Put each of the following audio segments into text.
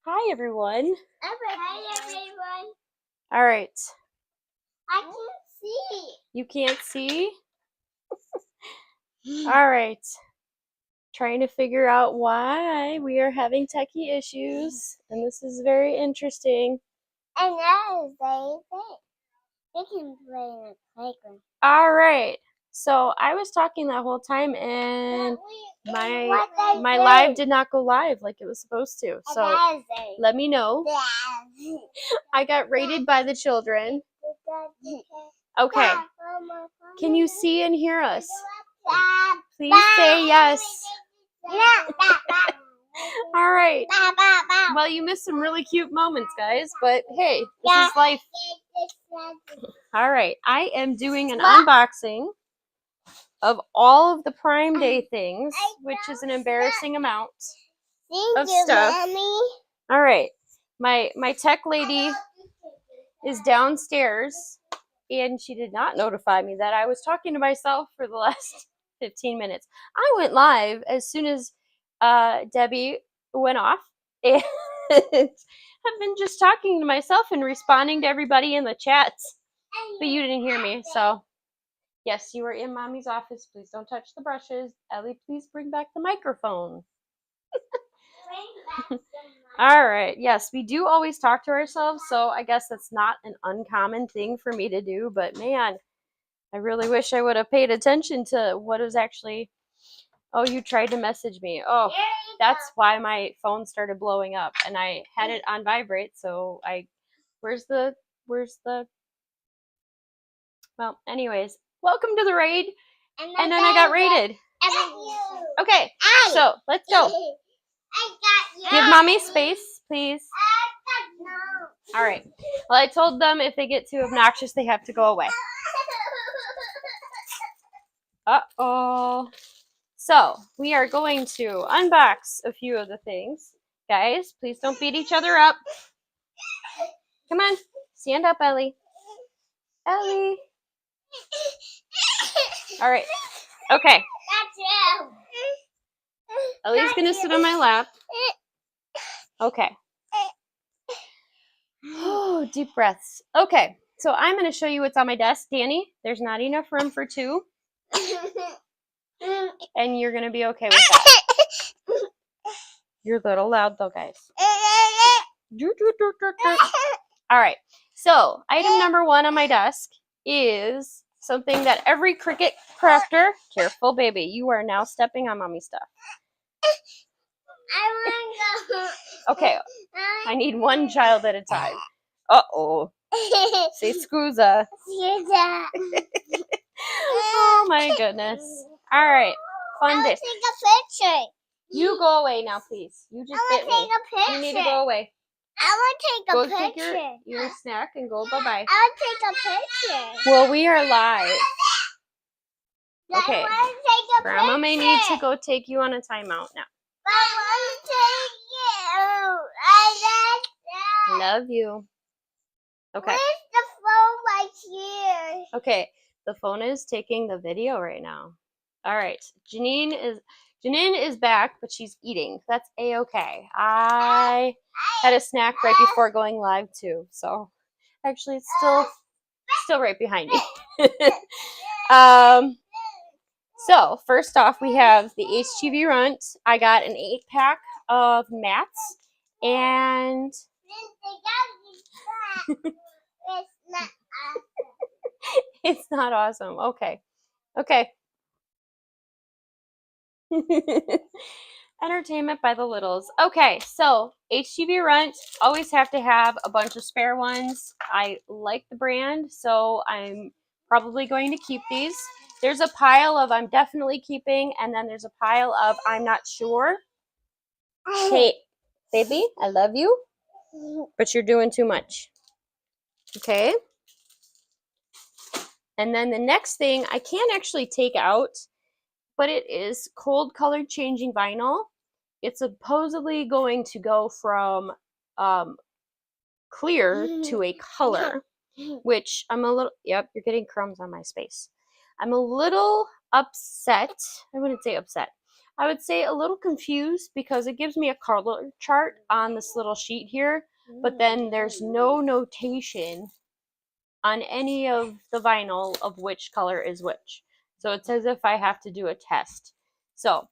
Hi, everyone. Hi, everyone. All right. I can see. You can't see? All right. Trying to figure out why we are having techie issues, and this is very interesting. And now they can play in the playground. All right. So I was talking that whole time, and my live did not go live like it was supposed to. So let me know. I got rated by the children. Okay. Can you see and hear us? Please say yes. All right. Well, you missed some really cute moments, guys, but hey, this is life. All right. I am doing an unboxing of all of the Prime Day things, which is an embarrassing amount of stuff. All right. My tech lady is downstairs, and she did not notify me that I was talking to myself for the last 15 minutes. I went live as soon as Debbie went off, and I've been just talking to myself and responding to everybody in the chats, but you didn't hear me, so yes, you were in Mommy's office. Please don't touch the brushes. Ellie, please bring back the microphone. All right. Yes, we do always talk to ourselves, so I guess that's not an uncommon thing for me to do, but man, I really wish I would have paid attention to what is actually... Oh, you tried to message me. Oh, that's why my phone started blowing up, and I had it on vibrate, so where's the... Well, anyways, welcome to the raid. And then I got raided. Okay, so let's go. Give Mommy space, please. All right. Well, I told them if they get too obnoxious, they have to go away. Uh-oh. So, we are going to unbox a few of the things. Guys, please don't beat each other up. Come on. Stand up, Ellie. Ellie. All right. Okay. Ellie's going to sit on my lap. Okay. Oh, deep breaths. Okay. So I'm going to show you what's on my desk. Danny, there's not enough room for two. And you're going to be okay with that. You're a little loud though, guys. All right. So item number 1 on my desk is something that every Cricut crafter... Careful, baby. You are now stepping on Mommy's stuff. Okay. I need one child at a time. Uh-oh. Say scusa. Oh my goodness. All right. Fun day. Take a picture. You go away now, please. You just bit me. You need to go away. I want to take a picture. Go take your snack and go bye-bye. I want to take a picture. Well, we are live. Okay. I want to take a Grandma picture. may need to go take you on a timeout now. I want to take you. I Love you. Okay. Where's the phone right here? Okay. The phone is taking the video right now. All right. Janine is back, but she's eating. That's a-okay. I had a snack right before going live too. So actually it's still right behind me. So first off, we have the HTV Runt. I got an 8-pack of mats, and it's not awesome. Okay. Entertainment by the littles. Okay, so HTV Runt, always have to have a bunch of spare ones. I like the brand, so I'm probably going to keep these. There's a pile of I'm definitely keeping, and then there's a pile of I'm not sure. Hey, baby, I love you, but you're doing too much. Okay. And then the next thing I can't actually take out, but it is cold colored changing vinyl. It's supposedly going to go from clear to a color, which I'm a little... Yep, you're getting crumbs on my space. I'm a little upset. I wouldn't say upset. I would say a little confused because it gives me a color chart on this little sheet here, but then there's no notation on any of the vinyl of which color is which. So it's as if I have to do a test. So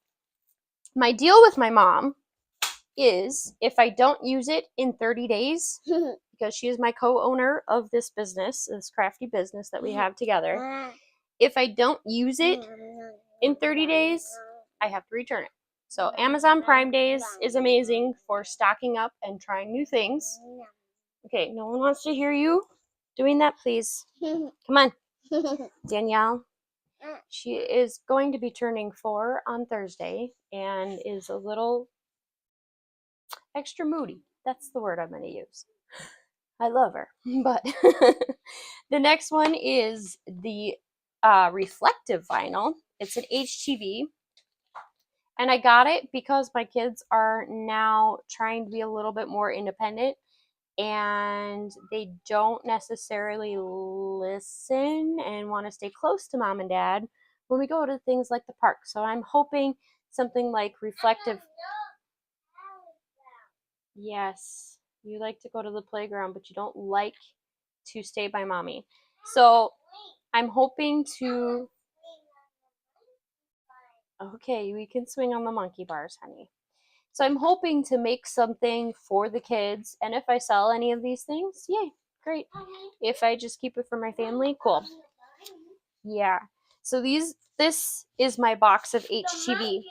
my deal with my mom is if I don't use it in 30 days, because she is my co-owner of this business, this crafty business that we have together, if I don't use it in 30 days, I have to return it. So Amazon Prime Days is amazing for stocking up and trying new things. Okay, no one wants to hear you doing that, please. Come on, Danielle. She is going to be turning 4 on Thursday and is a little extra moody. That's the word I'm going to use. I love her. But the next one is the reflective vinyl. It's an HTV. And I got it because my kids are now trying to be a little bit more independent and they don't necessarily listen and want to stay close to mom and dad when we go to things like the park. So I'm hoping something like reflective. Yes, you like to go to the playground, but you don't like to stay by mommy. So I'm hoping to. Okay, we can swing on the monkey bars, honey. So I'm hoping to make something for the kids, and if I sell any of these things, yay, great. If I just keep it for my family, cool. Yeah. So this is my box of HTV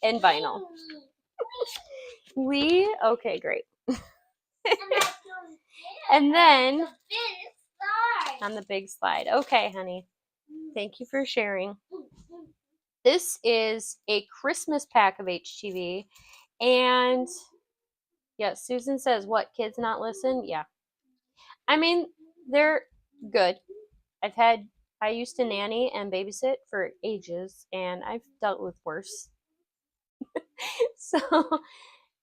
and vinyl. Okay, great. And then on the big slide. Okay, honey. Thank you for sharing. This is a Christmas pack of HTV. And yeah, Susan says, what, kids not listen? Yeah. I mean, they're good. I used to nanny and babysit for ages, and I've dealt with worse. So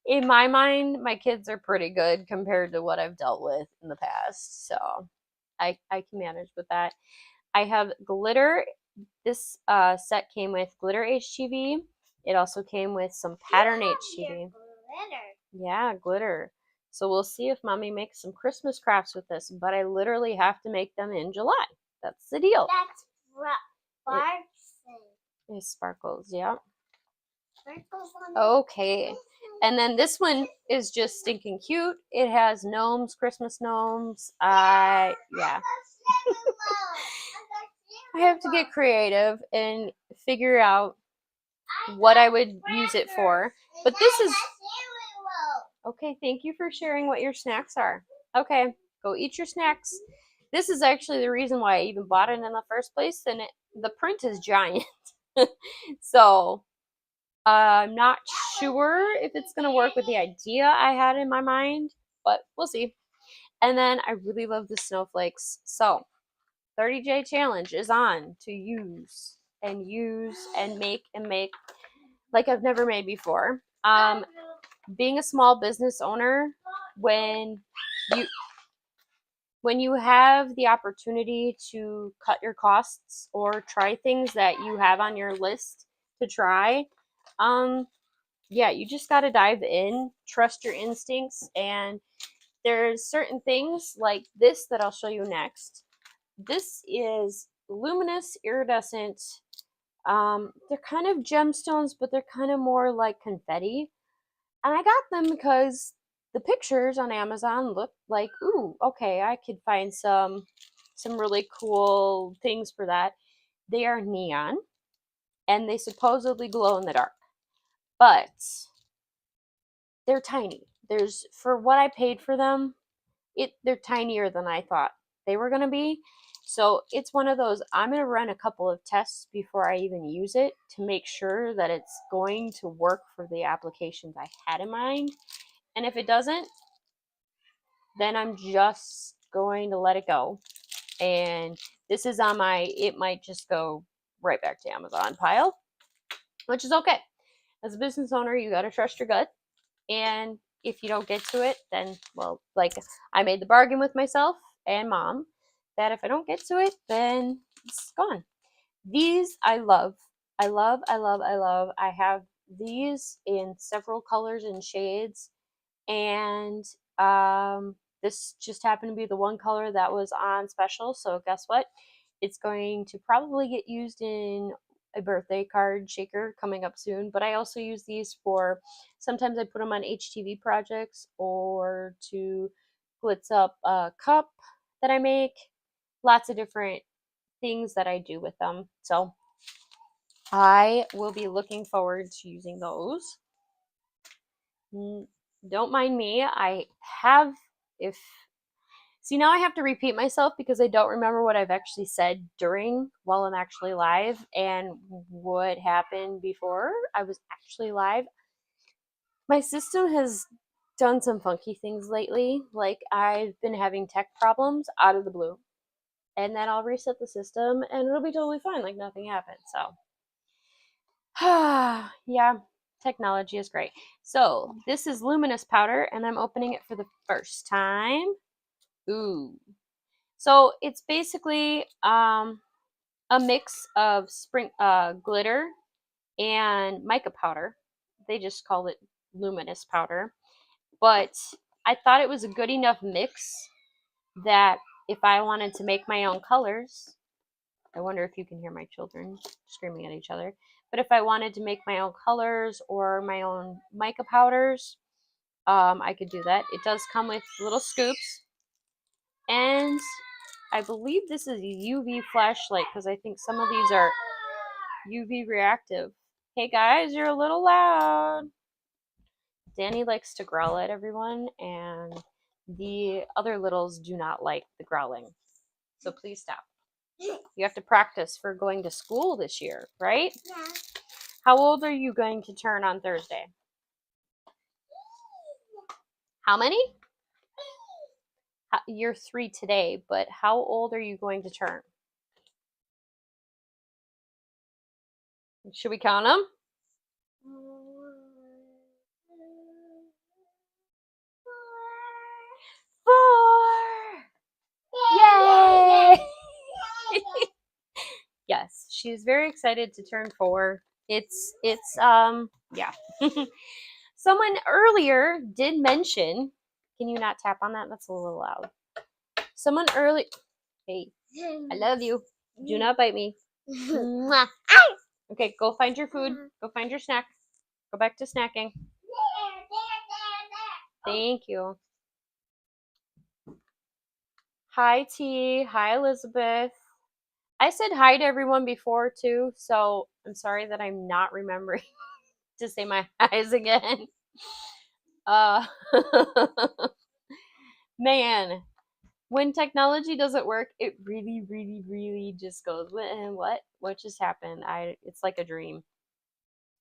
in my mind, my kids are pretty good compared to what I've dealt with in the past. So I can manage with that. I have glitter. This set came with glitter HTV. It also came with some pattern HTV. Glitter. Yeah, glitter. So we'll see if mommy makes some Christmas crafts with this, but I literally have to make them in July. That's the deal. That's sparkles. It sparkles, yeah. Sparkles on Okay. And then this one is just stinking cute. It has gnomes, Christmas gnomes. Yeah. I have to get creative and figure out what I would use it for. But this is okay. Thank you for sharing what your snacks are. Okay, go eat your snacks. This is actually the reason why I even bought it in the first place, and the print is giant. So I'm not sure if it's gonna work with the idea I had in my mind, but we'll see. And then I really love the snowflakes. So 30J challenge is on to use and make like I've never made before. Being a small business owner, when you have the opportunity to cut your costs or try things that you have on your list to try, yeah, you just got to dive in, trust your instincts, and there's certain things like this that I'll show you next. This is luminous iridescent. They're kind of gemstones, but they're kind of more like confetti. And I got them because the pictures on Amazon look like, ooh, okay, I could find some really cool things for that. They are neon and they supposedly glow in the dark. But they're tiny. For what I paid for them, they're tinier than I thought they were going to be. So it's one of those, I'm going to run a couple of tests before I even use it to make sure that it's going to work for the applications I had in mind. And if it doesn't, then I'm just going to let it go. And this is on it might just go right back to Amazon pile, which is okay. As a business owner, you got to trust your gut. And if you don't get to it, then, well, like I made the bargain with myself and mom that if I don't get to it, then it's gone. These I love. I love. I have these in several colors and shades, and this just happened to be the one color that was on special. So guess what? It's going to probably get used in a birthday card shaker coming up soon. But I also use these for sometimes I put them on HTV projects or to glitz up a cup that I make. Lots of different things that I do with them. So I will be looking forward to using those. Don't mind me. I have, if, see, now I have to repeat myself because I don't remember what I've actually said during while I'm actually live and what happened before I was actually live. My system has done some funky things lately. Like I've been having tech problems out of the blue. And then I'll reset the system and it'll be totally fine, like nothing happened. So, yeah, technology is great. So, this is luminous powder and I'm opening it for the first time. Ooh. So, it's basically a mix of spring glitter and mica powder. They just call it luminous powder. But I thought it was a good enough mix that if I wanted to make my own colors, I wonder if you can hear my children screaming at each other. But if I wanted to make my own colors or my own mica powders, I could do that. It does come with little scoops. And I believe this is a UV flashlight because I think some of these are UV reactive. Hey guys, you're a little loud. Danny likes to growl at everyone, and the other littles do not like the growling. So please stop. You have to practice for going to school this year, right? Yeah. How old are you going to turn on Thursday? How many? You're 3 today, but how old are you going to turn? Should we count them? 4. Yay! Yes, she's very excited to turn 4. It's yeah. Someone earlier did mention, can you not tap on that? That's a little loud. Someone early, hey, I love you. Do not bite me. Mwah. Okay, go find your food. Go find your snack. Go back to snacking. Thank you. Hi, T. Hi, Elizabeth. I said hi to everyone before, too, so I'm sorry that I'm not remembering to say my hi's again. Man, when technology doesn't work, it really, really, really just goes, what? What just happened? It's like a dream.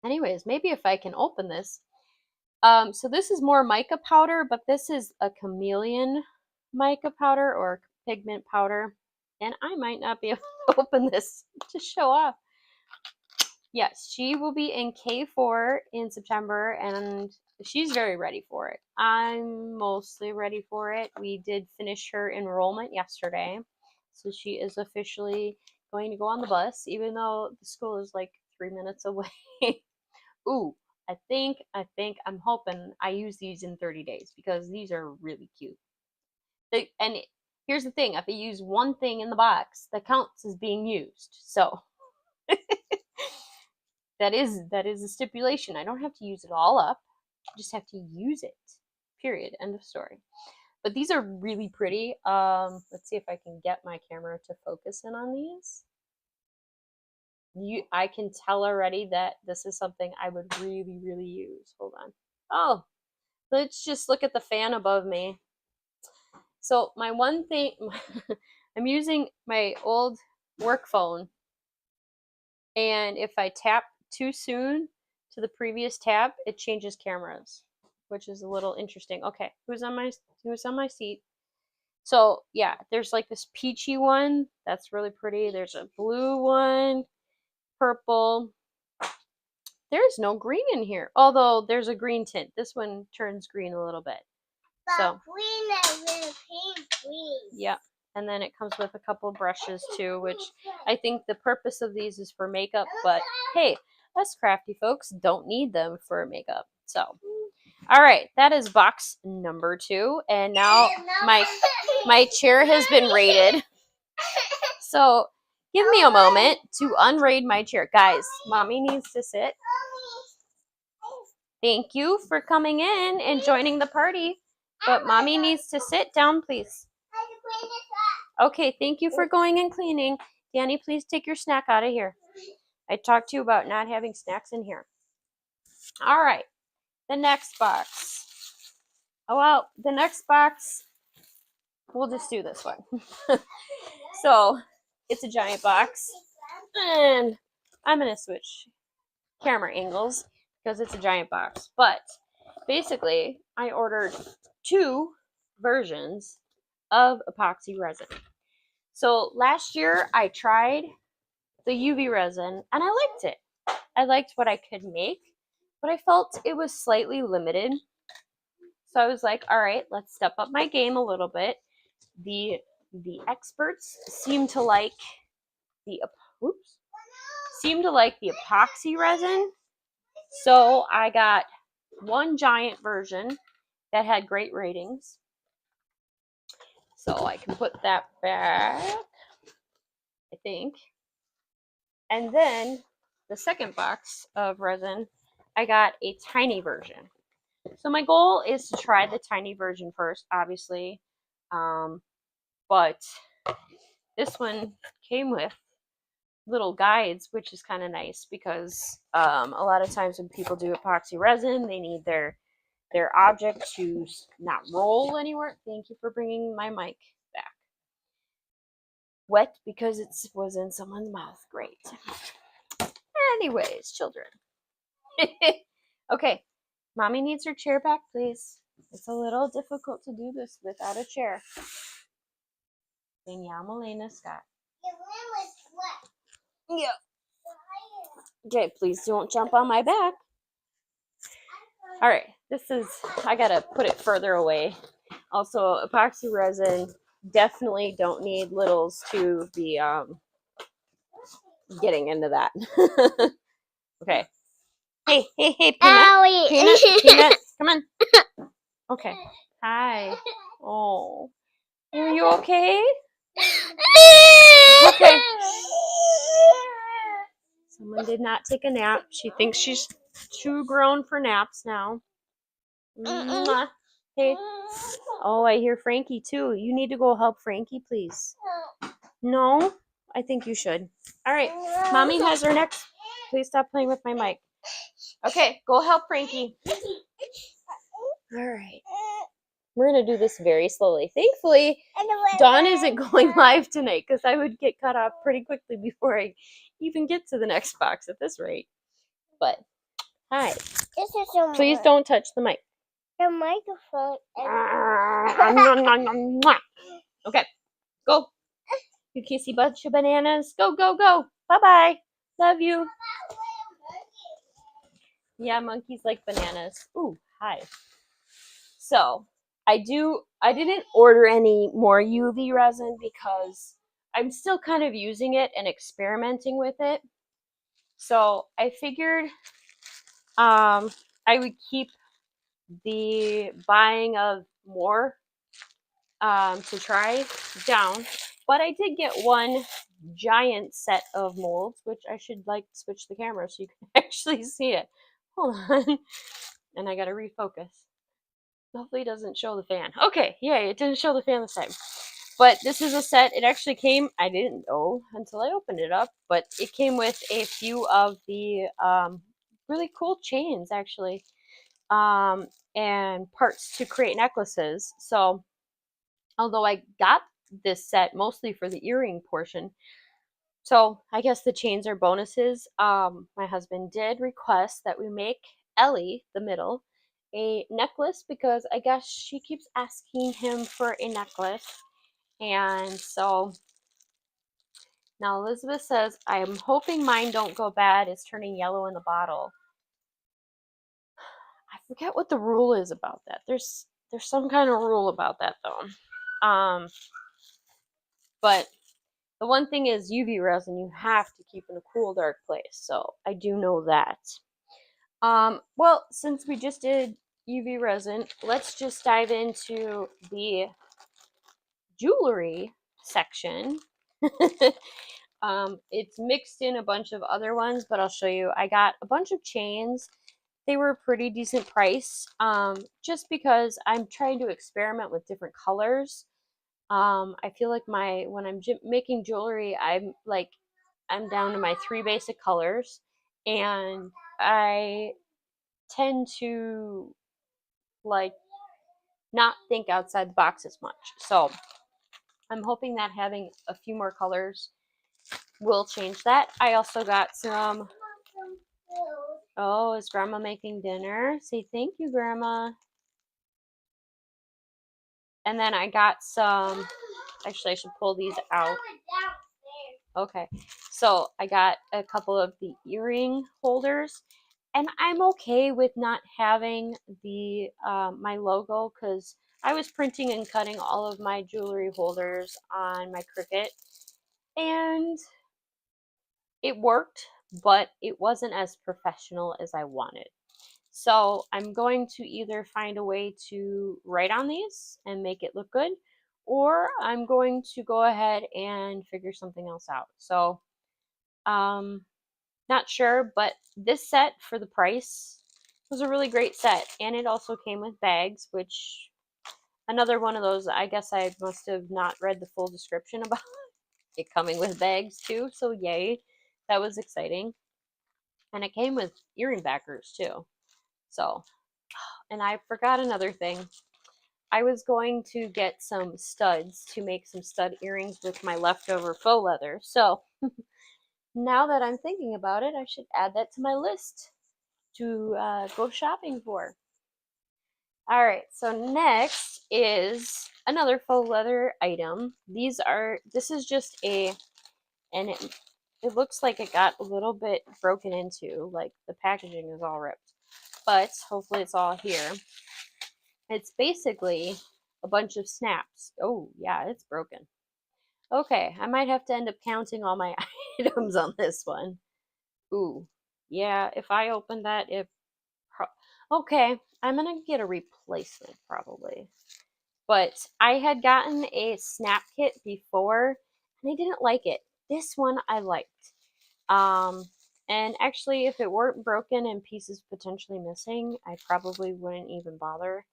Anyways, maybe if I can open this. So this is more mica powder, but this is a chameleon mica powder or pigment powder. And I might not be able to open this to show off. Yes, she will be in K4 in September, and she's very ready for it. I'm mostly ready for it. We did finish her enrollment yesterday, so she is officially going to go on the bus, even though the school is like 3 minutes away. Ooh, I'm hoping I use these in 30 days because these are really cute. And here's the thing, if I use one thing in the box, that counts as being used. So that is a stipulation. I don't have to use it all up. I just have to use it. Period. End of story. But these are really pretty. Let's see if I can get my camera to focus in on these. I can tell already that this is something I would really, really use. Hold on. Oh, let's just look at the fan above me. So my one thing, I'm using my old work phone, and if I tap too soon to the previous tap, it changes cameras, which is a little interesting. Okay, who's on my seat? So yeah, there's like this peachy one that's really pretty. There's a blue one, purple. There's no green in here, although there's a green tint. This one turns green a little bit. But So green is really pink green. yeah, And then it comes with a couple brushes too, which I think the purpose of these is for makeup, but hey, us crafty folks don't need them for makeup. So, all right, that is box number 2. And now my chair has been raided. So give me a moment to unraid my chair. Guys, mommy needs to sit. Thank you for coming in and joining the party. But mommy needs to sit down, please. Okay, thank you for going and cleaning. Danny, please take your snack out of here. I talked to you about not having snacks in here. All right, the next box. Oh, well, the next box, we'll just do this one. So, it's a giant box. And I'm going to switch camera angles because it's a giant box. But basically, I ordered 2 versions of epoxy resin. So last year I tried the UV resin and I liked it. I liked what I could make, but I felt it was slightly limited. So I was like, all right, let's step up my game a little bit. The experts seem to like the epoxy resin. So I got one giant version that had great ratings. So I can put that back, I think. And then the second box of resin, I got a tiny version. So my goal is to try the tiny version first, obviously. But this one came with little guides, which is kind of nice because a lot of times when people do epoxy resin, they need their object to not roll anywhere. Thank you for bringing my mic back. Wet because it was in someone's mouth. Great. Anyways, children. Okay, mommy needs her chair back, please. It's a little difficult to do this without a chair. Danielle Elena Scott. Yeah. Okay, please don't jump on my back. All right, I gotta put it further away. Also, epoxy resin, definitely don't need littles to be getting into that. Okay. Hey, Peanut, come on. Okay. Hi. Oh, are you okay? Okay. Someone did not take a nap. She thinks she's too grown for naps now. Mwah. Hey. Oh, I hear Frankie too. You need to go help Frankie, please. No? I think you should. All right. Mommy has her next. Please stop playing with my mic. Okay, go help Frankie. All right. We're going to do this very slowly. Thankfully, Dawn isn't going live tonight because I would get cut off pretty quickly before I even get to the next box at this rate. But, hi. Please don't touch the mic. The microphone. Okay, go. You kissy bunch of bananas. Go, go, go. Bye-bye. Love you. Yeah, monkeys like bananas. Ooh, hi. So, I didn't order any more UV resin because I'm still kind of using it and experimenting with it. So, I figured I would keep the buying of more to try down. But I did get one giant set of molds, which I should switch the camera so you can actually see it. Hold on. And I gotta refocus. Hopefully it doesn't show the fan. Okay, yay, it didn't show the fan this time. But this is a set. It actually came, I didn't know until I opened it up, but it came with a few of the really cool chains, actually, and parts to create necklaces. So, although I got this set mostly for the earring portion, so I guess the chains are bonuses. My husband did request that we make Ellie, the middle, a necklace because I guess she keeps asking him for a necklace. And so now Elizabeth says, I'm hoping mine don't go bad. It's turning yellow in the bottle. I forget what the rule is about that. There's some kind of rule about that though. But the one thing is UV resin you have to keep in a cool, dark place. So I do know that. Well, since we just did UV resin, let's just dive into the jewelry section. It's mixed in a bunch of other ones, but I'll show you. I got a bunch of chains. They were a pretty decent price, just because I'm trying to experiment with different colors. I feel like when I'm making jewelry, I'm down to my 3 basic colors, and I tend to like not think outside the box as much. So I'm hoping that having a few more colors will change that. I also got some. Oh, is Grandma making dinner? Say thank you, Grandma. And then I got some. Actually, I should pull these out. Okay, so I got a couple of the earring holders, and I'm okay with not having the my logo, because I was printing and cutting all of my jewelry holders on my Cricut, and it worked, but it wasn't as professional as I wanted. So I'm going to either find a way to write on these and make it look good, or I'm going to go ahead and figure something else out. So not sure, but this set for the price was a really great set, and it also came with bags, which another one of those, I guess I must have not read the full description about it coming with bags too, so yay. That was exciting. And it came with earring backers too. So, and I forgot another thing. I was going to get some studs to make some stud earrings with my leftover faux leather. So now that I'm thinking about it, I should add that to my list to go shopping for. All right, so next is another faux leather item. This is just and it looks like it got a little bit broken into, like the packaging is all ripped, but hopefully it's all here. It's basically a bunch of snaps. Oh, yeah, it's broken. Okay, I might have to end up counting all my items on this one. Ooh, yeah, if I open that, okay, I'm gonna get a replacement probably. But I had gotten a snap kit before, and I didn't like it. This one I liked. Um, and actually, if it weren't broken and pieces potentially missing, I probably wouldn't even bother.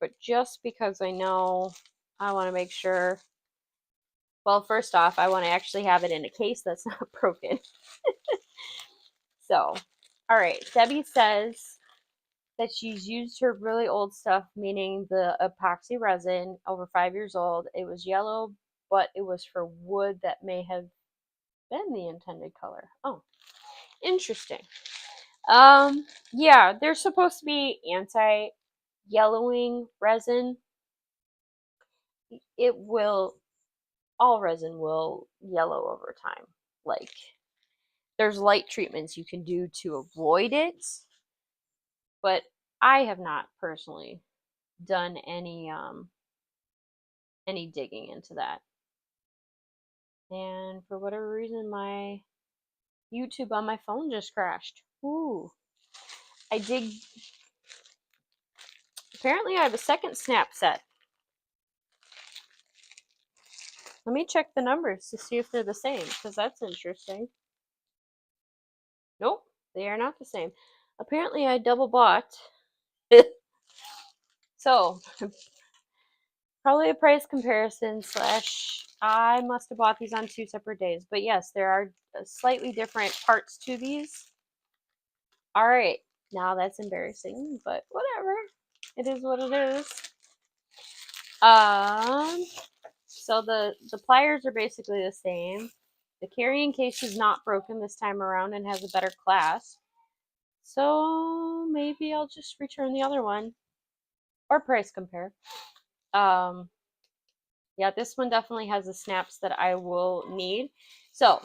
But just because I know, I want to make sure. Well, first off, I want to actually have it in a case that's not broken. So, all right, Debbie says that she's used her really old stuff, meaning the epoxy resin, over 5 years old. It was yellow, but it was for wood that may have been the intended color. Oh, interesting. Yeah, there's supposed to be anti-yellowing resin. All resin will yellow over time. Like, there's light treatments you can do to avoid it, but I have not personally done any digging into that. And for whatever reason, my YouTube on my phone just crashed. Ooh. Apparently I have a second snap set. Let me check the numbers to see if they're the same, because that's interesting. Nope, they are not the same. Apparently I double bought. So, probably a price comparison / I must have bought these on 2 separate days. But yes, there are slightly different parts to these. All right, now that's embarrassing, but whatever. It is what it is. So the pliers are basically the same. The carrying case is not broken this time around and has a better clasp. So maybe I'll just return the other one or price compare. Yeah, this one definitely has the snaps that I will need. So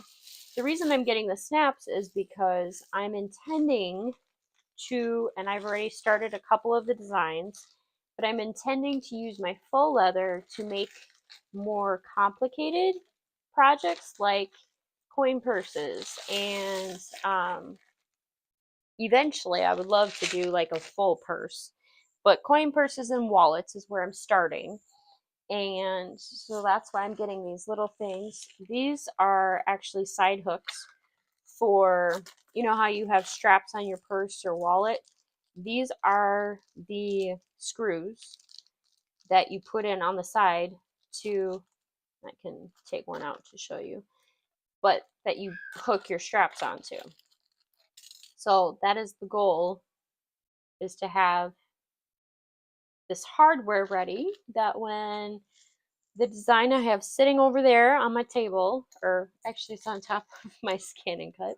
the reason I'm getting the snaps is because I'm intending to, and I've already started a couple of the designs, but I'm intending to use my faux leather to make more complicated projects like coin purses and eventually I would love to do like a full purse, but coin purses and wallets is where I'm starting. And so that's why I'm getting these little things. These are actually side hooks for, you know how you have straps on your purse or wallet? These are the screws that you put in on the side to, I can take one out to show you, but that you hook your straps onto. So that is the goal, is to have this hardware ready that when the design I have sitting over there on my table, or actually it's on top of my Scan and Cut.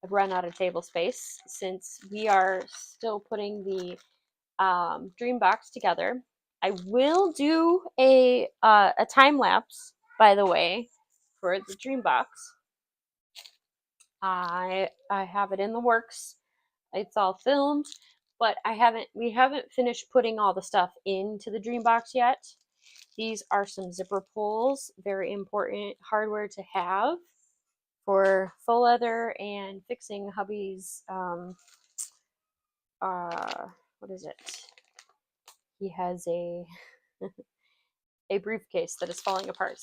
I've run out of table space since we are still putting the dream box together. I will do a time lapse, by the way, for the dream box. I have it in the works. It's all filmed, but we haven't finished putting all the stuff into the dream box yet. These are some zipper pulls, very important hardware to have for faux leather and fixing hubby's what is it? He has a a briefcase that is falling apart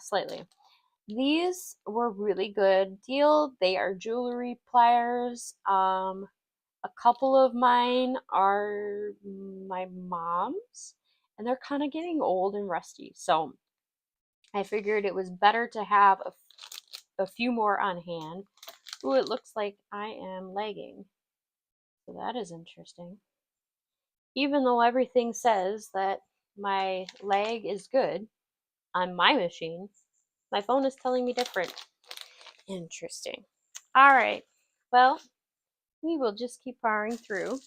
slightly. These were really good deal. They are jewelry pliers. A couple of mine are my mom's, and they're kind of getting old and rusty. So I figured it was better to have a few more on hand. Ooh, it looks like I am lagging. So that is interesting. Even though everything says that my lag is good on my machine, my phone is telling me different. Interesting. All right. Well, we will just keep powering through.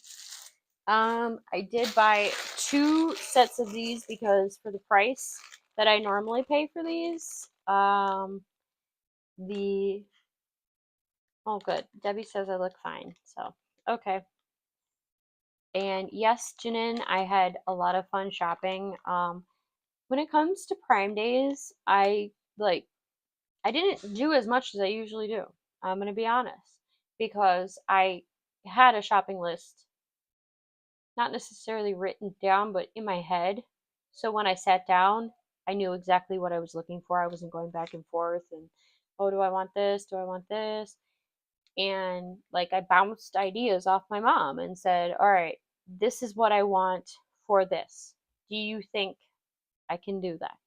I did buy 2 sets of these because for the price that I normally pay for these, oh good, Debbie says I look fine, so okay. And yes, Janin, I had a lot of fun shopping. When it comes to Prime Days, I didn't do as much as I usually do. I'm gonna be honest, because I had a shopping list, not necessarily written down, but in my head. So when I sat down, I knew exactly what I was looking for. I wasn't going back and forth and, oh, do I want this? Do I want this? And like I bounced ideas off my mom and said, all right, this is what I want for this. Do you think I can do that?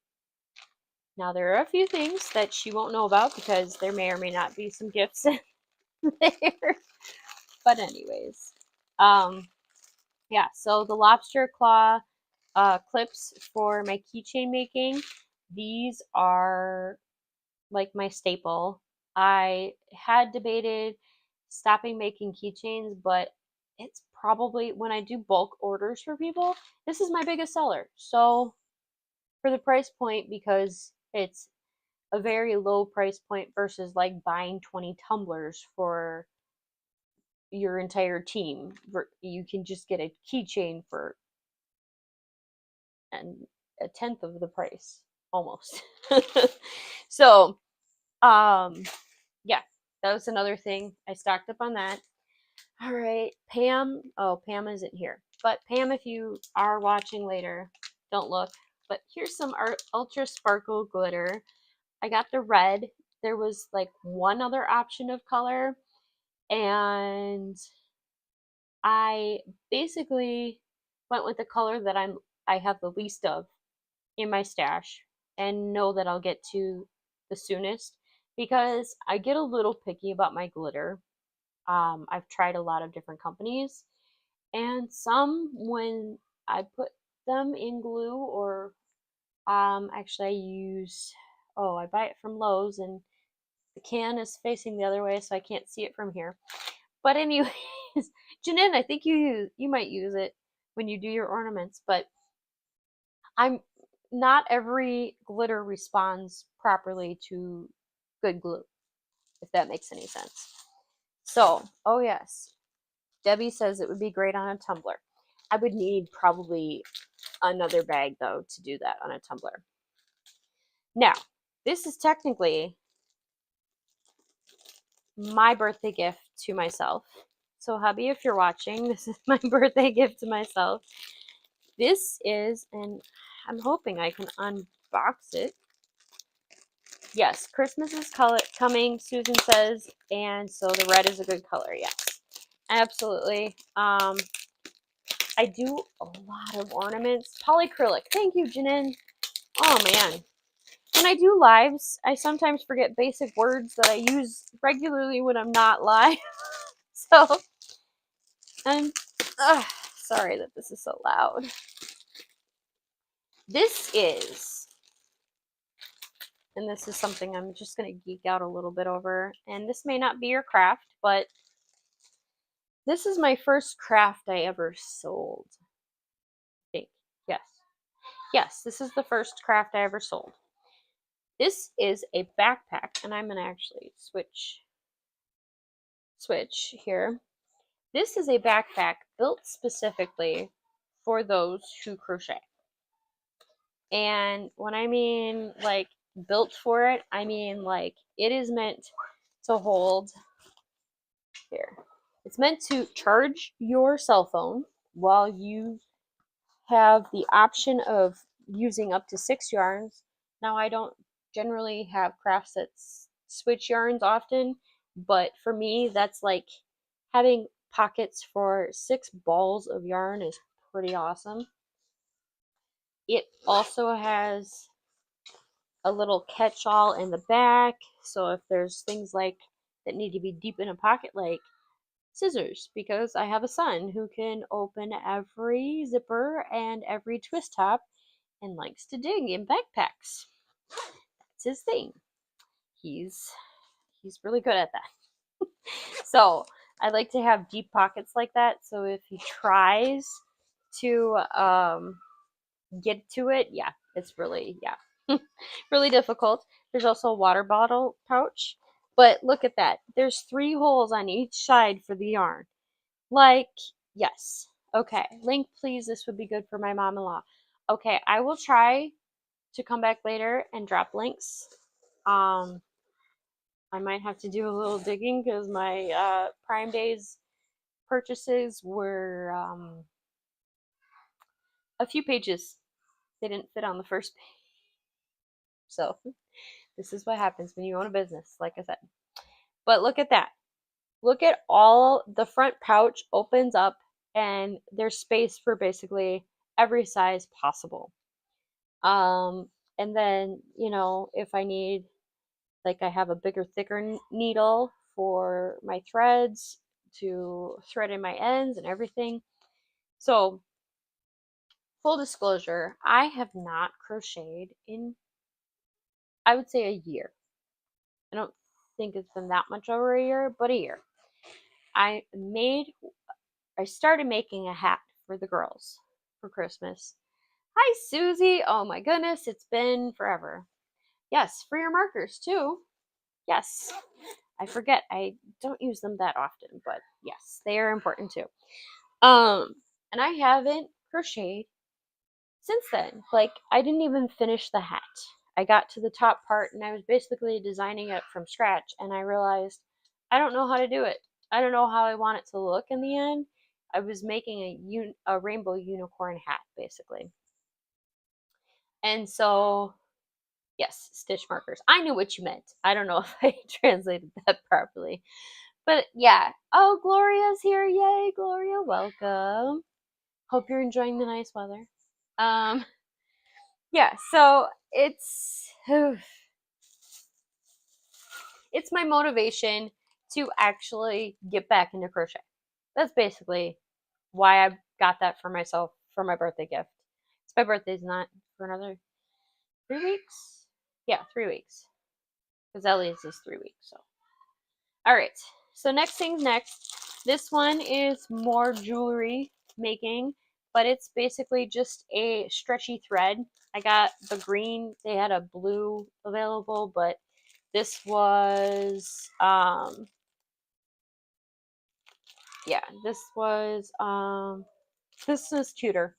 Now, there are a few things that she won't know about because there may or may not be some gifts in there. But anyways, yeah, so the lobster claw clips for my keychain making, these are like my staple. I had debated stopping making keychains, but it's probably when I do bulk orders for people, this is my biggest seller. So for the price point, because it's a very low price point versus like buying 20 tumblers for your entire team, you can just get a keychain for a tenth of the price almost. So yeah, that was another thing. I stocked up on that. All right, Pam. Oh, Pam isn't here. But Pam, if you are watching later, don't look. But here's some Ultra Sparkle glitter. I got the red. There was like one other option of color, and I basically went with the color that I have the least of in my stash and know that I'll get to the soonest, because I get a little picky about my glitter. I've tried a lot of different companies, and some, when I put them in glue, or actually I buy it from Lowe's, and the can is facing the other way, so I can't see it from here. But anyways, Janine, I think you might use it when you do your ornaments, but I'm not every glitter responds properly to good glue, if that makes any sense. So, oh yes, Debbie says it would be great on a tumbler. I would need probably another bag though to do that on a tumbler. Now, This is technically my birthday gift to myself. So, hubby, if you're watching, this is my birthday gift to myself. This is, and I'm hoping I can unbox it. Yes, Christmas is coming, Susan says, and so the red is a good color. Yes, absolutely. I do a lot of ornaments. Polyacrylic. Thank you, Janine. Oh, man. When I do lives, I sometimes forget basic words that I use regularly when I'm not live. So, I'm sorry that this is so loud. This is, and this is something I'm just going to geek out a little bit over, and this may not be your craft, but this is my first craft I ever sold. I think. Yes. Yes, this is the first craft I ever sold. This is a backpack, and I'm going to actually switch here. This is a backpack built specifically for those who crochet. And when I mean like built for it, I mean like it is meant to hold here. It's meant to charge your cell phone while you have the option of using up to 6 yarns. Now, I don't generally have crafts that switch yarns often, but for me, that's like having pockets for 6 balls of yarn is pretty awesome. It also has a little catch-all in the back, so if there's things like that need to be deep in a pocket, like scissors, because I have a son who can open every zipper and every twist top and likes to dig in backpacks. That's his thing. He's really good at that. So I like to have deep pockets like that, so if he tries to get to it, yeah, it's really, really difficult. There's also a water bottle pouch, but look at that. There's 3 holes on each side for the yarn. Like, yes. Okay, link please. This would be good for my mom-in-law. Okay, I will try to come back later and drop links. I might have to do a little digging because my Prime Days purchases were a few pages. They didn't fit on the first page. So this is what happens when you own a business, like I said. But look at that. Look at all the front pouch opens up and there's space for basically every size possible. And then, if I need, like, I have a bigger, thicker needle for my threads to thread in my ends and everything. So, full disclosure, I have not crocheted in, I would say, a year. I don't think it's been that much over a year, but a year. I started making a hat for the girls for Christmas. Hi, Susie. Oh my goodness, it's been forever. Yes, for your markers too. Yes. I forget. I don't use them that often, but yes, they are important too. And I haven't crocheted since then. Like, I didn't even finish the hat. I got to the top part and I was basically designing it from scratch, and I realized I don't know how to do it. I don't know how I want it to look in the end. I was making a rainbow unicorn hat basically. And so, yes, stitch markers. I knew what you meant. I don't know if I translated that properly. But yeah. Oh, Gloria's here. Yay, Gloria. Welcome. Hope you're enjoying the nice weather. Yeah, so it's my motivation to actually get back into crochet. That's basically why I got that for myself for my birthday gift. It's my birthday's not for another 3 weeks. Yeah, 3 weeks. Because Ellie's is 3 weeks. So, all right. So next thing's next. This one is more jewelry making, but it's basically just a stretchy thread. I got the green. They had a blue available, but this was this was cuter.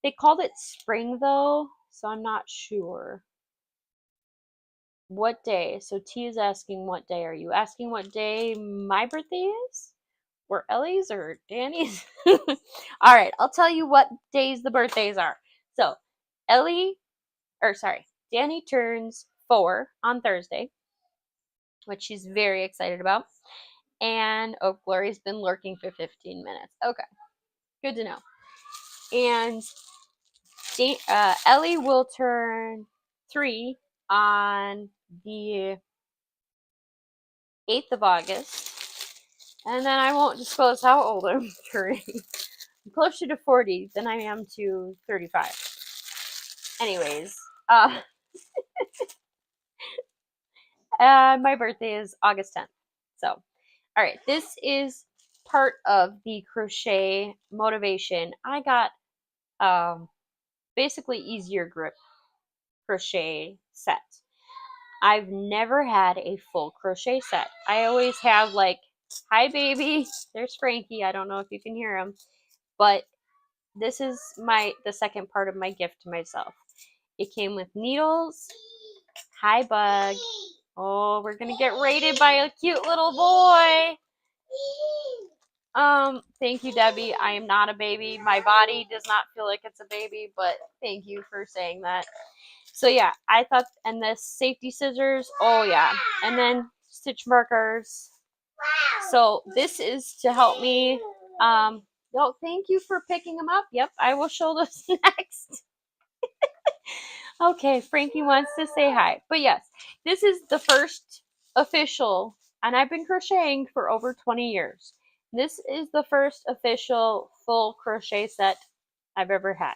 They called it spring though, so I'm not sure. what day? So T is asking what day. Are you asking what day my birthday is? Or Ellie's or Danny's? All right, I'll tell you what days the birthdays are. So Danny turns 4 on Thursday, which she's very excited about. And Glory's been lurking for 15 minutes. Okay, good to know. And Ellie will turn 3 on the 8th of August. And then I won't disclose how old I'm turning. I'm closer to 40 than I am to 35. Anyways, my birthday is August 10th. So, all right, this is part of the crochet motivation. I got basically easier grip crochet set. I've never had a full crochet set. I always have like, hi baby, there's Frankie. I don't know if you can hear him, but this is the second part of my gift to myself. It came with needles. Hi bug. Oh, we're gonna get raided by a cute little boy. Thank you, Debbie. I am not a baby. My body does not feel like it's a baby, but thank you for saying that. So yeah, I thought, and the safety scissors, oh yeah, and then stitch markers. So this is to help me. Oh, thank you for picking them up. Yep, I will show those next. Okay, Frankie wants to say hi. But yes, this is the first official, and I've been crocheting for over 20 years. This is the first official full crochet set I've ever had.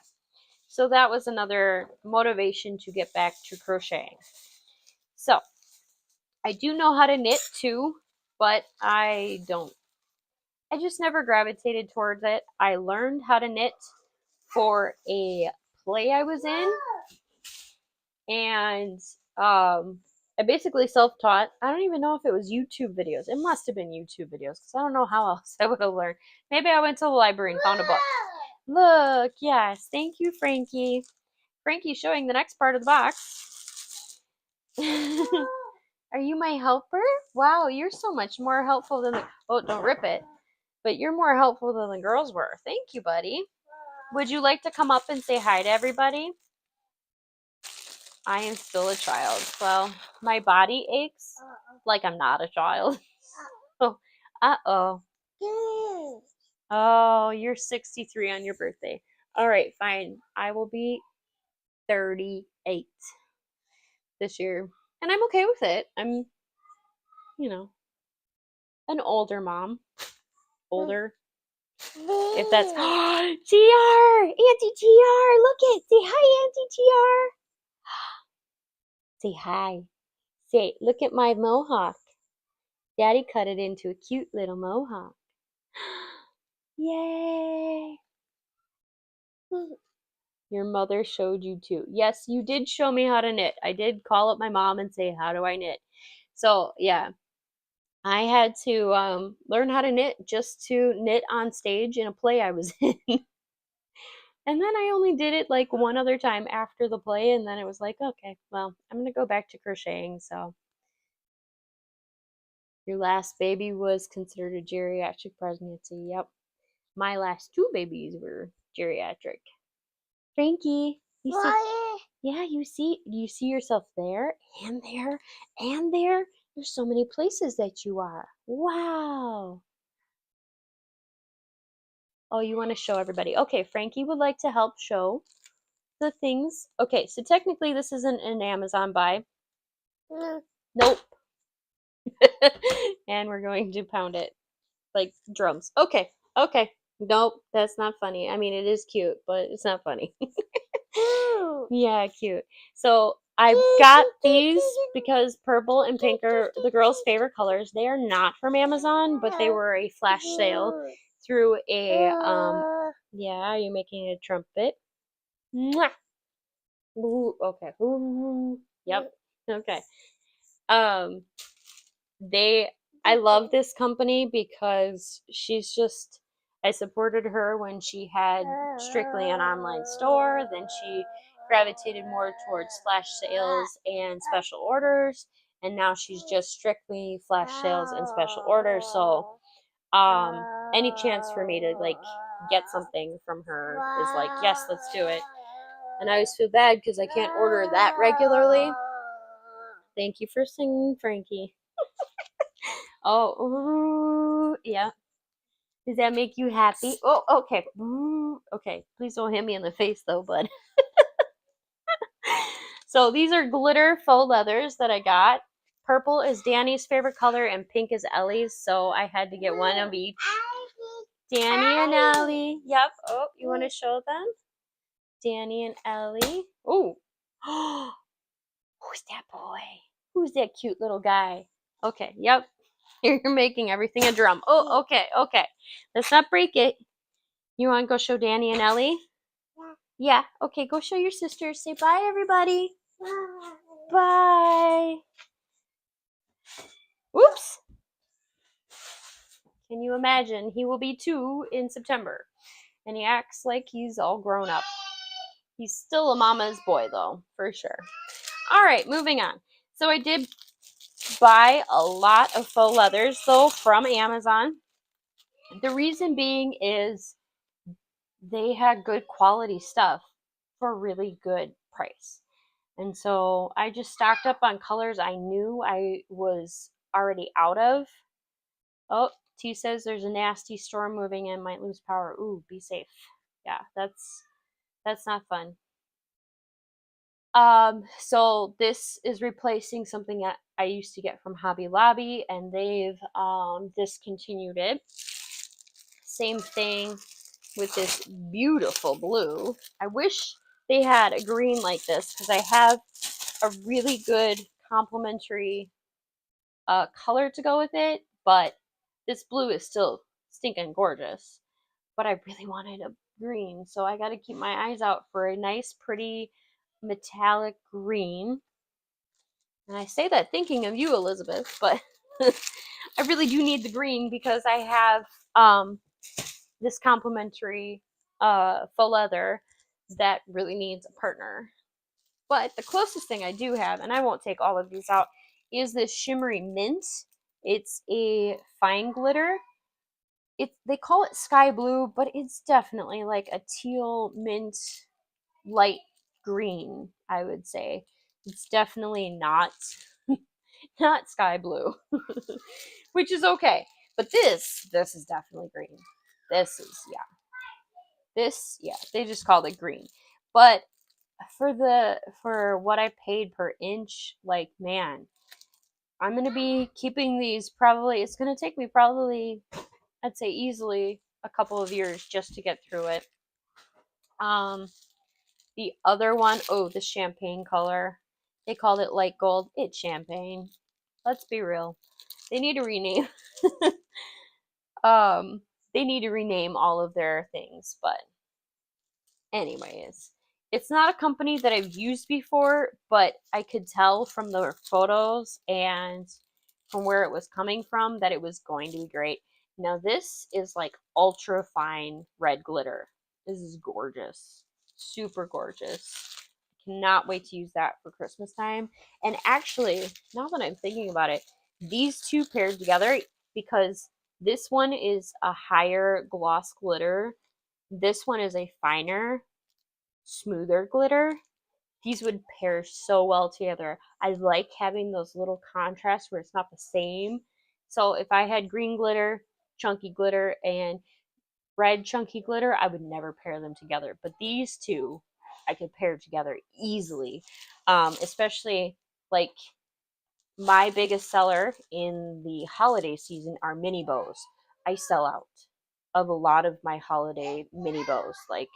So that was another motivation to get back to crocheting. So I do know how to knit too, but I just never gravitated towards it. I learned how to knit for a play I was in, and I basically self-taught. I don't even know if it was YouTube videos. It must have been YouTube videos because I don't know how else I would have learned. Maybe I went to the library and found a book. Look, yes, thank you, Frankie. Frankie's showing the next part of the box. Are you my helper? Wow, you're so much more helpful than oh, don't rip it. But you're more helpful than the girls were. Thank you, buddy. Would you like to come up and say hi to everybody? I am still a child. Well, my body aches like I'm not a child. Oh, uh-oh. Oh, you're 63 on your birthday. All right, fine. I will be 38 this year. And I'm okay with it. I'm, an older mom. Older. If that's TR! Auntie TR! Look it! Say hi, Auntie TR! Say hi. Say, look at my mohawk. Daddy cut it into a cute little mohawk. Yay! Your mother showed you too. Yes, you did show me how to knit. I did call up my mom and say, how do I knit? So, yeah. I had to learn how to knit just to knit on stage in a play I was in. And then I only did it like one other time after the play, and then it was like, okay, well, I'm going to go back to crocheting, so. Your last baby was considered a geriatric pregnancy. Yep. My last 2 babies were geriatric. Frankie, you see yourself there and there and there. There's so many places that you are. Wow. Oh, you want to show everybody. Okay, Frankie would like to help show the things. Okay, so technically this isn't an Amazon buy. Nope. And we're going to pound it like drums. Okay. Nope, that's not funny. I mean, it is cute, but it's not funny. Yeah, cute. So I've got these because purple and pink are the girls' favorite colors. They are not from Amazon, but they were a flash sale through a yeah, are you making a trumpet? Mwah! Ooh, okay. Ooh, yep. Okay. I love this company because I supported her when she had strictly an online store. Then she gravitated more towards flash sales and special orders, and now she's just strictly flash sales and special orders. So any chance for me to like get something from her is like, yes, let's do it. And I always feel bad because I can't order that regularly. Thank you for singing, Frankie. Oh, ooh, yeah. Does that make you happy? Oh, okay. Ooh, okay. Please don't hit me in the face though, bud. So these are glitter faux leathers that I got. Purple is Danny's favorite color and pink is Ellie's, so I had to get one of each. Danny and Ellie. Yep. Oh, you want to show them? Danny and Ellie. Oh. Who's that boy? Who's that cute little guy? Okay, yep. You're making everything a drum. Oh, okay, okay. Let's not break it. You want to go show Danny and Ellie? Yeah. Okay, go show your sisters. Say bye, everybody. Bye. Oops. Can you imagine? He will be 2 in September. And he acts like he's all grown up. He's still a mama's boy, though, for sure. All right, moving on. So I did buy a lot of faux leathers, though, from Amazon. The reason being is they had good quality stuff for a really good price. And so I just stocked up on colors I knew I was already out of. Oh, T says there's a nasty storm moving in, might lose power. Ooh, be safe. Yeah, that's not fun. So this is replacing something that I used to get from Hobby Lobby, and they've discontinued it. Same thing with this beautiful blue. I wish they had a green like this because I have a really good complementary color to go with it, but this blue is still stinking gorgeous. But I really wanted a green, so I got to keep my eyes out for a nice, pretty metallic green. And I say that thinking of you, Elizabeth, but I really do need the green because I have this complimentary faux leather that really needs a partner. But the closest thing I do have, and I won't take all of these out, is this shimmery mint. It's a fine glitter. They call it sky blue, but it's definitely like a teal mint light green, I would say. It's definitely not sky blue, which is okay. But this is definitely green. This is, they just called it green. But for what I paid per inch, like, man, I'm gonna be keeping these probably. It's gonna take me probably, I'd say easily a couple of years just to get through it. The other one, oh, the champagne color. They called it light gold. It's champagne. Let's be real. They need to rename. They need to rename all of their things, but anyways, it's not a company that I've used before, but I could tell from the photos and from where it was coming from that it was going to be great. Now this is like ultra fine red glitter. This is gorgeous. Super gorgeous. Cannot wait to use that for Christmas time. And actually, now that I'm thinking about it, these two paired together, because this one is a higher gloss glitter, this one is a finer, smoother glitter. These would pair so well together. I like having those little contrasts where it's not the same. So if I had green glitter, chunky glitter, and red chunky glitter, I would never pair them together. But these two, I could pair together easily. Especially like my biggest seller in the holiday season are mini bows. I sell out of a lot of my holiday mini bows, like,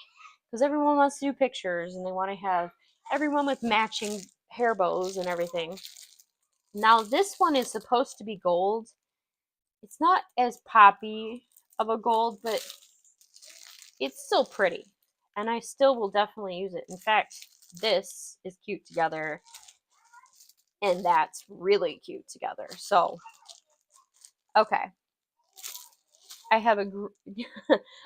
because everyone wants to do pictures and they want to have everyone with matching hair bows and everything. Now this one is supposed to be gold. It's not as poppy of a gold, but it's still pretty, and I still will definitely use it. In fact, this is cute together, and that's really cute together. So, okay. I have a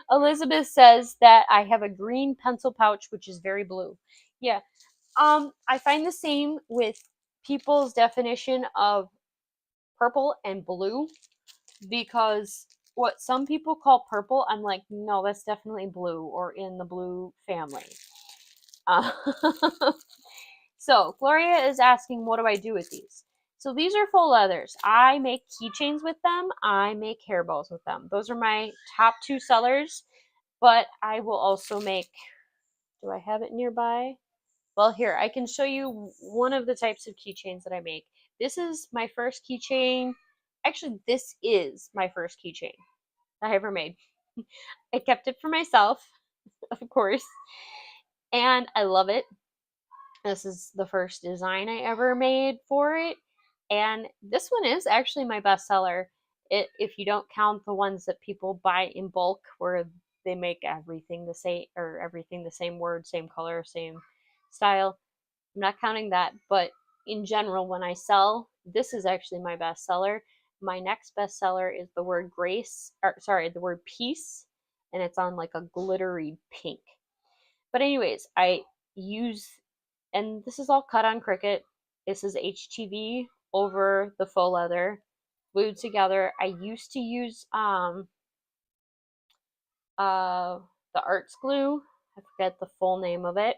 Elizabeth says that I have a green pencil pouch, which is very blue. Yeah. I find the same with people's definition of purple and blue, because what some people call purple, I'm like, no, that's definitely blue or in the blue family. Uh, so Gloria is asking, what do I do with these? So these are faux leathers. I make keychains with them. I make hair bows with them. Those are my top two sellers, but I will also make, do I have it nearby? Well, here, I can show you one of the types of keychains that I make. This is my first keychain. Actually, this is my first keychain I ever made. I kept it for myself, of course, and I love it. This is the first design I ever made for it, and this one is actually my best seller. If you don't count the ones that people buy in bulk, where they make everything the same, or everything the same word, same color, same style. I'm not counting that, but in general, when I sell, this is actually my best seller. My next best seller is the word grace, or sorry, the word peace, and it's on like a glittery pink. But anyways, I use, and this is all cut on Cricut. This is HTV over the faux leather, glued together. I used to use the Arts glue. I forget the full name of it,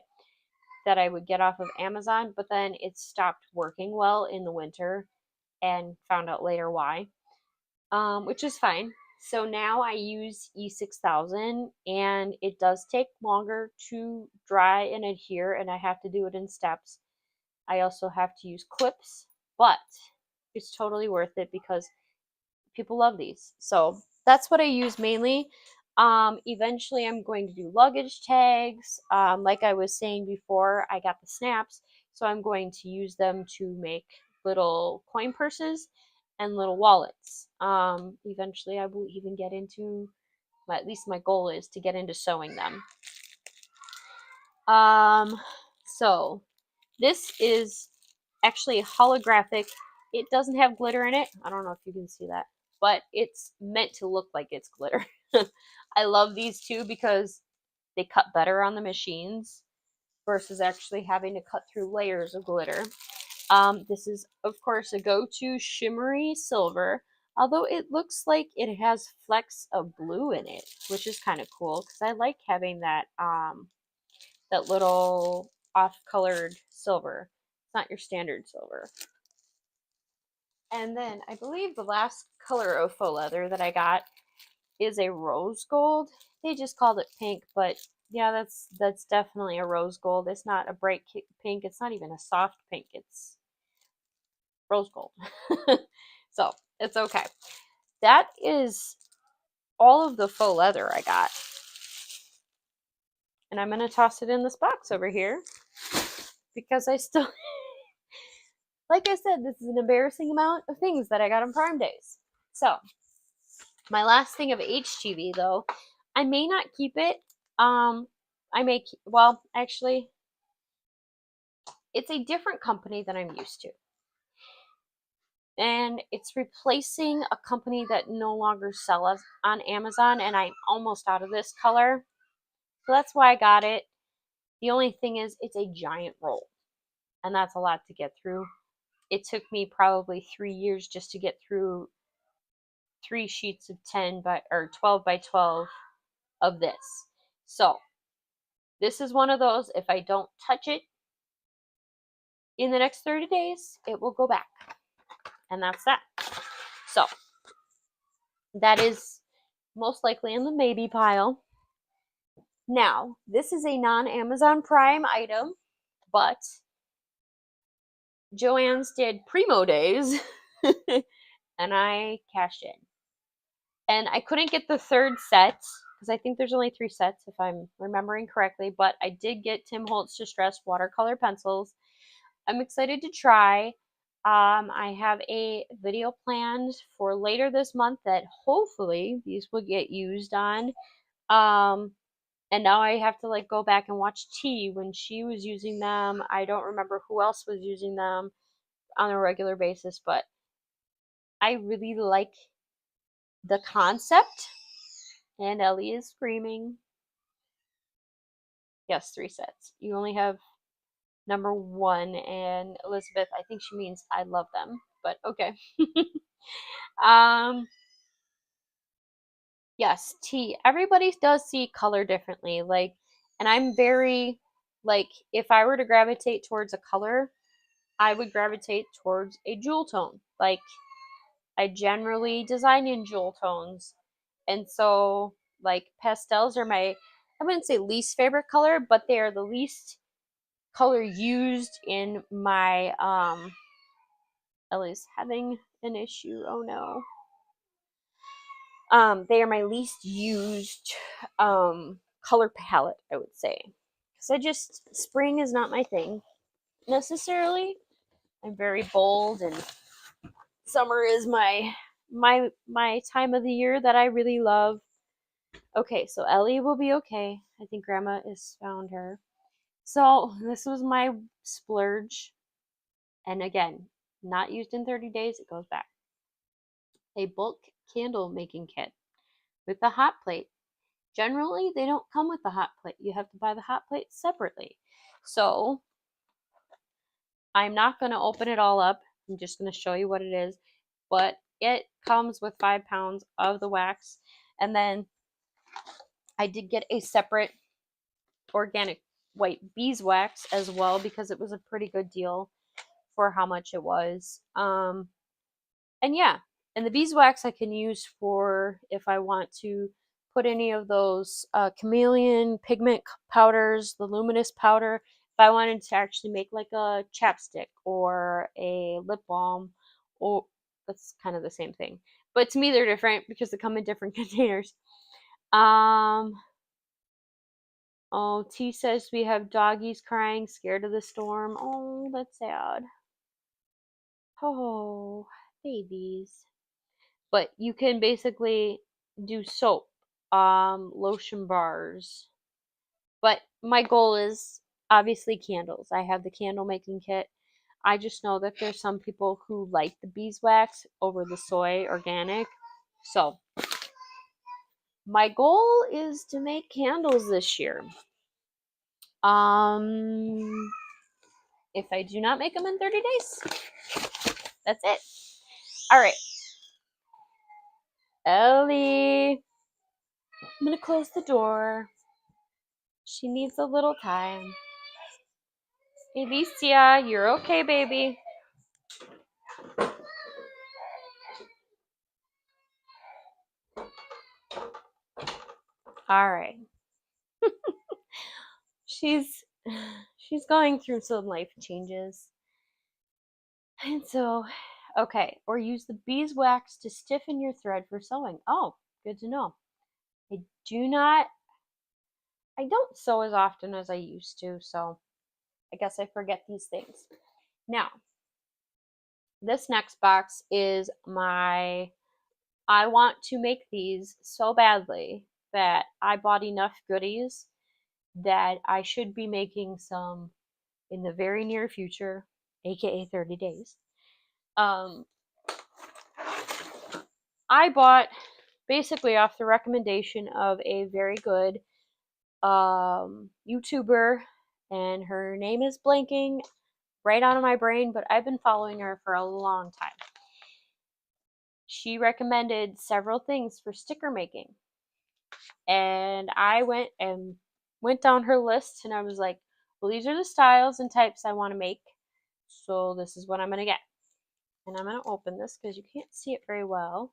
that I would get off of Amazon, but then it stopped working well in the winter, and found out later why, which is fine. So now I use E6000, and it does take longer to dry and adhere, and I have to do it in steps. I also have to use clips, but it's totally worth it because people love these. So that's what I use mainly. Eventually, I'm going to do luggage tags. Like I was saying before, I got the snaps, so I'm going to use them to make little coin purses and little wallets. Eventually, I will even get into, at least my goal is to get into sewing them. So this is actually holographic. It doesn't have glitter in it. I don't know if you can see that, but it's meant to look like it's glitter. I love these too because they cut better on the machines versus actually having to cut through layers of glitter. This is, of course, a go-to shimmery silver, although it looks like it has flecks of blue in it, which is kind of cool because I like having that that little off-colored silver. It's not your standard silver. And then I believe the last color of faux leather that I got is a rose gold. They just called it pink, but yeah, that's definitely a rose gold. It's not a bright pink. It's not even a soft pink. It's rose gold. So it's okay. That is all of the faux leather I got. And I'm going to toss it in this box over here because I still, like I said, this is an embarrassing amount of things that I got on Prime Days. So my last thing of HTV though, I may not keep it. I may, well, actually, it's a different company than I'm used to. And it's replacing a company that no longer sells on Amazon, and I'm almost out of this color. So that's why I got it. The only thing is it's a giant roll, and that's a lot to get through. It took me probably 3 years just to get through 3 sheets of 10 by or 12 by 12 of this. So this is one of those, if I don't touch it in the next 30 days, it will go back. And that's that. So that is most likely in the maybe pile. Now, this is a non-Amazon Prime item, but Joann's did Primo Days, and I cashed in. And I couldn't get the third set, because I think there's only 3 sets, if I'm remembering correctly, but I did get Tim Holtz Distress watercolor pencils. I'm excited to try. I have a video planned for later this month that hopefully these will get used on. And now I have to like go back and watch T when she was using them. I don't remember who else was using them on a regular basis, but I really like the concept. And Ellie is screaming. Yes, 3 sets. You only have number one, and Elizabeth, I think she means I love them, but okay. um yes, tea. Everybody does see color differently, like, and I'm very, like, if I were to gravitate towards a color, I would gravitate towards a jewel tone. Like, I generally design in jewel tones, and so, like, pastels are my, I wouldn't say least favorite color, but they are the least color used in my Ellie's having an issue. Oh no. They are my least used color palette, I would say. Because I just, spring is not my thing necessarily. I'm very bold, and summer is my time of the year that I really love. Okay, so Ellie will be okay. I think Grandma has found her. So this was my splurge. And again, not used in 30 days, it goes back. A bulk candle making kit with the hot plate. Generally, they don't come with the hot plate. You have to buy the hot plate separately. So I'm not going to open it all up. I'm just going to show you what it is. But it comes with 5 pounds of the wax. And then I did get a separate organic white beeswax as well, because it was a pretty good deal for how much it was. And yeah, and the beeswax I can use for if I want to put any of those chameleon pigment powders, the luminous powder, if I wanted to actually make like a chapstick or a lip balm, or that's kind of the same thing. But to me they're different because they come in different containers. Oh, T says we have doggies crying, scared of the storm. Oh, that's sad. Oh, babies. But you can basically do soap, lotion bars. But my goal is obviously candles. I have the candle making kit. I just know that there's some people who like the beeswax over the soy organic. So my goal is to make candles this year. If I do not make them in 30 days, that's it. All right. Ellie, I'm going to close the door. She needs a little time. Alicia, you're okay, baby. All right. she's going through some life changes. And so, okay, or use the beeswax to stiffen your thread for sewing. Oh, good to know. I don't sew as often as I used to, so I guess I forget these things. Now, this next box is I want to make these so badly that I bought enough goodies that I should be making some in the very near future, aka 30 days. I bought basically off the recommendation of a very good YouTuber, and her name is blanking right out of my brain, but I've been following her for a long time. She recommended several things for sticker making, and I went down her list, and I was like, well, these are the styles and types I want to make, so this is what I'm going to get. And I'm going to open this because you can't see it very well.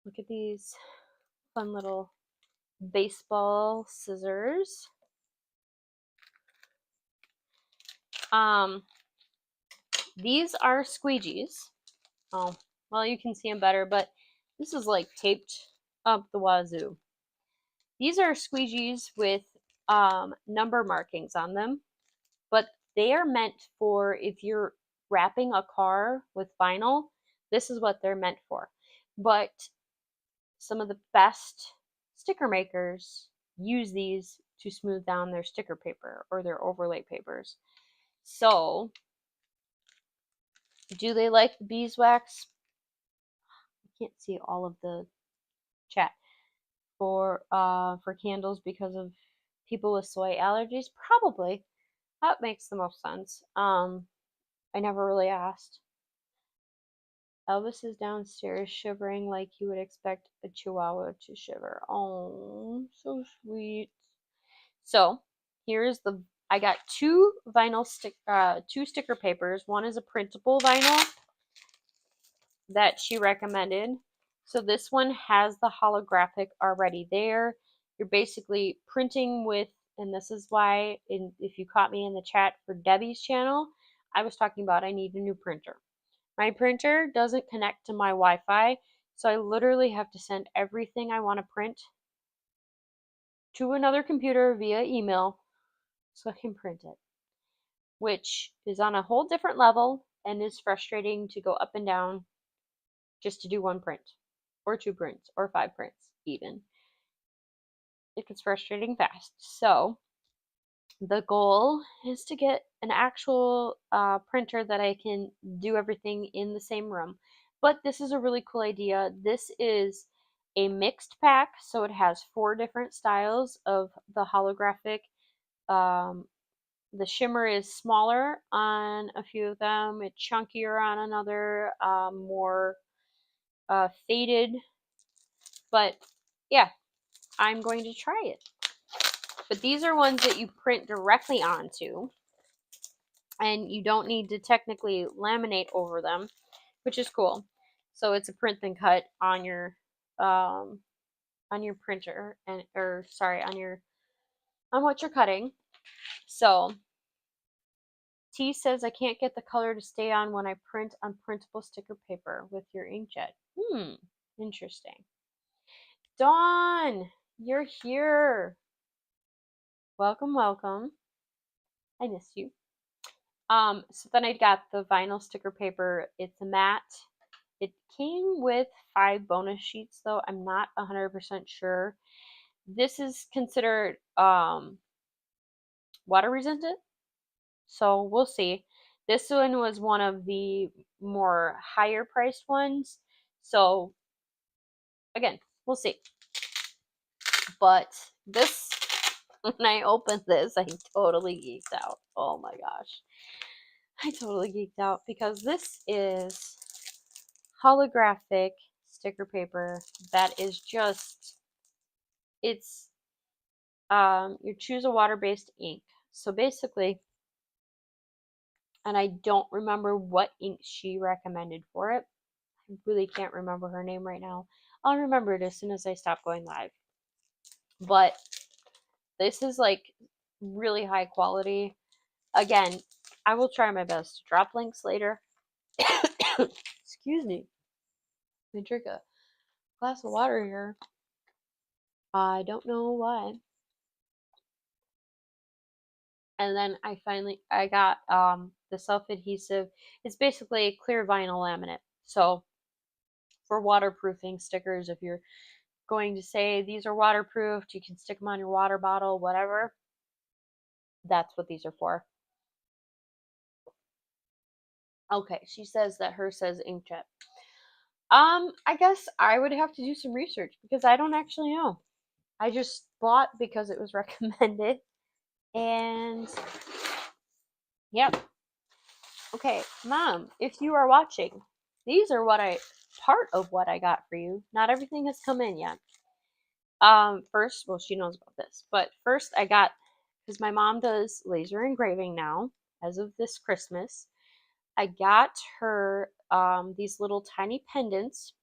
Look at these fun little baseball scissors. These are squeegees. Oh, well, you can see them better, but this is like taped up the wazoo. These are squeegees with number markings on them, but they are meant for if you're wrapping a car with vinyl. This is what they're meant for. But some of the best sticker makers use these to smooth down their sticker paper or their overlay papers. So, do they like the beeswax? I can't see all of the chat for candles because of people with soy allergies. Probably. That makes the most sense. I never really asked. Elvis is downstairs shivering like you would expect a chihuahua to shiver. Oh, so sweet. So here's I got two sticker papers. One is a printable vinyl that she recommended. So this one has the holographic already there. You're basically printing with, and this is why, if you caught me in the chat for Debbie's channel, I was talking about I need a new printer. My printer doesn't connect to my Wi-Fi, so I literally have to send everything I want to print to another computer via email so I can print it, which is on a whole different level and is frustrating to go up and down just to do one print or two prints or five prints even. It gets frustrating fast. So the goal is to get an actual printer that I can do everything in the same room. But this is a really cool idea. This is a mixed pack, so it has 4 different styles of the holographic. The shimmer is smaller on a few of them, it's chunkier on another, more faded. But yeah, I'm going to try it. But these are ones that you print directly onto, and you don't need to technically laminate over them, which is cool. So it's a print and cut on your printer, and on what you're cutting. So T says I can't get the color to stay on when I print on printable sticker paper with your inkjet. Interesting. Dawn, you're here. Welcome, welcome. I missed you. So then I got the vinyl sticker paper. It's a matte. It came with 5 bonus sheets, though. I'm not 100% sure. This is considered water resistant, so we'll see. This one was one of the more higher priced ones, so again, we'll see. But this, when I opened this, I totally geeked out. Oh my gosh. I totally geeked out because this is holographic sticker paper that is just, it's you choose a water-based ink. So basically, and I don't remember what ink she recommended for it. I really can't remember her name right now. I'll remember it as soon as I stop going live. But this is like really high quality. Again, I will try my best to drop links later. Excuse me. Let me drink a glass of water here. I don't know why. And then I got the self-adhesive. It's basically a clear vinyl laminate. So for waterproofing stickers, if you're going to say these are waterproofed, you can stick them on your water bottle, whatever. That's what these are for. Okay, she says that hers says inkjet. I guess I would have to do some research because I don't actually know. I just bought because it was recommended. And yep. Okay, Mom, if you are watching, these are part of what I got for you. Not everything has come in yet. First, well, she knows about this, but first I got, because my mom does laser engraving now as of this Christmas, I got her these little tiny pendants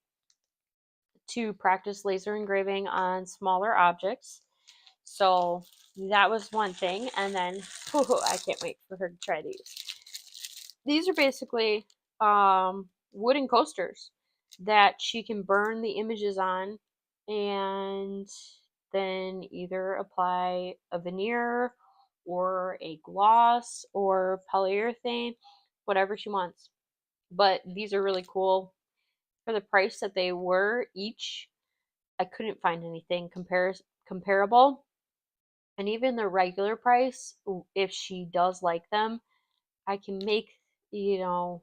to practice laser engraving on smaller objects. So that was one thing. And then, I can't wait for her to try these. These are basically wooden coasters that she can burn the images on and then either apply a veneer or a gloss or polyurethane, whatever she wants. But these are really cool. For the price that they were each, I couldn't find anything comparable. And even the regular price, if she does like them, I can make, I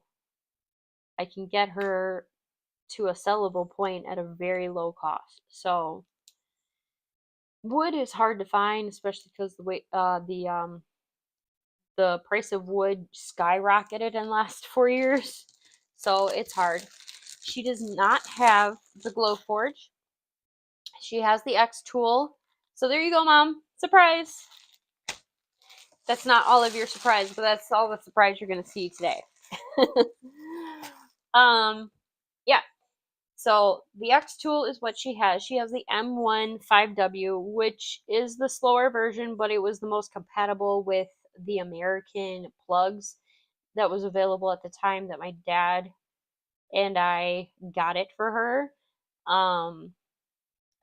can get her to a sellable point at a very low cost. So wood is hard to find, especially because the the price of wood skyrocketed in the last 4 years. So it's hard. She does not have the Glowforge. She has the Xtool. So there you go, Mom. Surprise. That's not all of your surprise, but that's all the surprise you're going to see today. Yeah. So the Xtool is what she has. She has the M1 5W, which is the slower version, but it was the most compatible with the American plugs that was available at the time that my dad and I got it for her.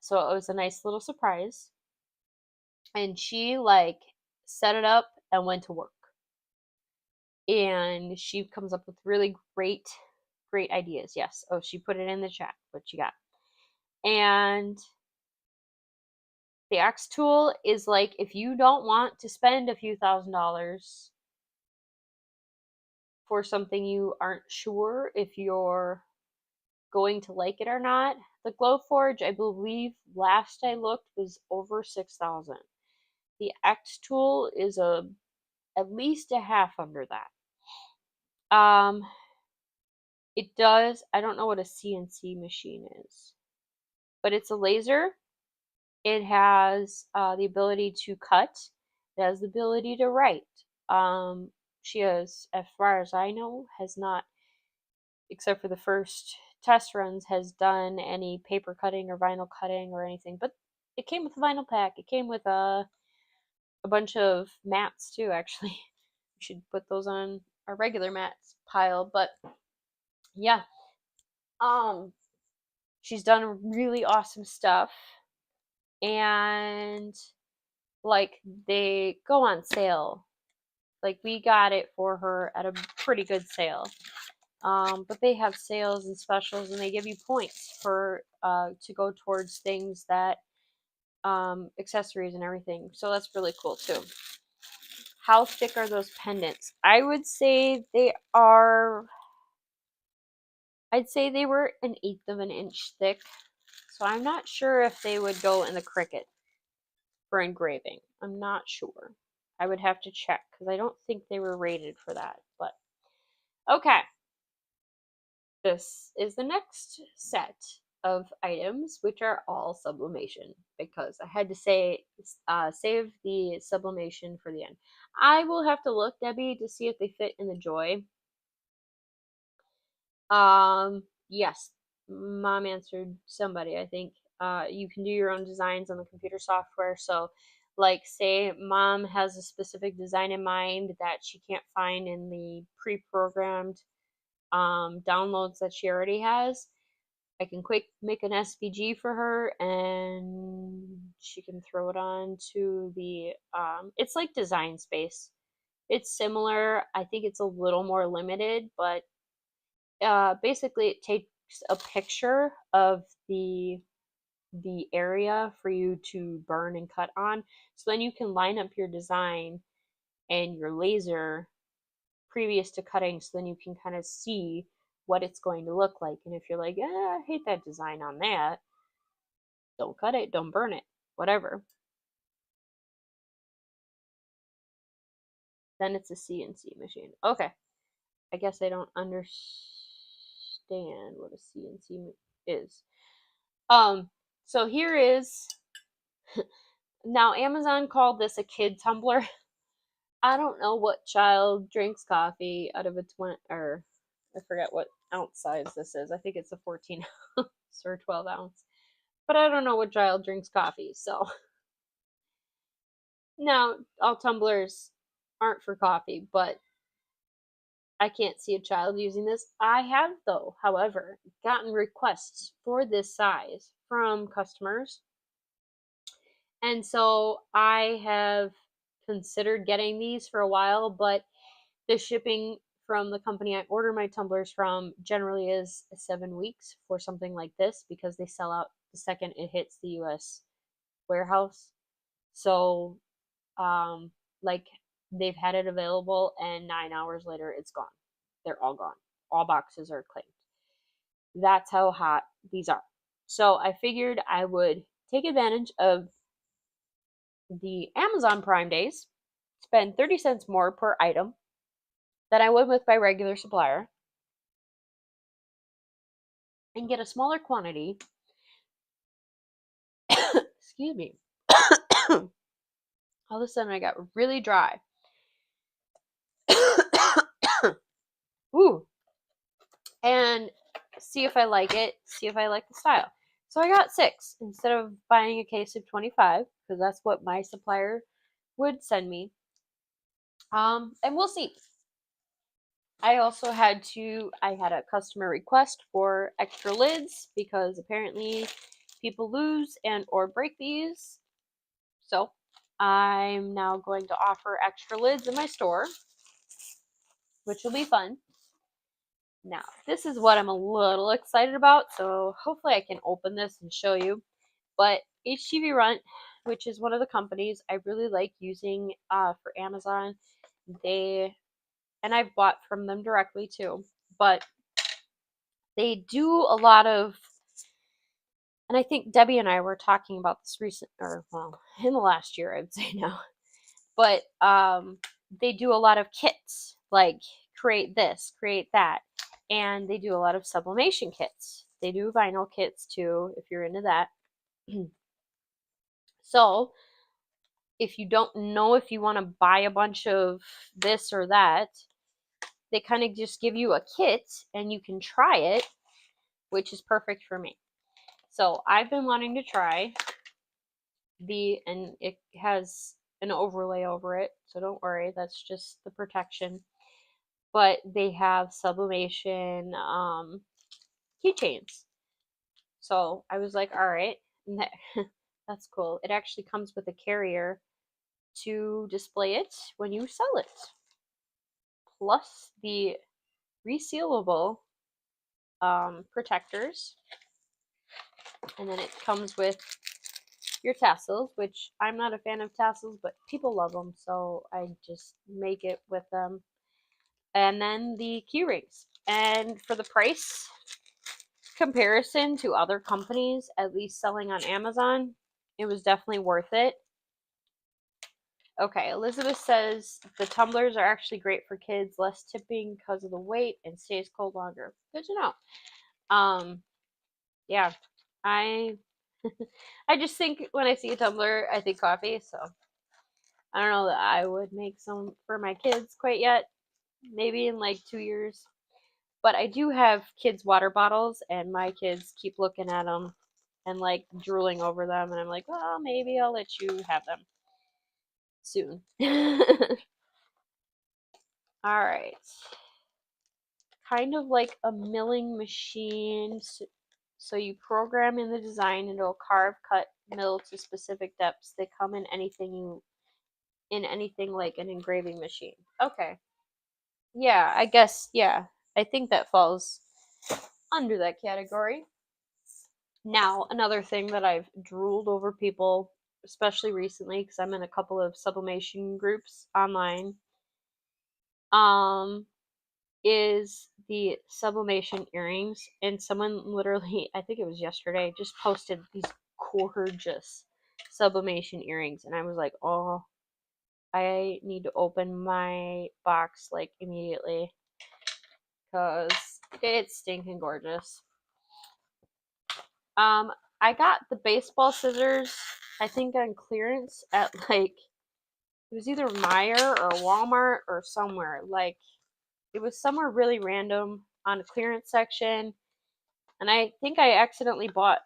So it was a nice little surprise. And she like set it up and went to work. And she comes up with really great ideas. Yes. Oh, she put it in the chat, what she got. And the Xtool is like, if you don't want to spend a few $1,000s for something you aren't sure if you're going to like it or not, the Glowforge, I believe last I looked, was over 6,000. The Xtool is at least a half under that. It does, I don't know what a CNC machine is, but it's a laser. It has the ability to cut. It has the ability to write. She has, as far as I know, has not, except for the first test runs, has done any paper cutting or vinyl cutting or anything. But it came with a vinyl pack. It came with a bunch of mats too, actually. We should put those on our regular mats pile. But yeah. She's done really awesome stuff. And like they go on sale. Like we got it for her at a pretty good sale. But they have sales and specials, and they give you points for to go towards things that accessories and everything. So that's really cool too. How thick are those pendants? I would say they are. I'd say they were 1/8 of an inch thick. So I'm not sure if they would go in the Cricut for engraving. I'm not sure. I would have to check because I don't think they were rated for that. But okay. This is the next set of items, which are all sublimation, because I had to say save the sublimation for the end. I will have to look, Debbie, to see if they fit in the Joy. Yes, Mom answered somebody, I think. You can do your own designs on the computer software. So, like, say Mom has a specific design in mind that she can't find in the pre-programmed downloads that she already has. I can quick make an SVG for her, and she can throw it on to the. It's like Design Space. It's similar. I think it's a little more limited, but basically it takes a picture of the area for you to burn and cut on, so then you can line up your design and your laser previous to cutting, so then you can kind of see what it's going to look like. And if you're like, I hate that design on that, don't cut it, don't burn it, whatever, then it's a CNC machine. Okay, I guess I don't understand what a CNC is. So here is, now Amazon called this a kid tumbler. I don't know what child drinks coffee out of a 20, or I forget what ounce size this is. I think it's a 14 ounce or 12 ounce. But I don't know what child drinks coffee, so. Now, all tumblers aren't for coffee, but I can't see a child using this. I have, though, however, gotten requests for this size from customers. And so I have considered getting these for a while, but the shipping from the company I order my tumblers from generally is 7 weeks for something like this, because they sell out the second it hits the US warehouse. So, like, they've had it available, and 9 hours later it's gone. They're all gone. All boxes are claimed. That's how hot these are. So I figured I would take advantage of the Amazon Prime days, spend 30 cents more per item than I would with my regular supplier and get a smaller quantity. Excuse me. All of a sudden I got really dry. Ooh. And see if I like it, see if I like the style. So I got 6 instead of buying a case of 25 because that's what my supplier would send me. And we'll see. I had a customer request for extra lids because apparently people lose and or break these. So I'm now going to offer extra lids in my store, which will be fun. Now, this is what I'm a little excited about, so hopefully I can open this and show you. But HGV Runt, which is one of the companies I really like using for Amazon, and I've bought from them directly too, but they do a lot of, and I think Debbie and I were talking about this in the last year, I'd say now, but they do a lot of kits, like create this, create that, and they do a lot of sublimation kits. They do vinyl kits too, if you're into that. So if you don't know if you want to buy a bunch of this or that, they kind of just give you a kit and you can try it, which is perfect for me. So I've been wanting to try and it has an overlay over it, so don't worry, that's just the protection. But they have sublimation keychains. So I was like, all right, that's cool. It actually comes with a carrier to display it when you sell it, plus the resealable protectors, and then it comes with your tassels, which I'm not a fan of tassels, but people love them, so I just make it with them. And then the key rings. And for the price comparison to other companies, at least selling on Amazon, it was definitely worth it. Okay, Elizabeth says the tumblers are actually great for kids, less tipping because of the weight and stays cold longer. Good to know. Yeah, I I just think when I see a tumbler, I think coffee, so I don't know that I would make some for my kids quite yet. Maybe in like 2 years. But I do have kids' water bottles, and my kids keep looking at them and like drooling over them, and I'm like, well, maybe I'll let you have them soon. All right. Kind of like a milling machine. So you program in the design and it'll carve, cut, mill to specific depths. They come in anything like an engraving machine. Okay. Yeah, I guess, yeah. I think that falls under that category. Now, another thing that I've drooled over people, especially recently, because I'm in a couple of sublimation groups online, is the sublimation earrings. And someone literally, I think it was yesterday, just posted these gorgeous sublimation earrings. And I was like, oh, I need to open my box like immediately because it's stinking gorgeous. I got the baseball scissors, I think on clearance at like, it was either Meijer or Walmart or somewhere. Like, it was somewhere really random on a clearance section. And I think I accidentally bought,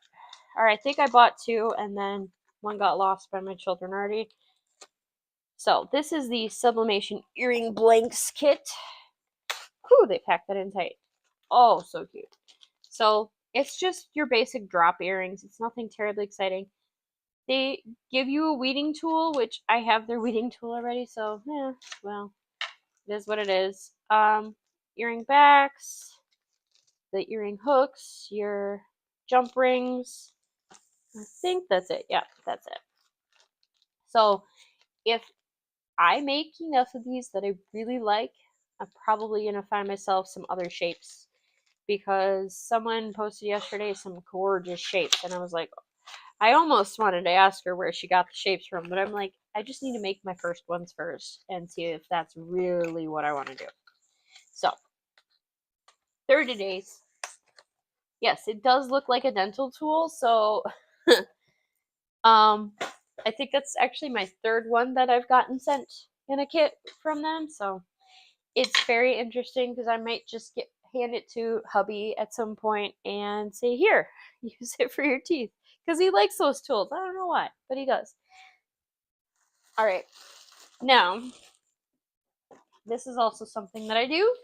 or I think I bought 2 and then one got lost by my children already. So this is the sublimation earring blanks kit. Whew, they packed that in tight. Oh, so cute. So it's just your basic drop earrings. It's nothing terribly exciting. They give you a weeding tool, which I have their weeding tool already, so yeah, well, it is what it is. Earring backs, the earring hooks, your jump rings. I think that's it. Yeah, that's it. So if I make enough of these that I really like, I'm probably going to find myself some other shapes, because someone posted yesterday some gorgeous shapes, and I was like, I almost wanted to ask her where she got the shapes from, but I'm like, I just need to make my first ones first and see if that's really what I want to do. So, 30 days. Yes, it does look like a dental tool, so I think that's actually my third one that I've gotten sent in a kit from them, so it's very interesting because I might just hand it to hubby at some point and say, here, use it for your teeth, because he likes those tools. I don't know why, but he does. All right, now this is also something that I do.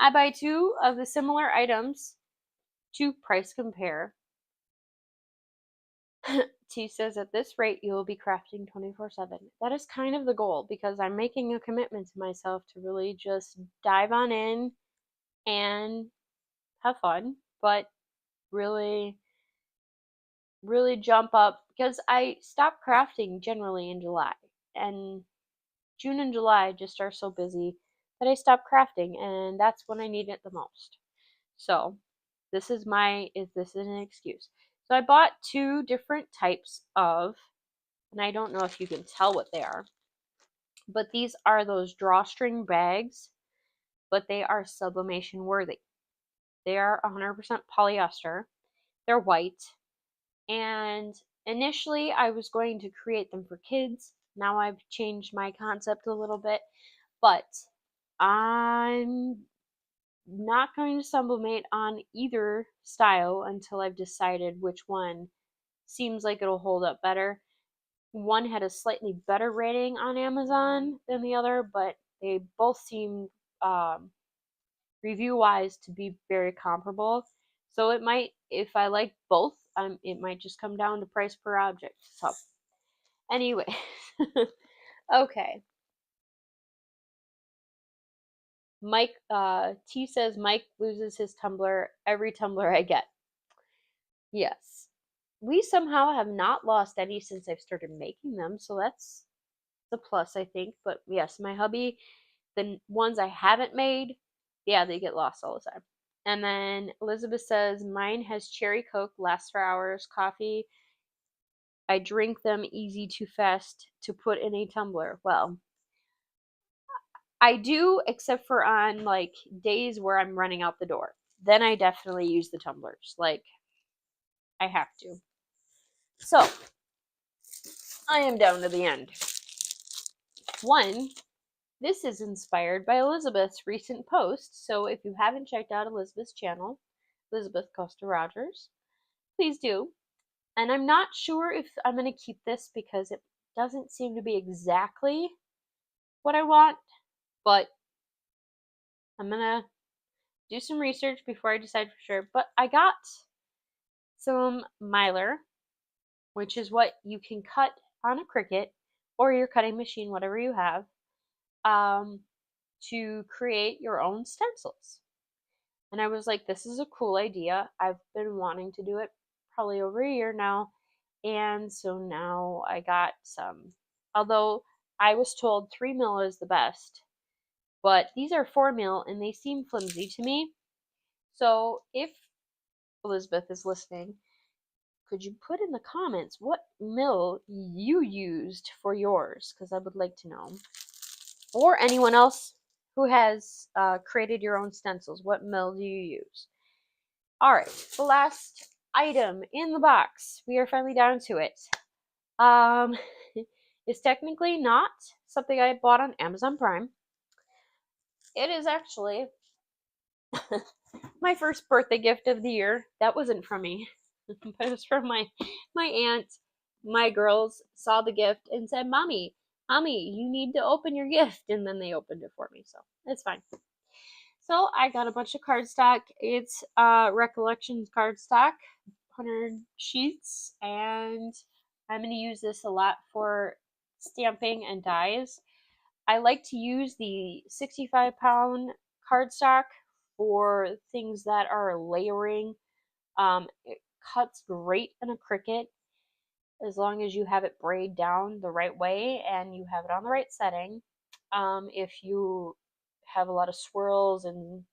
I buy 2 of the similar items to price compare. T says, at this rate, you will be crafting 24/7. That is kind of the goal, because I'm making a commitment to myself to really just dive on in and have fun, but really, really jump up, because I stop crafting generally in July, and June and July just are so busy that I stop crafting, and that's when I need it the most. So this is an excuse. So I bought 2 different types of, and I don't know if you can tell what they are, but these are those drawstring bags, but they are sublimation worthy. They are 100% polyester. They're white, and initially I was going to create them for kids. Now I've changed my concept a little bit, but I'm not going to sublimate on either style until I've decided which one seems like it'll hold up better. One had a slightly better rating on Amazon than the other, but they both seem review wise to be very comparable. So it might, if I like both, it might just come down to price per object. So anyway, okay. Mike T says Mike loses his tumbler every tumbler I get. Yes. We somehow have not lost any since I've started making them, so that's the plus, I think. But yes, my hubby, the ones I haven't made, yeah, they get lost all the time. And then Elizabeth says, mine has cherry Coke, lasts for hours, coffee. I drink them easy too fast to put in a tumbler. Well, I do, except for on like days where I'm running out the door. Then I definitely use the tumblers. Like, I have to. So, I am down to the end. 1, this is inspired by Elizabeth's recent post. So if you haven't checked out Elizabeth's channel, Elizabeth Costa Rogers, please do. And I'm not sure if I'm going to keep this because it doesn't seem to be exactly what I want, but I'm going to do some research before I decide for sure. But I got some Mylar, which is what you can cut on a Cricut or your cutting machine, whatever you have, to create your own stencils. And I was like, this is a cool idea. I've been wanting to do it probably over a year now. And so now I got some. Although I was told 3 mil is the best, but these are 4 mil and they seem flimsy to me. So if Elizabeth is listening, could you put in the comments what mil you used for yours? Because I would like to know. Or anyone else who has created your own stencils, what mil do you use? All right, the last item in the box. We are finally down to it. It's technically not something I bought on Amazon Prime. It is actually my first birthday gift of the year. That wasn't from me, but it was from my aunt. My girls saw the gift and said, Mommy, you need to open your gift. And then they opened it for me, so it's fine. So I got a bunch of cardstock. It's Recollections cardstock, 100 sheets, and I'm going to use this a lot for stamping and dies. I like to use the 65-pound cardstock for things that are layering. It cuts great in a Cricut as long as you have it braid down the right way and you have it on the right setting. If you have a lot of swirls and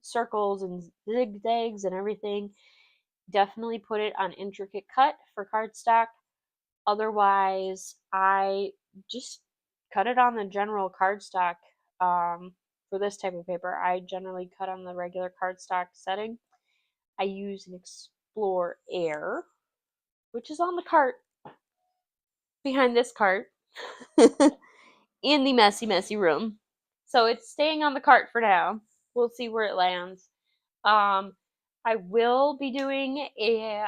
circles and zigzags and everything, definitely put it on intricate cut for cardstock. Otherwise, I just cut it on the general cardstock. For this type of paper, I generally cut on the regular cardstock setting. I use an Explore Air, which is on the cart behind this cart in the messy, messy room. So it's staying on the cart for now. We'll see where it lands. I will be doing a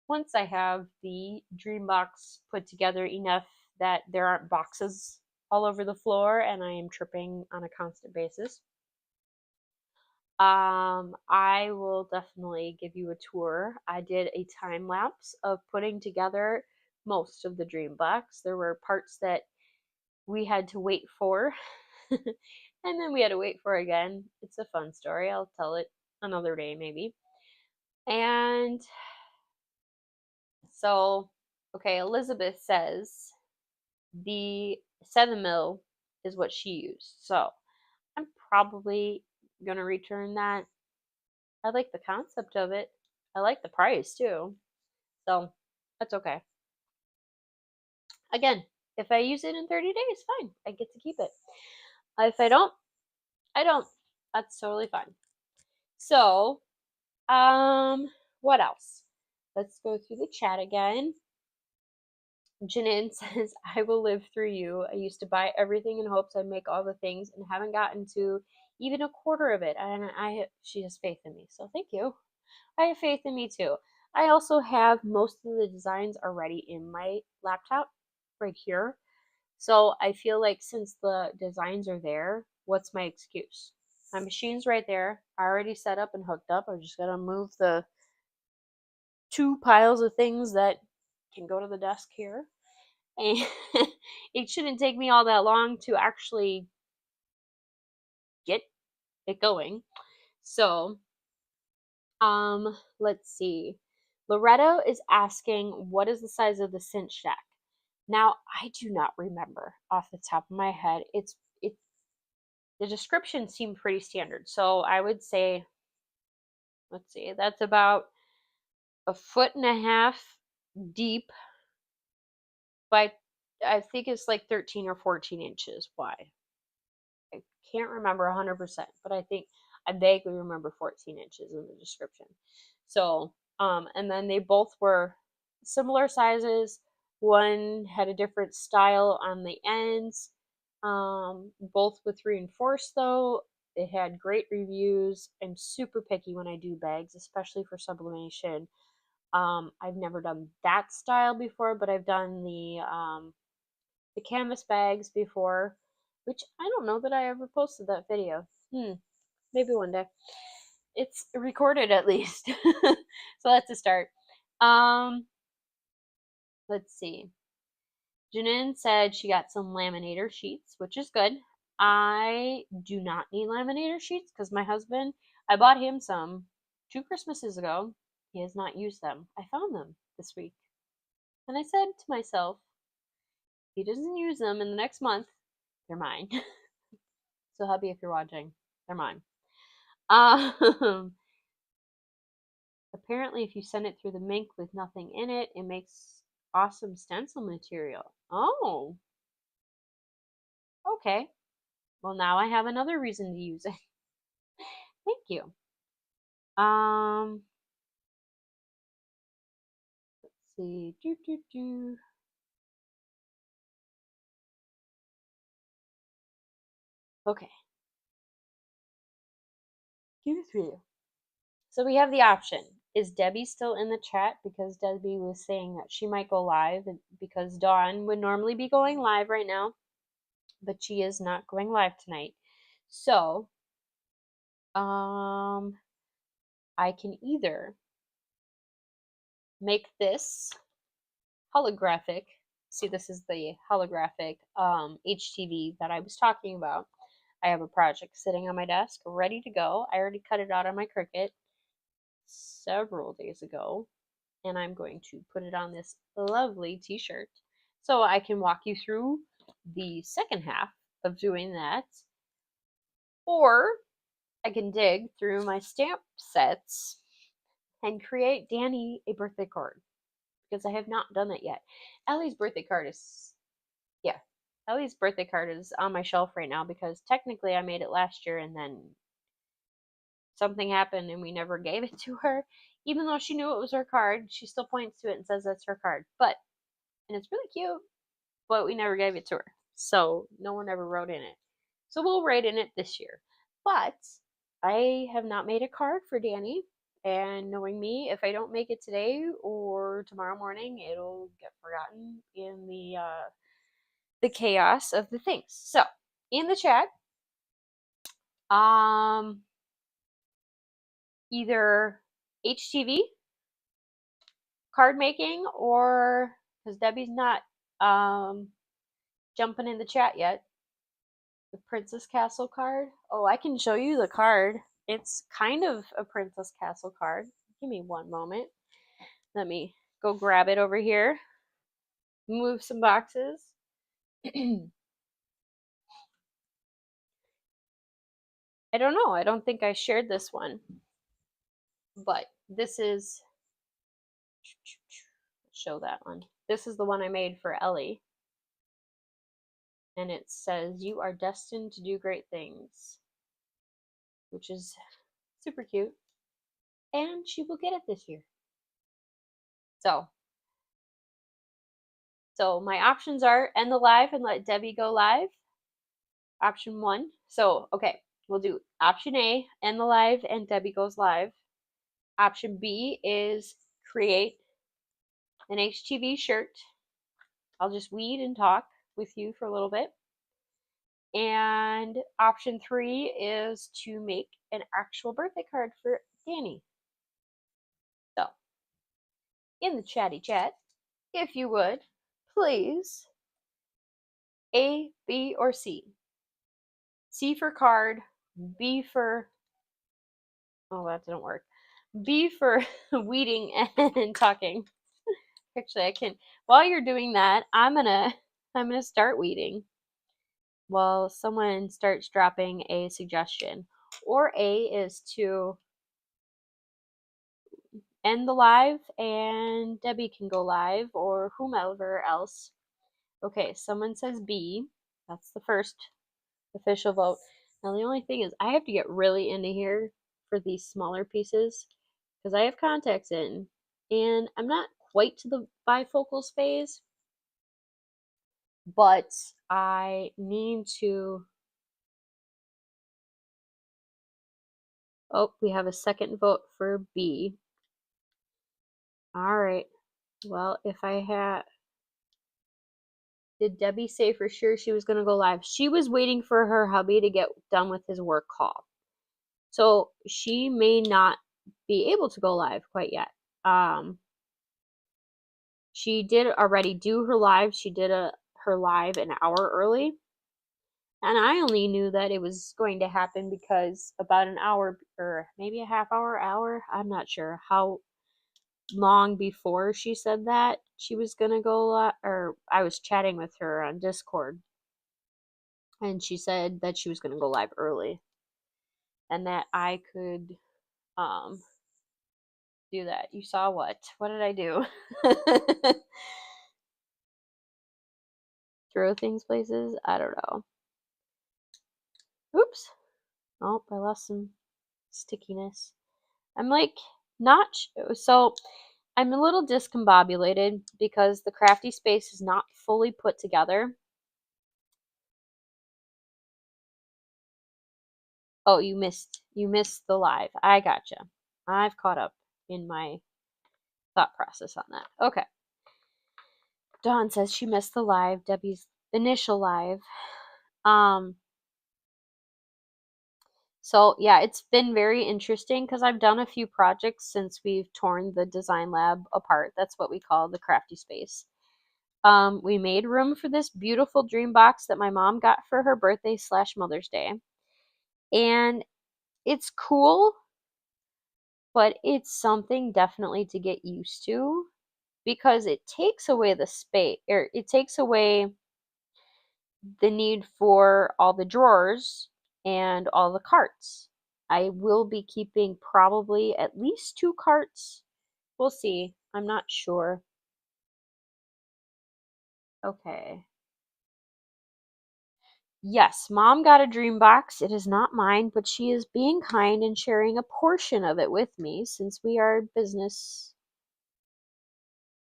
once I have the dream box put together enough that there aren't boxes all over the floor and I am tripping on a constant basis. I will definitely give you a tour. I did a time lapse of putting together most of the dream box. There were parts that we had to wait for and then we had to wait for again. It's a fun story. I'll tell it another day maybe. And so, okay, Elizabeth says the 7 mil is what she used. So I'm probably going to return that. I like the concept of it. I like the price too. So that's okay. Again, if I use it in 30 days, fine. I get to keep it. If I don't, I don't. That's totally fine. So, what else? Let's go through the chat again. Janin says, I will live through you. I used to buy everything in hopes I'd make all the things and haven't gotten to even a quarter of it. And she has faith in me. So thank you. I have faith in me too. I also have most of the designs already in my laptop right here. So I feel like since the designs are there, what's my excuse? My machine's right there, already set up and hooked up. I'm just gonna move the 2 piles of things that can go to the desk here. And it shouldn't take me all that long to actually get it going. So, let's see. Loretto is asking, what is the size of the cinch jack? Now, I do not remember off the top of my head. The description seemed pretty standard. So I would say, let's see, that's about 1.5 feet deep by, I think it's like 13 or 14 inches wide. I can't remember 100%, but I vaguely remember 14 inches in the description. So, and then they both were similar sizes. One had a different style on the ends. Both with reinforced though. They had great reviews. I'm super picky when I do bags, especially for sublimation. I've never done that style before, but I've done the canvas bags before, which I don't know that I ever posted that video. Maybe one day. It's recorded at least. So that's a start. Let's see. Janine said she got some laminator sheets, which is good. I do not need laminator sheets because my husband, I bought him some 2 Christmases ago. He has not used them. I found them this week. And I said to myself, if he doesn't use them in the next month, they're mine. So, hubby, if you're watching, they're mine. Apparently, if you send it through the Mink with nothing in it, it makes awesome stencil material. Oh, okay. Well, now I have another reason to use it. Thank you. Let's see. Okay. Q3. So we have the option. Is Debbie still in the chat? Because Debbie was saying that she might go live because Dawn would normally be going live right now, but she is not going live tonight. So, I can either make this holographic. See, this is the holographic HTV that I was talking about. I have a project sitting on my desk ready to go. I already cut it out on my Cricut several days ago, and I'm going to put it on this lovely t-shirt so I can walk you through the second half of doing that, or I can dig through my stamp sets and create Danny a birthday card because I have not done it yet. Ellie's birthday card is, yeah, Ellie's birthday card is on my shelf right now because technically I made it last year and then something happened and we never gave it to her. Even though she knew it was her card, she still points to it and says that's her card. But, and it's really cute, but we never gave it to her. So no one ever wrote in it. So we'll write in it this year. But I have not made a card for Danny. And knowing me, if I don't make it today or tomorrow morning, it'll get forgotten in the chaos of the things. So in the chat, either HTV, card making, or because Debbie's not jumping in the chat yet. The Princess Castle card. Oh, I can show you the card. It's kind of a Princess Castle card. Give me one moment. Let me go grab it over here. Move some boxes. I don't know. I don't think I shared this one. But this is, show that one. This is the one I made for Ellie. And it says, "You are destined to do great things," which is super cute. And she will get it this year. So my options are end the live and let Debbie go live. Option 1. So, okay, we'll do option A, end the live and Debbie goes live. Option B is create an HTV shirt. I'll just weed and talk with you for a little bit. And option 3 is to make an actual birthday card for Danny. So, in the chatty chat, if you would, please, A, B, or C. C for card, B for, oh, that didn't work. B for weeding and talking. Actually, I can, while you're doing that, I'm gonna start weeding while someone starts dropping a suggestion. Or A is to end the live and Debbie can go live, or whomever else. Okay, someone says B. That's the first official vote. Now the only thing is I have to get really into here for these smaller pieces because I have contacts in and I'm not quite to the bifocals phase, but I need to. Oh, we have a second vote for B. All right. Well, if I had, did Debbie say for sure she was going to go live? She was waiting for her hubby to get done with his work call. So she may not be able to go live quite yet. She did already do her live. She did her live an hour early. And I only knew that it was going to happen because about an hour or maybe a half hour, I'm not sure how long before she said that she was going to go live, or I was chatting with her on Discord. And she said that she was going to go live early and that I could do that. You saw what? What did I do? Throw things places? I don't know. Oops. Oh, I lost some stickiness. I'm like not so I'm a little discombobulated because the crafty space is not fully put together. Oh, you missed the live. I gotcha. I've caught up in my thought process on that. Okay. Dawn says she missed the live, Debbie's initial live. So yeah, it's been very interesting because I've done a few projects since we've torn the design lab apart. That's what we call the crafty space. We made room for this beautiful dream box that my mom got for her birthday / Mother's Day. And it's cool, but it's something definitely to get used to because it takes away the space, or it takes away the need for all the drawers and all the carts. I will be keeping probably at least 2 carts. We'll see. I'm not sure. Okay. Yes, Mom got a dream box. It is not mine, but she is being kind and sharing a portion of it with me since we are business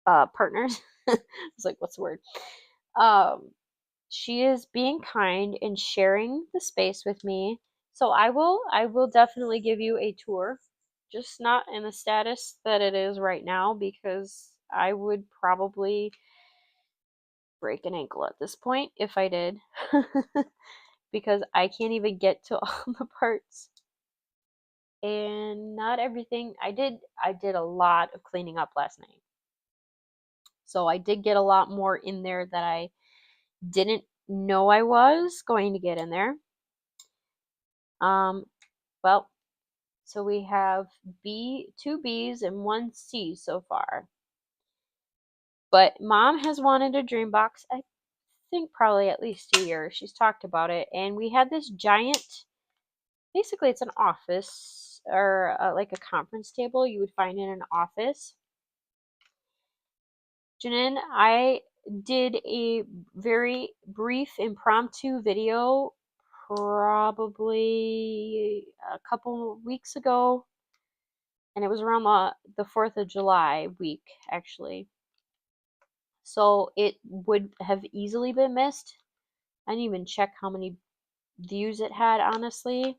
partners. I was like, what's the word? Um, she is being kind and sharing the space with me. So I will definitely give you a tour. Just not in the status that it is right now because I would probably break an ankle at this point if I did. Because I can't even get to all the parts. And not everything I did a lot of cleaning up last night. So I did get a lot more in there that I didn't know I was going to get in there. Um, well, so we have two B's and one C so far. But Mom has wanted a dream box, I think probably at least a year. She's talked about it. And we had this giant, basically it's an office or like a conference table you would find in an office. Janine, I did a very brief impromptu video probably a couple weeks ago, and it was around the 4th of July week, actually. So it would have easily been missed. I didn't even check how many views it had, honestly.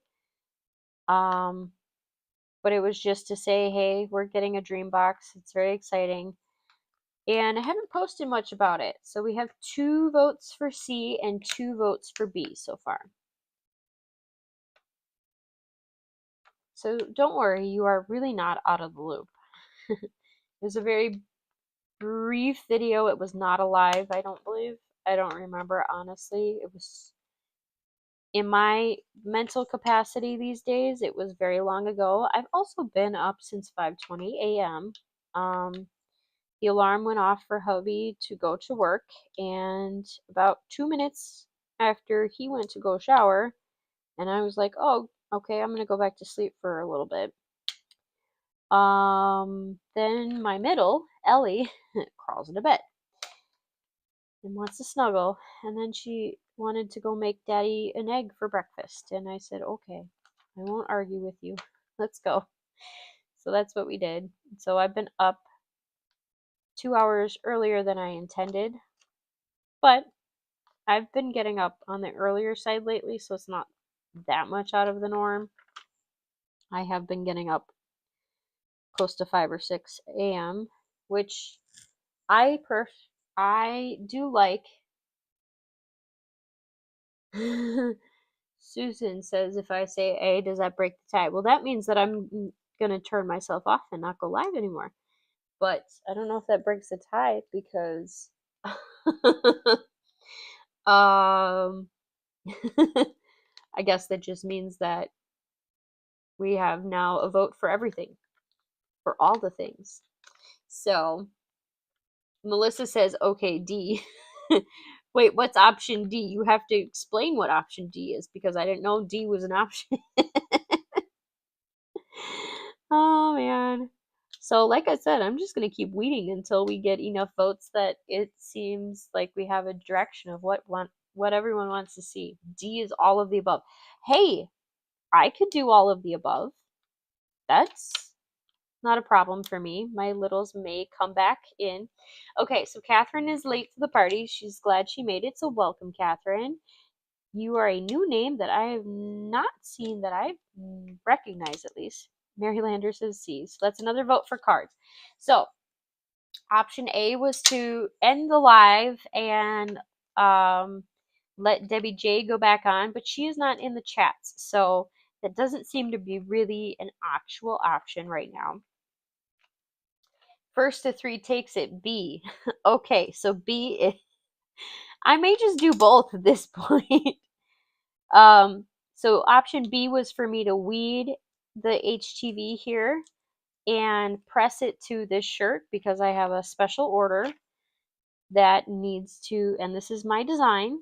Um, but it was just to say, hey, we're getting a dream box. It's very exciting. And I haven't posted much about it. So we have 2 votes for C and 2 votes for B so far. So don't worry, you are really not out of the loop. It was a very brief video. It was not a live, I don't believe. I don't remember, honestly. It was in my mental capacity these days. It was very long ago. I've also been up since 5:20 a.m. The alarm went off for hubby to go to work, and about 2 minutes after he went to go shower, and I was like, oh, okay, I'm gonna go back to sleep for a little bit. Then my middle, Ellie, crawls into bed and wants to snuggle, and then she wanted to go make daddy an egg for breakfast, and I said, okay, I won't argue with you. Let's go. So that's what we did. So I've been up 2 hours earlier than I intended, but I've been getting up on the earlier side lately, so it's not that much out of the norm. I have been getting up close to 5 or 6 a.m., which I do like. Susan says, if I say A, does that break the tie? Well, that means that I'm going to turn myself off and not go live anymore. But I don't know if that breaks the tie because um I guess that just means that we have now a vote for everything, for all the things. So Melissa says, okay, D. Wait, what's option D? You have to explain what option D is because I didn't know D was an option. Oh, man. So, like I said, I'm just going to keep weeding until we get enough votes that it seems like we have a direction of what everyone wants to see. D is all of the above. Hey, I could do all of the above. That's not a problem for me. My littles may come back in. Okay, so Catherine is late to the party. She's glad she made it. So welcome, Catherine. You are a new name that I have not seen that I've recognized at least. Marylander says C. So that's another vote for cards. So option A was to end the live and let Debbie J go back on, but she is not in the chats. So that doesn't seem to be really an actual option right now. First to 3 takes it B. Okay, so B is, I may just do both at this point. So option B was for me to weed the HTV here and press it to this shirt because I have a special order that needs to, and this is my design.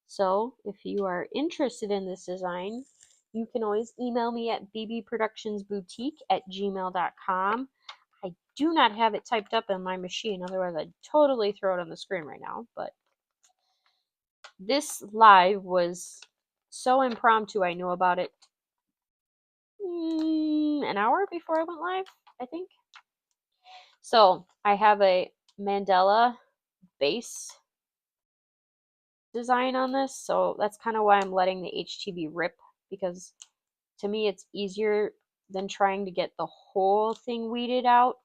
So if you are interested in this design, you can always email me at bbproductionsboutique@gmail.com. I do not have it typed up in my machine, otherwise I'd totally throw it on the screen right now, but this live was so impromptu. I knew about it an hour before I went live, I think. So I have a mandala base design on this, so that's kind of why I'm letting the HTV rip, because to me it's easier than trying to get the whole thing weeded out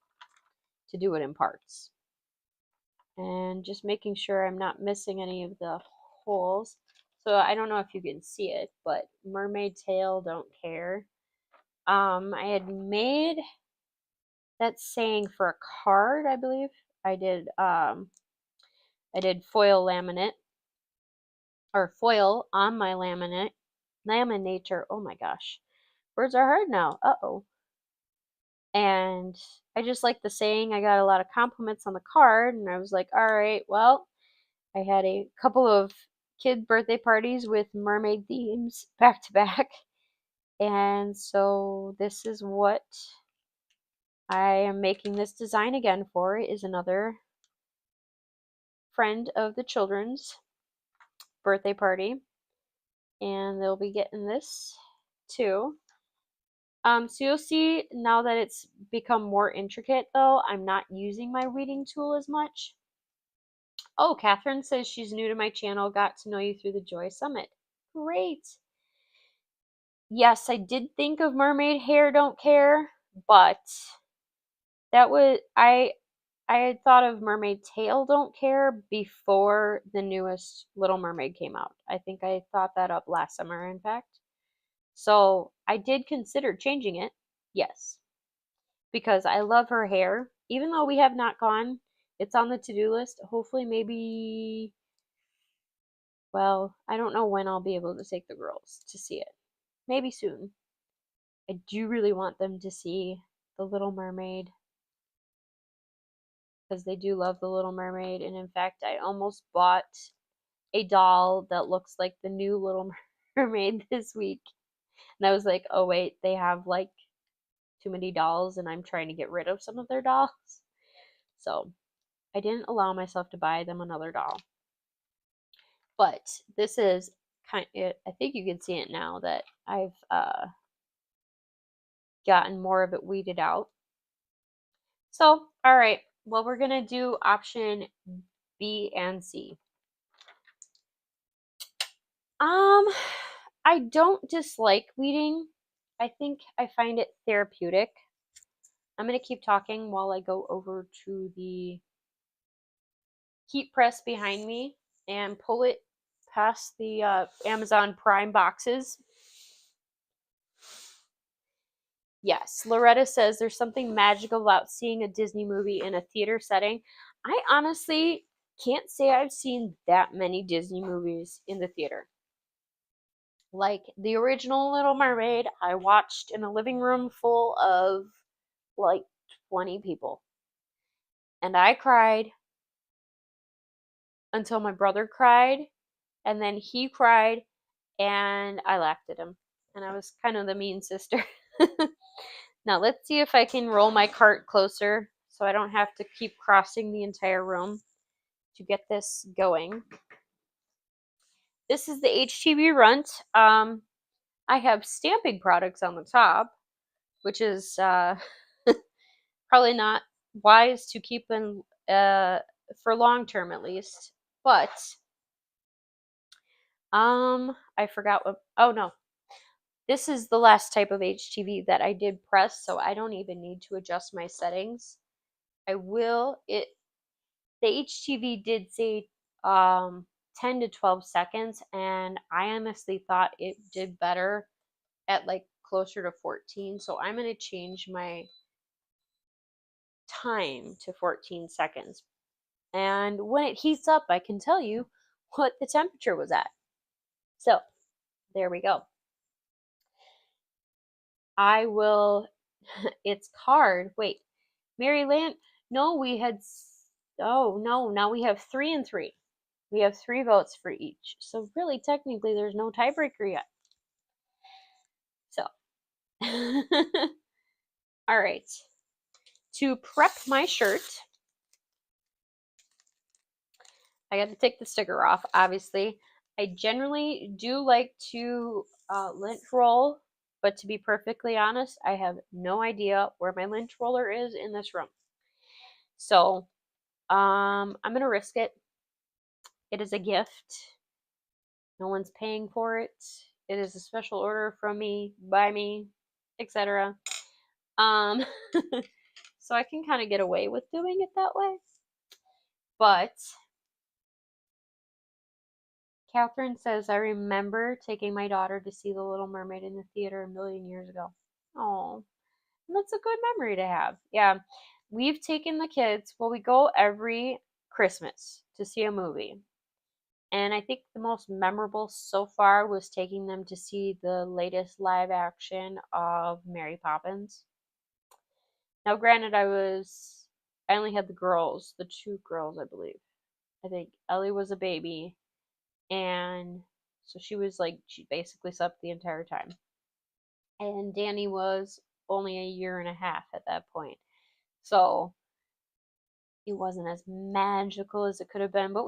to do it in parts. And just making sure I'm not missing any of the holes. So I don't know if you can see it, but mermaid tail, don't care. I had made that saying for a card, I believe. I did foil laminate, or foil on my laminator. Oh my gosh. Words are hard now. Uh-oh. And I just like the saying. I got a lot of compliments on the card, and I was like, all right, well, I had a couple of kid birthday parties with mermaid themes back to back. And so this is what I am making this design again for, is another friend of the children's birthday party. And they'll be getting this too. So you'll see now that it's become more intricate though, I'm not using my weeding tool as much. Oh, Catherine says she's new to my channel, got to know you through the Joy Summit. Great. Yes, I did think of mermaid hair don't care, but that was I had thought of mermaid tail don't care before the newest Little Mermaid came out. I think I thought that up last summer, in fact. So I did consider changing it, yes, because I love her hair. Even though we have not gone, it's on the to-do list. Hopefully, maybe, well, I don't know when I'll be able to take the girls to see it. Maybe soon. I do really want them to see The Little Mermaid, because they do love The Little Mermaid. And in fact, I almost bought a doll that looks like the new Little Mermaid this week. And I was like, oh, wait, they have like too many dolls, and I'm trying to get rid of some of their dolls. So I didn't allow myself to buy them another doll. But this is kind of, I think you can see it now that I've gotten more of it weeded out. So, all right. Well, we're going to do option B and C. I don't dislike weeding. I think I find it therapeutic. I'm going to keep talking while I go over to the heat press behind me and pull it past the Amazon Prime boxes. Yes, Loretta says there's something magical about seeing a Disney movie in a theater setting. I honestly can't say I've seen that many Disney movies in the theater. Like the original Little Mermaid, I watched in a living room full of like 20 people. And I cried until my brother cried, and then he cried, and I laughed at him. And I was kind of the mean sister. Now let's see if I can roll my cart closer so I don't have to keep crossing the entire room to get this going. This is the HTV Runt. I have stamping products on the top, which is probably not wise to keep in for long term at least. But I forgot what. Oh no, this is the last type of HTV that I did press, so I don't even need to adjust my settings. I will. The HTV did say 10 to 12 seconds, and I honestly thought it did better at like closer to 14. So I'm going to change my time to 14 seconds. And when it heats up, I can tell you what the temperature was at. So there we go. I will, it's card. Wait, Mary Land, no, we had, oh no, now we have 3 and 3. We have 3 votes for each. So really, technically, there's no tiebreaker yet. So, all right. To prep my shirt, I got to take the sticker off, obviously. I generally do like to lint roll, but to be perfectly honest, I have no idea where my lint roller is in this room. So I'm gonna risk it. It is a gift. No one's paying for it. It is a special order from me, by me, etc. Um, so I can kind of get away with doing it that way. But Catherine says, I remember taking my daughter to see The Little Mermaid in the theater a million years ago. Oh, that's a good memory to have. Yeah, we've taken the kids, well, we go every Christmas to see a movie. And I think the most memorable so far was taking them to see the latest live action of Mary Poppins. Now, granted, I only had the girls, the two girls, I believe. I think Ellie was a baby, and so she basically slept the entire time. And Danny was only a year and a half at that point. So it wasn't as magical as it could have been, but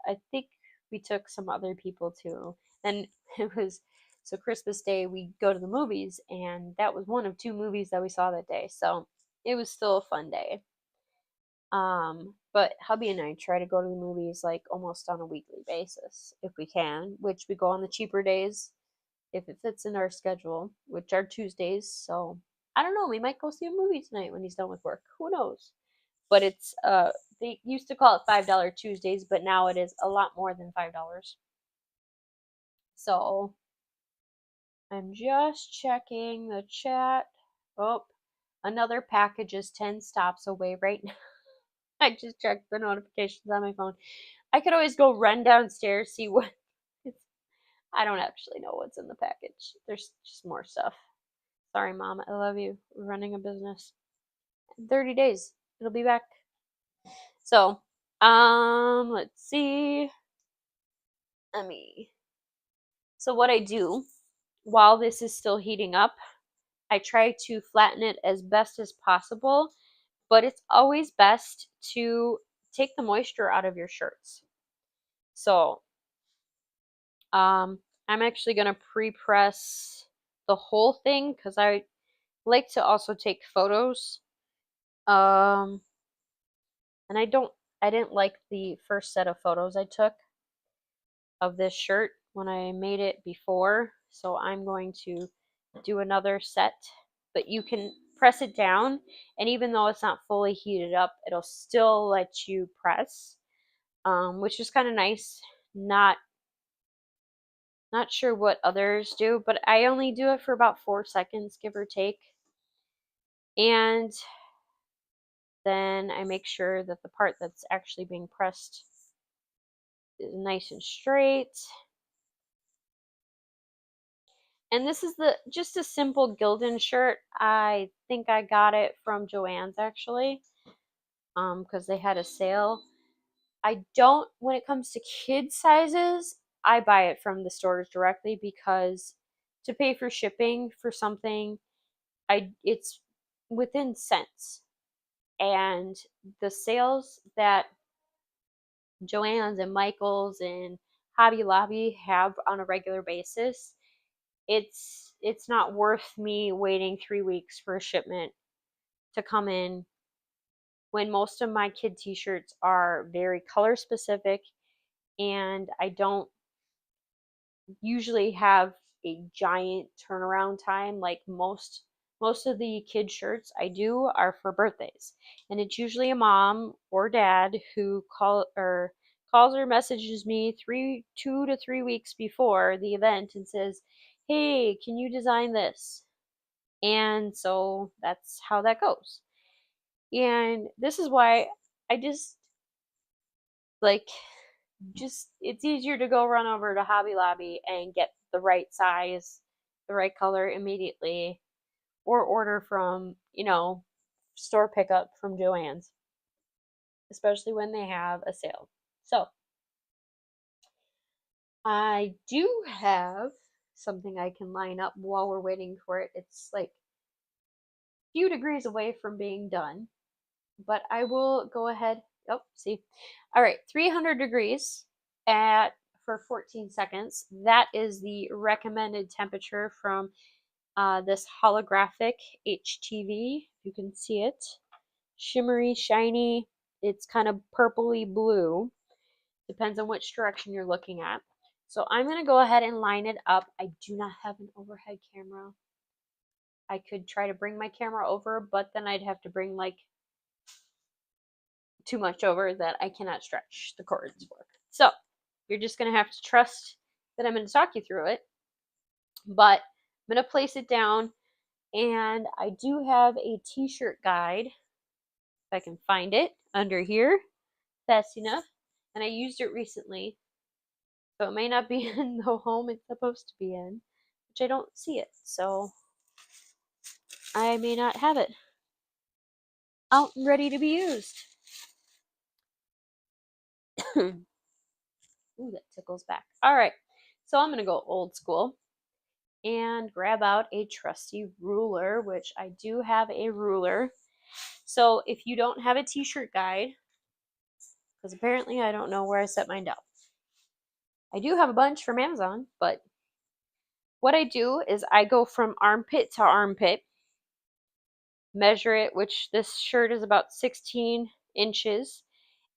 I think we took some other people too. And it was, so Christmas Day, we go to the movies, and that was one of two movies that we saw that day. So it was still a fun day. But hubby and I try to go to the movies like almost on a weekly basis if we can, which we go on the cheaper days if it fits in our schedule, which are Tuesdays. So I don't know, we might go see a movie tonight when he's done with work. Who knows? But it's they used to call it $5 Tuesdays, but now it is a lot more than $5. So I'm just checking the chat. Oh, another package is 10 stops away right now. I just checked the notifications on my phone. I could always go run downstairs, see what. I don't actually know what's in the package. There's just more stuff. Sorry, Mom. I love you. We're running a business. 30 days. It'll be back. So, let's see. So what I do while this is still heating up, I try to flatten it as best as possible, but it's always best to take the moisture out of your shirts. So, I'm actually going to pre-press the whole thing because I like to also take photos. And I didn't like the first set of photos I took of this shirt when I made it before. So I'm going to do another set, but you can press it down, and even though it's not fully heated up, it'll still let you press, which is kind of nice. Not sure what others do, but I only do it for about 4 seconds, give or take. And then I make sure that the part that's actually being pressed is nice and straight. And this is just a simple Gildan shirt. I think I got it from Joann's actually, because they had a sale. When it comes to kid sizes, I buy it from the stores directly because to pay for shipping for something, it's within cents. And the sales that Joann's and Michael's and Hobby Lobby have on a regular basis, it's not worth me waiting 3 weeks for a shipment to come in when most of my kid t-shirts are very color specific, and I don't usually have a giant turnaround time like most of the kid shirts I do are for birthdays, and it's usually a mom or dad who calls or messages me 2 to 3 weeks before the event and says, hey, can you design this? And so that's how that goes. And this is why I just like it's easier to go run over to Hobby Lobby and get the right size, the right color immediately, or order from, store pickup from Joann's, especially when they have a sale. So, I do have something I can line up while we're waiting for it. It's like a few degrees away from being done, but I will go ahead. Oh, see. All right, 300 degrees at for 14 seconds. That is the recommended temperature from this holographic HTV. You can see it. Shimmery, shiny. It's kind of purpley blue. Depends on which direction you're looking at. So I'm going to go ahead and line it up. I do not have an overhead camera. I could try to bring my camera over, but then I'd have to bring like too much over that I cannot stretch the cords for. So you're just going to have to trust that I'm going to talk you through it. But I'm going to place it down, and I do have a t-shirt guide, if I can find it, under here, fast enough. And I used it recently, so it may not be in the home it's supposed to be in, which I don't see it, so I may not have it out and ready to be used. Ooh, that tickles back. All right, so I'm going to go old school and grab out a trusty ruler, which I do have a ruler. So if you don't have a t-shirt guide, because apparently I don't know where I set mine down. I do have a bunch from Amazon, but what I do is I go from armpit to armpit, measure it, which this shirt is about 16 inches,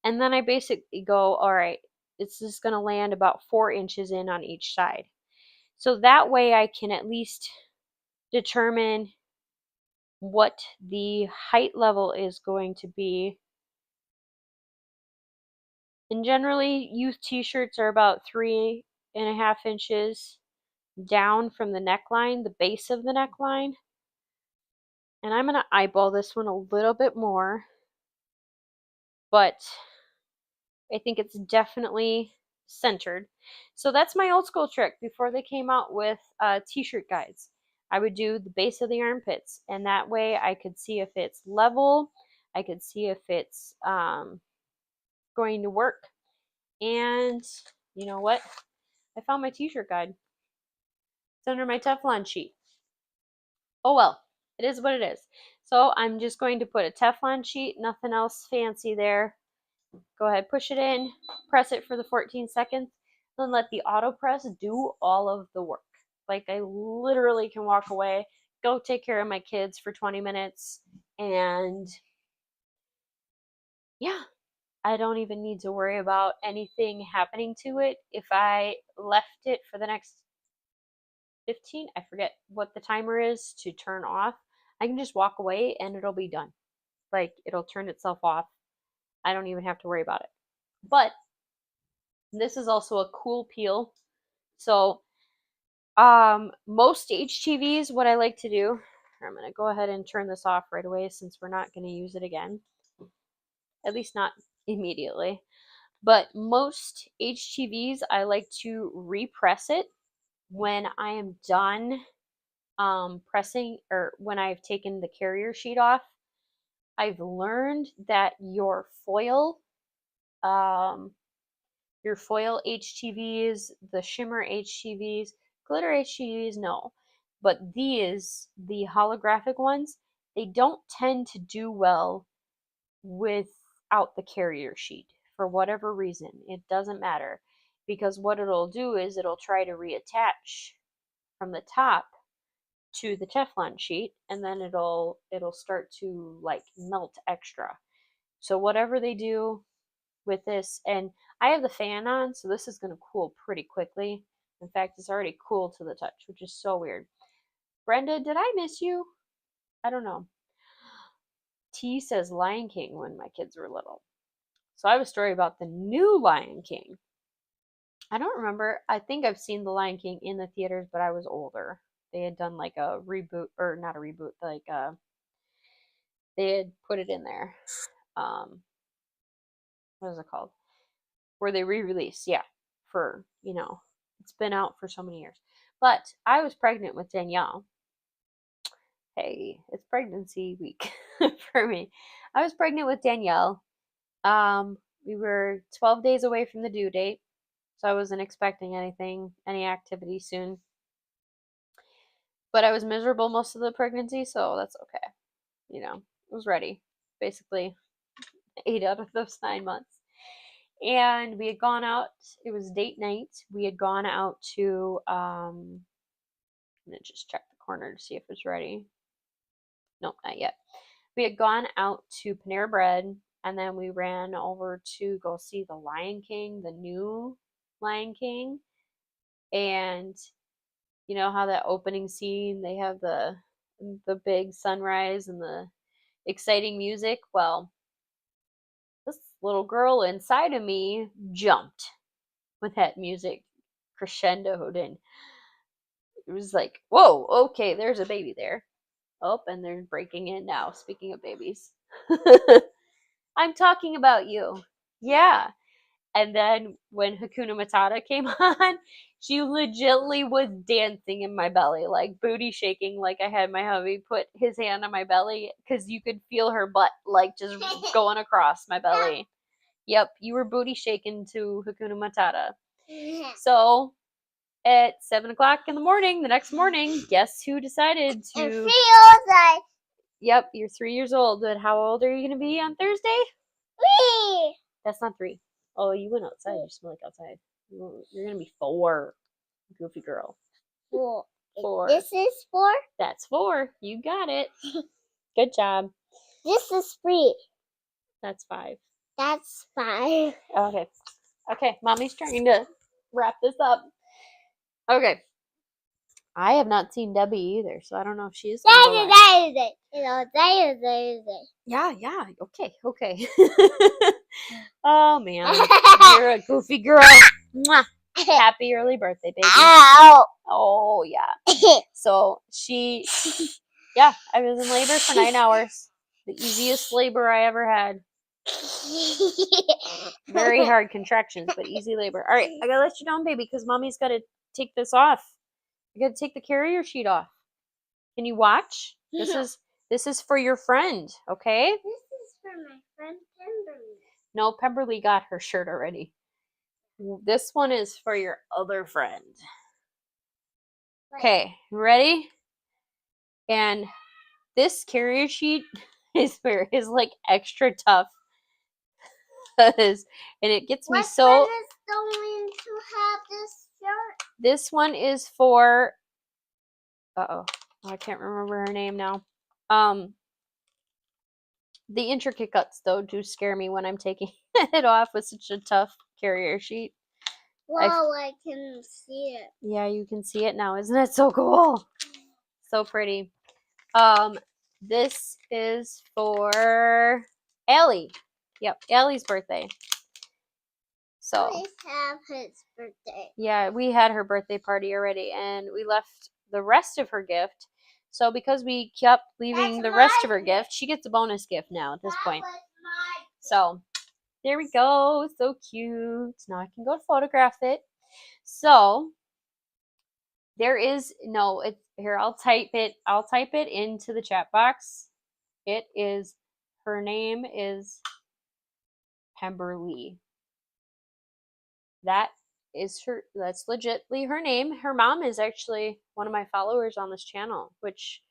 and then I basically go, all right, it's just going to land about 4 inches in on each side. So that way I can at least determine what the height level is going to be. And generally, youth t-shirts are about 3.5 inches down from the neckline, the base of the neckline. And I'm going to eyeball this one a little bit more, but I think it's definitely centered. So that's my old school trick before they came out with t-shirt guides. I would do the base of the armpits, and that way I could see if it's level, I could see if it's going to work. And you know what? I found my t-shirt guide. It's under my Teflon sheet. Oh well, it is what it is. So I'm just going to put a Teflon sheet, nothing else fancy there. Go ahead, push it in, press it for the 14 seconds, then let the auto press do all of the work. Like I literally can walk away, go take care of my kids for 20 minutes, and yeah, I don't even need to worry about anything happening to it. If I left it for the next 15, I forget what the timer is to turn off, I can just walk away and it'll be done. Like it'll turn itself off. I don't even have to worry about it. But this is also a cool peel. So most HTVs, what I like to do, I'm going to go ahead and turn this off right away since we're not going to use it again. At least not immediately. But most HTVs, I like to repress it when I am done pressing, or when I've taken the carrier sheet off. I've learned that your foil HTVs, the shimmer HTVs, glitter HTVs, no. But these, the holographic ones, they don't tend to do well without the carrier sheet for whatever reason. It doesn't matter, because what it'll do is it'll try to reattach from the top to the Teflon sheet, and then it'll start to like melt extra. So whatever they do with this, and I have the fan on, so this is going to cool pretty quickly. In fact, it's already cool to the touch, which is so weird. Brenda, did I miss you? I don't know. T says Lion King when my kids were little. So I have a story about the new Lion King. I don't remember. I think I've seen the Lion King in the theaters, but I was older. They had done like a reboot, or not a reboot, like they had put it in there. What is it called? Where they re-release, yeah, for, it's been out for so many years. But I was pregnant with Danielle. Hey, it's pregnancy week for me. I was pregnant with Danielle. We were 12 days away from the due date, so I wasn't expecting any activity soon. But I was miserable most of the pregnancy, so that's okay. I was ready. Basically, 8 out of those 9 months. And we had gone out. It was date night. We had gone out to I'm gonna just check the corner to see if it's ready. Nope, not yet. We had gone out to Panera Bread, and then we ran over to go see the Lion King, the new Lion King. And you know how that opening scene, they have the big sunrise and the exciting music? Well, this little girl inside of me jumped with that music crescendoed, and it was like, whoa, okay, there's a baby there. Oh, and they're breaking in now. Speaking of babies. I'm talking about you. Yeah. And then when Hakuna Matata came on, she legitly was dancing in my belly, like booty shaking, like I had my hubby put his hand on my belly because you could feel her butt like just going across my belly. Yep, you were booty shaking to Hakuna Matata. So at 7 o'clock in the morning, the next morning, guess who decided to? Yep, you're 3 years old. But how old are you going to be on Thursday? 3. That's not 3. Oh, you went outside. You smell like outside. You're going to be 4. Goofy girl. 4. 4. This is 4? That's 4. You got it. Good job. This is 3. That's 5. That's 5. Okay. Okay, mommy's trying to wrap this up. Okay. I have not seen Debbie either, so I don't know if she is. Yeah. Okay. Oh man, you're a goofy girl. Mwah. Happy early birthday, baby. Ow. Oh yeah. So yeah, I was in labor for 9 hours. The easiest labor I ever had. Very hard contractions, but easy labor. All right, I gotta let you down, baby, because mommy's gotta take this off. I gotta take the carrier sheet off. Can you watch? This is for your friend, okay? This is for my friend Pemberley. No, Pemberley got her shirt already. This one is for your other friend. Okay, ready? And this carrier sheet is like extra tough. And it gets me so. What friend is going to have this shirt? This one is for. I can't remember her name now. The intricate cuts though do scare me when I'm taking it off with such a tough carrier sheet. Wow, I can see it. Yeah, you can see it now. Isn't it so cool? So pretty. This is for Ellie. Yep, Ellie's birthday. So Always have his birthday. Yeah, we had her birthday party already, and we left the rest of her gift. So because we kept leaving the rest of her gift, she gets a bonus gift now at this point. So there we go. So cute. Now I can go photograph it. So there is here, I'll type it into the chat box. Her name is Pemberley. That's legitly her name. Her mom is actually one of my followers on this channel, which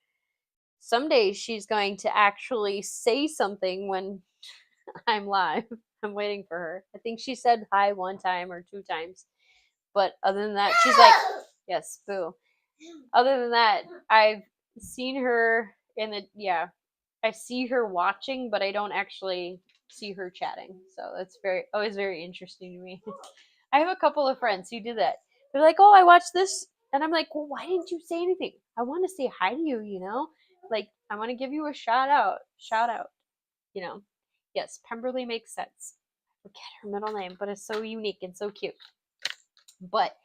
someday she's going to actually say something when I'm live. I'm waiting for her. I think she said hi 1 time or 2 times. But other than that, she's like, yes, boo. Other than that, I've seen her I see her watching, but I don't actually see her chatting. So that's always very interesting to me. I have a couple of friends who do that. They're like, oh, I watched this. And I'm like, well, why didn't you say anything? I want to say hi to you, you know? Like, I want to give you a shout out, you know? Yes, Pemberley makes sense. I forget her middle name, but it's so unique and so cute. But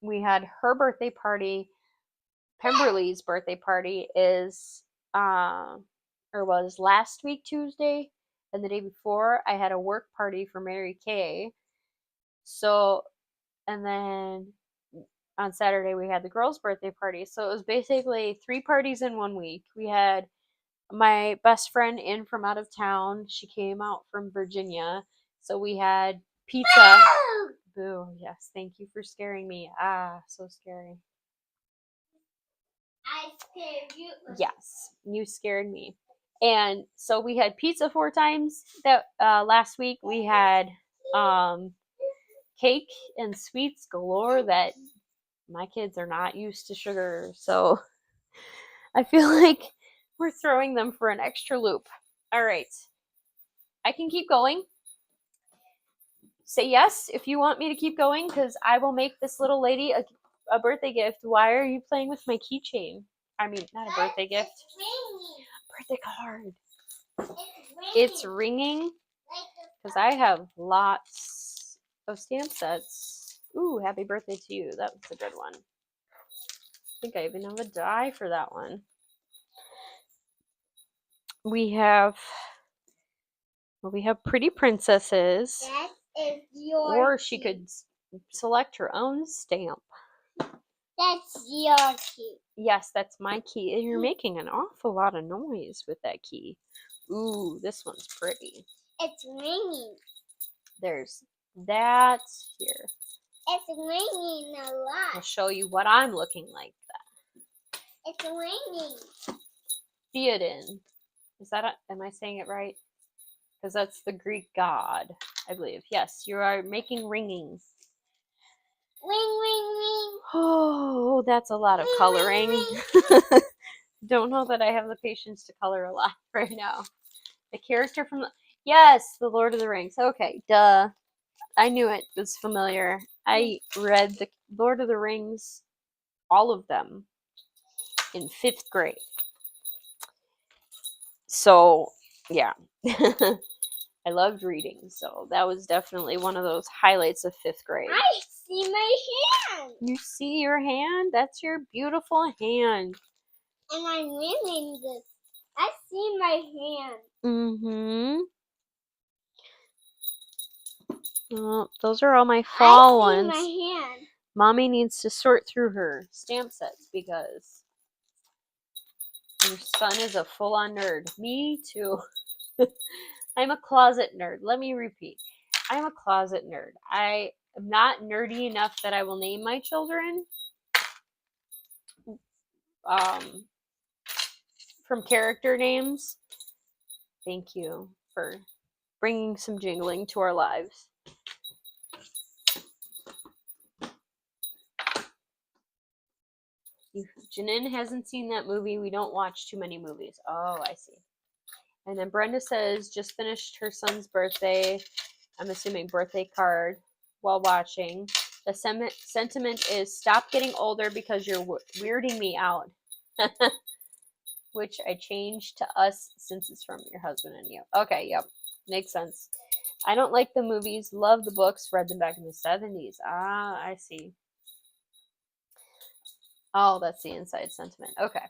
we had her birthday party. Pemberley's birthday party was last week Tuesday, and the day before I had a work party for Mary Kay. So, and then on Saturday we had the girls' birthday party. So it was basically 3 parties in 1 week. We had my best friend in from out of town. She came out from Virginia. So we had pizza. Boo, yes, thank you for scaring me. So scary. I scared you. Yes, you scared me. And so we had pizza 4 times that last week. We had cake and sweets galore that my kids are not used to sugar. So I feel like we're throwing them for an extra loop. All right. I can keep going. Say yes if you want me to keep going, because I will make this little lady a birthday gift. Why are you playing with my keychain? I mean, not a birthday gift. Birthday card. It's ringing because I have lots of stamp sets. Ooh, happy birthday to you. That was a good one. I think I even have a die for that one. We have pretty princesses. That is your Or she key. could select her own stamp. That's your key. Yes, that's my key. And you're making an awful lot of noise with that key. Ooh, this one's pretty. It's ringing. There's that here. It's ringing a I'll lot. show you what I'm looking like. It's ringing. Theoden. Is that am I saying it right? Because that's the Greek god, I believe. Yes, you are making ringing. Ring, ring, ring. Oh, that's a lot of coloring. Don't know that I have the patience to color a lot right now. The character from yes, the Lord of the Rings. Okay, duh. I knew it was familiar. I read the Lord of the Rings, all of them, in 5th grade. So, yeah. I loved reading, so that was definitely one of those highlights of 5th grade. I see my hand. You see your hand? That's your beautiful hand. And I'm ringing this. I see my hand. Mm-hmm. Well, those are all my fall ones. I see my hand. Mommy needs to sort through her stamp sets because your son is a full-on nerd. Me too. I'm a closet nerd. Let me repeat. I'm a closet nerd. I am not nerdy enough that I will name my children from character names. Thank you for bringing some jingling to our lives. Janine hasn't seen that movie. We don't watch too many movies. Oh, I see. And then Brenda says, just finished her son's birthday. I'm assuming birthday card while watching. The sentiment is stop getting older because you're weirding me out. Which I changed to us since it's from your husband and you. Okay, yep. Makes sense. I don't like the movies. Love the books. Read them back in the 70s. Ah, I see. Oh, that's the inside sentiment. Okay.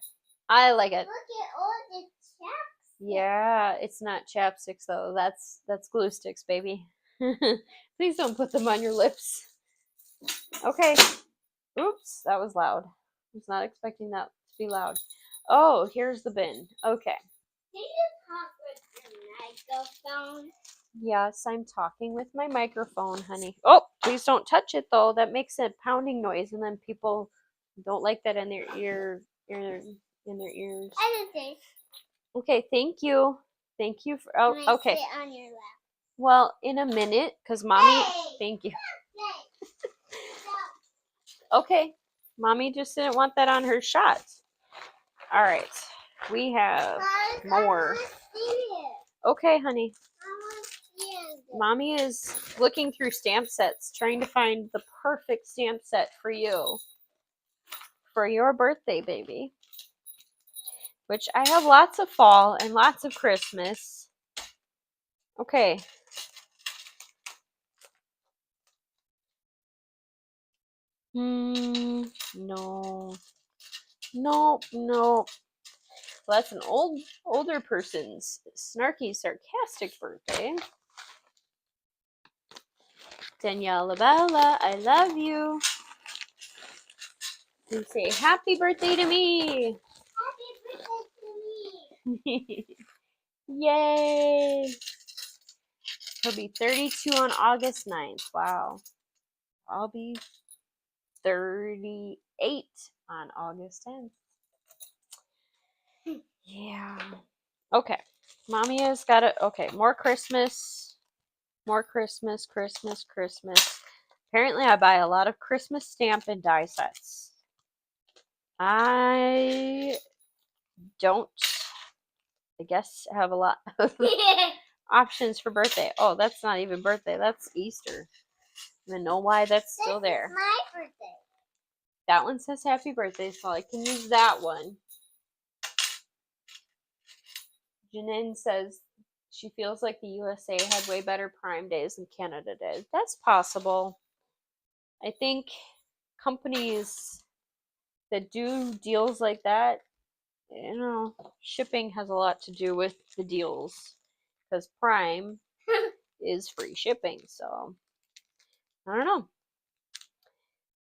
I like it. Look at all the chapsticks. Yeah, it's not chapsticks though. That's glue sticks, baby. Please don't put them on your lips. Okay. Oops, that was loud. I was not expecting that to be loud. Oh, here's the bin. Okay. Did you talk with your microphone? Yes, I'm talking with my microphone, honey. Oh, please don't touch it though. That makes a pounding noise, and then people don't like that in their ears. Anything. Okay, thank you. Thank you for. Oh, Can I okay. sit on your lap? Well, in a minute, because mommy. Hey! Thank you. Hey! Okay, mommy just didn't want that on her shot. All right, we have more. Okay, honey. Mommy is looking through stamp sets, trying to find the perfect stamp set for you. For your birthday, baby. Which I have lots of fall and lots of Christmas. Okay. No. Nope. Well, that's an older person's snarky, sarcastic birthday. Danielle Labella, I love you. You say happy birthday to me. Happy birthday to me. Yay. He'll be 32 on August 9th. Wow. I'll be 38 on August 10th. Yeah. Okay. Mommy has got it. Okay. More Christmas. More Christmas, Christmas, Christmas. Apparently, I buy a lot of Christmas stamp and die sets. I don't, I guess, have a lot of options for birthday. Oh, that's not even birthday. That's Easter. I don't know why that's still there. This is my birthday. That one says happy birthday, so I can use that one. Janine says she feels like the USA had way better Prime days than Canada did. That's possible. I think companies that do deals like that, you know, shipping has a lot to do with the deals because Prime is free shipping. So I don't know.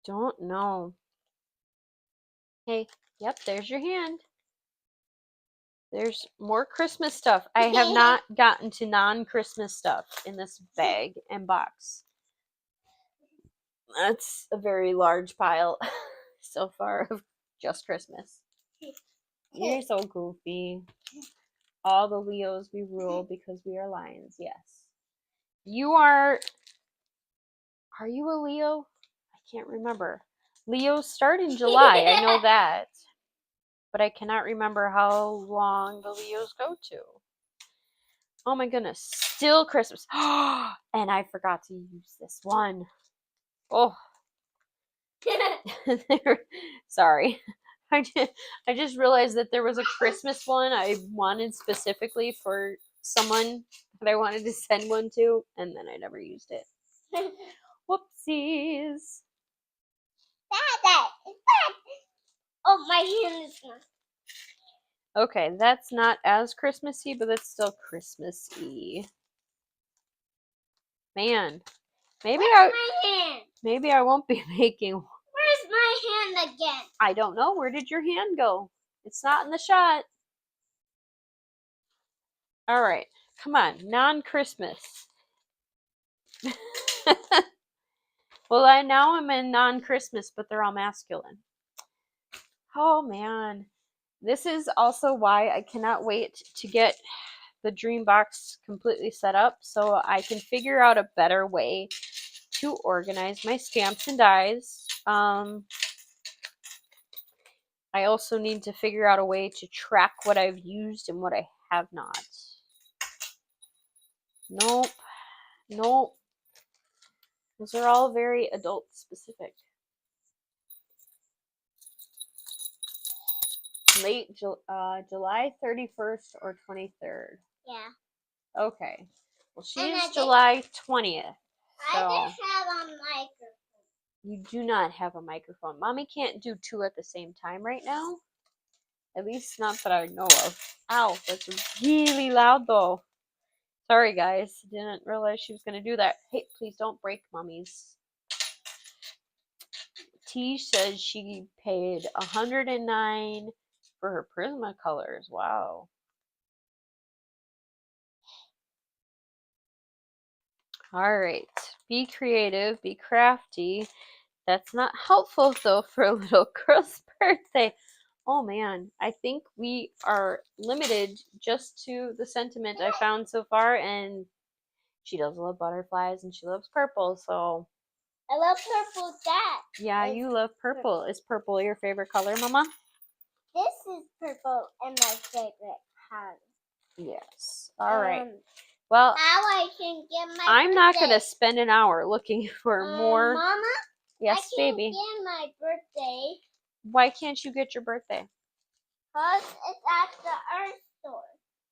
Don't know. Hey, yep, there's your hand. There's more Christmas stuff. I have not gotten to non-Christmas stuff in this bag and box. That's a very large pile so far of just Christmas. You're so goofy. All the Leos we rule because we are lions. Yes. You are you a Leo? I can't remember. Leos start in July. I know that. But I cannot remember how long the Leos go to. Oh my goodness. Still Christmas. And I forgot to use this one. Oh. Sorry. I just realized that there was a Christmas one I wanted specifically for someone that I wanted to send one to, and then I never used it. Whoopsies. Oh, my hand is not. Okay, that's not as Christmassy, but it's still Christmassy. Man, maybe Where's my hand? Maybe I won't be making. Where's my hand again? I don't know. Where did your hand go? It's not in the shot. All right, come on, non-Christmas. Well, now I'm in non-Christmas, but they're all masculine. Oh man, this is also why I cannot wait to get the dream box completely set up so I can figure out a better way to organize my stamps and dies. I also need to figure out a way to track what I've used and what I have not. Nope. Those are all very adult specific. Late July 31st or 23rd. Yeah. Okay. Well, she is July 20th. So I just have a microphone. You do not have a microphone. Mommy can't do two at the same time right now. At least not that I know of. Ow, that's really loud though. Sorry guys, didn't realize she was going to do that. Hey, please don't break Mommy's. T says she paid $109 for her Prismacolors. Wow. All right. Be creative, be crafty. That's not helpful though for a little girl's birthday. Oh man, I think we are limited just to the sentiment I found so far, and she does love butterflies and she loves purple, so. I love purple, Dad. Yeah, you love purple. Is purple your favorite color, Mama? This is purple and my favorite color. Yes. All right. Well, how I can get my I'm not going to spend an hour looking for more. Mama? Yes, baby. I can't get my birthday. Why can't you get your birthday? Because it's at the art store.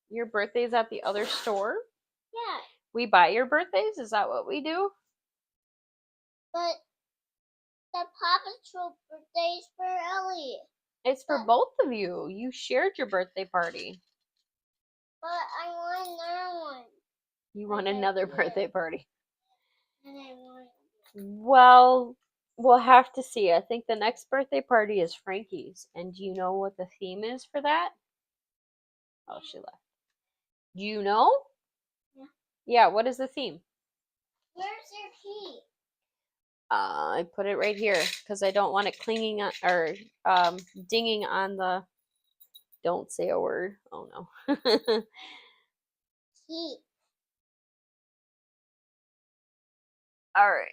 Your birthday's at the other store? Yeah. We buy your birthdays? Is that what we do? But the Paw Patrol birthday is for Ellie. It's for both of you. You shared your birthday party. But I want another one. You want another birthday party? And I want. Well, we'll have to see. I think the next birthday party is Frankie's. And do you know what the theme is for that? Oh, she left. Do you know? Yeah. Yeah, what is the theme? Where's your key? I put it right here because I don't want it clinging on, or dinging on the. Don't say a word. Oh no. Key. All right.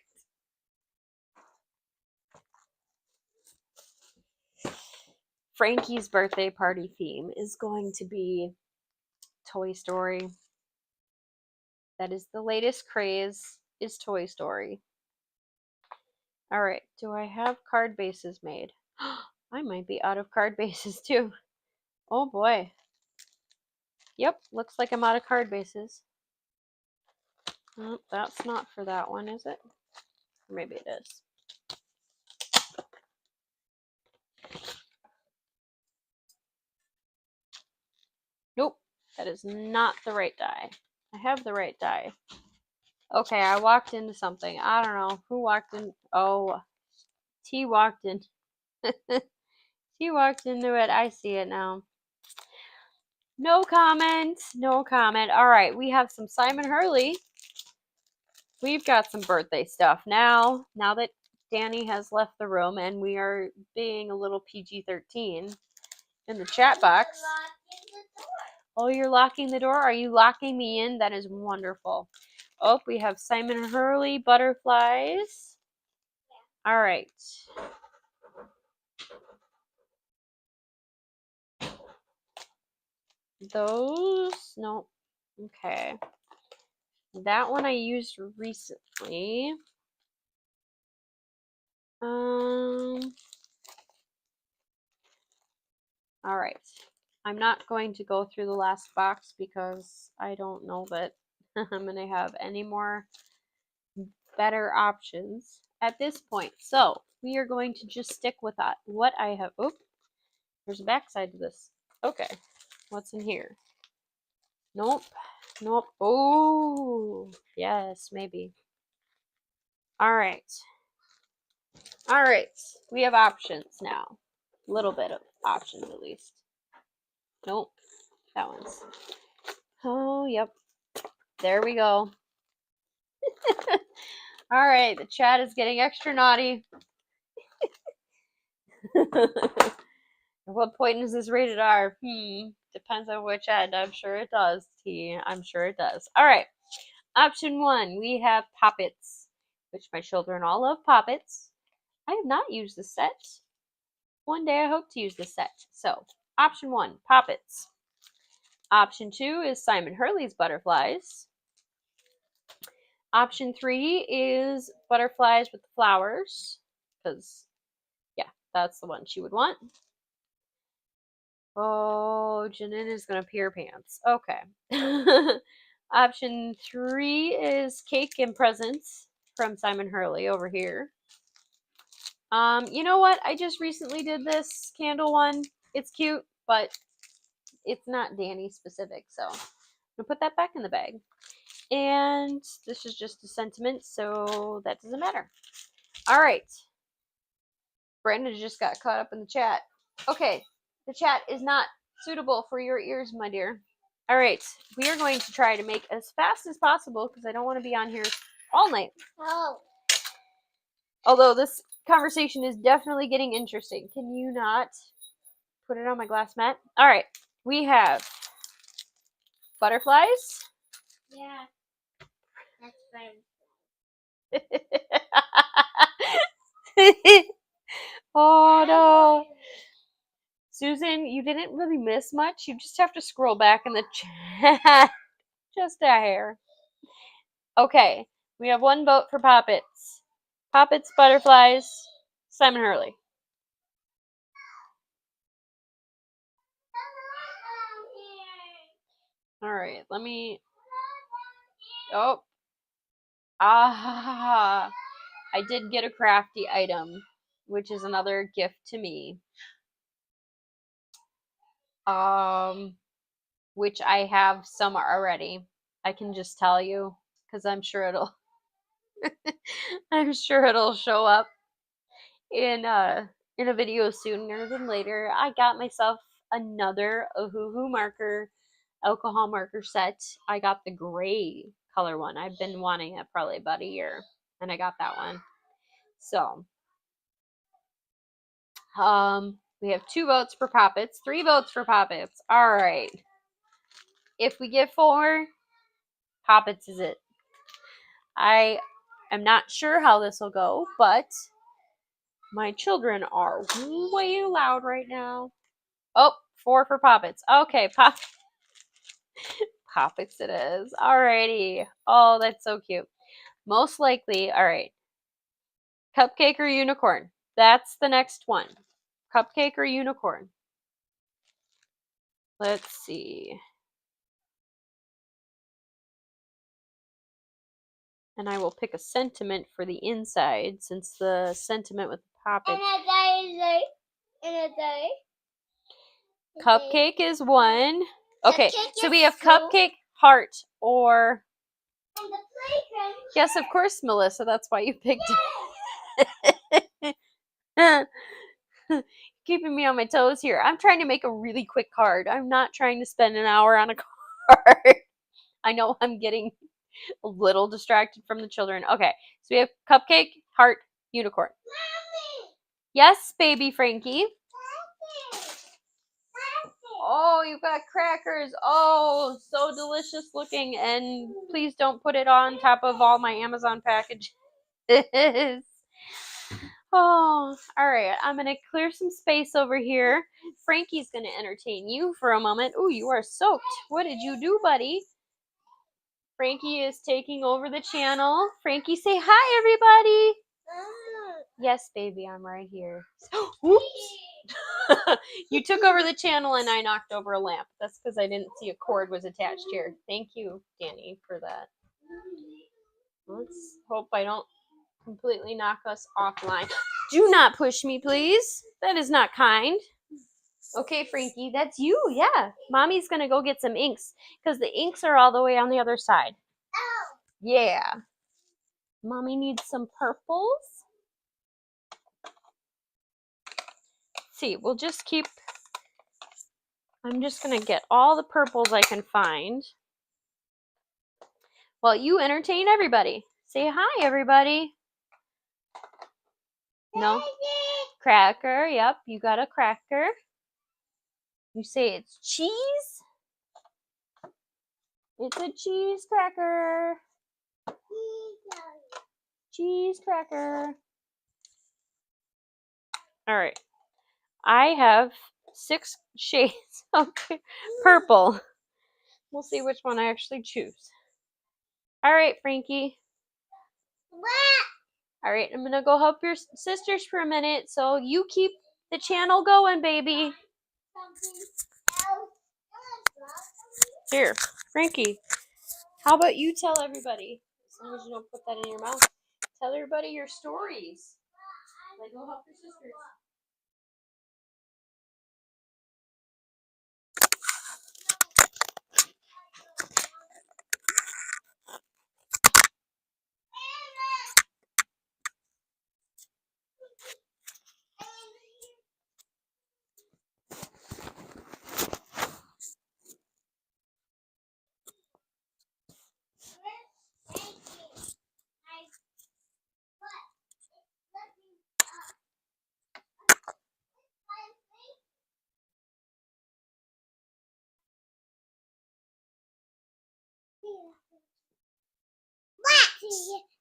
Frankie's birthday party theme is going to be Toy Story. That is the latest craze, is Toy Story. All right, do I have card bases made? I might be out of card bases too. Oh boy. Yep, looks like I'm out of card bases. That's not for that one, is it? Or maybe it is. Nope, that is not the right die. I have the right die. Okay, I walked into something. I don't know. Who walked in? Oh, T walked in. T walked into it. I see it now. No comment. No comment. All right, we have some Simon Hurley. We've got some birthday stuff now. Now that Danny has left the room and we are being a little PG-13 in the chat box. Oh, you're locking the door? Are you locking me in? That is wonderful. Oh, we have Simon Hurley butterflies. All right. Those, no. Okay. That one I used recently. All right. I'm not going to go through the last box because I don't know that I'm going to have any more better options at this point. So we are going to just stick with that. What I have, oh, there's a backside to this. Okay, what's in here? Nope, nope. Oh, yes, maybe. All right. All right, we have options now. A little bit of options at least. Nope, that one's. Oh, yep. There we go. All right, the chat is getting extra naughty. At what point is this rated R? Depends on which end. I'm sure it does, T. I'm sure it does. All right. Option 1, we have Poppets, which my children all love Poppets. I have not used the set. One day I hope to use the set. So, option 1, Poppets. Option 2 is Simon Hurley's Butterflies. Option 3 is Butterflies with the Flowers, because, yeah, that's the one she would want. Oh, Janin is going to pee her pants. Okay. Option 3 is Cake and Presents from Simon Hurley over here. You know what? I just recently did this candle one. It's cute, but it's not Danny specific, so I'm going to put that back in the bag. And this is just a sentiment, so that doesn't matter. All right. Brandon just got caught up in the chat. Okay, the chat is not suitable for your ears, my dear. All right, we are going to try to make as fast as possible because I don't want to be on here all night. Oh. Although this conversation is definitely getting interesting. Can you not put it on my glass mat? All right, we have butterflies. Yeah. That's fine. Oh no. Susan, you didn't really miss much. You just have to scroll back in the chat. Just a hair. Okay, we have one vote for Poppets. Poppets, Butterflies, Simon Hurley. All right, let me. Oh. Ah. I did get a crafty item, which is another gift to me. Which I have some already. I can just tell you because I'm sure it'll show up in a video sooner than later. I got myself another Ohuhu marker, alcohol marker set. I got the gray color one. I've been wanting it probably about a year, and I got that one. So, we have 2 votes for Poppets, 3 votes for Poppets. All right. If we get 4, Poppets is it. I I'm not sure how this will go, but my children are way loud right now. Oh, 4 for Poppets. Okay, Poppets it is. Alrighty. Oh, that's so cute. Most likely, alright. Cupcake or unicorn? That's the next one. Cupcake or unicorn? Let's see. And I will pick a sentiment for the inside, since the sentiment with the Poppets. Cupcake is one. Okay, so we have cupcake, heart, or... Yes, of course, Melissa. That's why you picked it. Keeping me on my toes here. I'm trying to make a really quick card. I'm not trying to spend an hour on a card. I know I'm getting a little distracted from the children. Okay, so we have cupcake, heart, unicorn. Mommy. Yes, baby Frankie. Oh, you got crackers. Oh, so delicious looking. And please don't put it on top of all my Amazon packages. Oh, all right. I'm going to clear some space over here. Frankie's going to entertain you for a moment. Oh, you are soaked. What did you do, buddy? Frankie is taking over the channel. Frankie, say hi, everybody. Yes, baby, I'm right here. Oops. You took over the channel and I knocked over a lamp. That's because I didn't see a cord was attached here. Thank you, Danny, for that. Let's hope I don't completely knock us offline. Do not push me, please. That is not kind. Okay, Frankie, that's you. Yeah. Mommy's going to go get some inks because the inks are all the way on the other side. Yeah. Mommy needs some purples. See, we'll just keep... I'm just going to get all the purples I can find. Well, you entertain everybody. Say hi, everybody. No? Cracker. Yep, you got a cracker. You say it's cheese? It's a cheese cracker. Cheese cracker. All right. I have 6 shades of purple. We'll see which one I actually choose. All right, Frankie. All right, I'm going to go help your sisters for a minute. So you keep the channel going, baby. Here, Frankie. How about you tell everybody? As long as you don't put that in your mouth. Tell everybody your stories. Like, go help your sisters.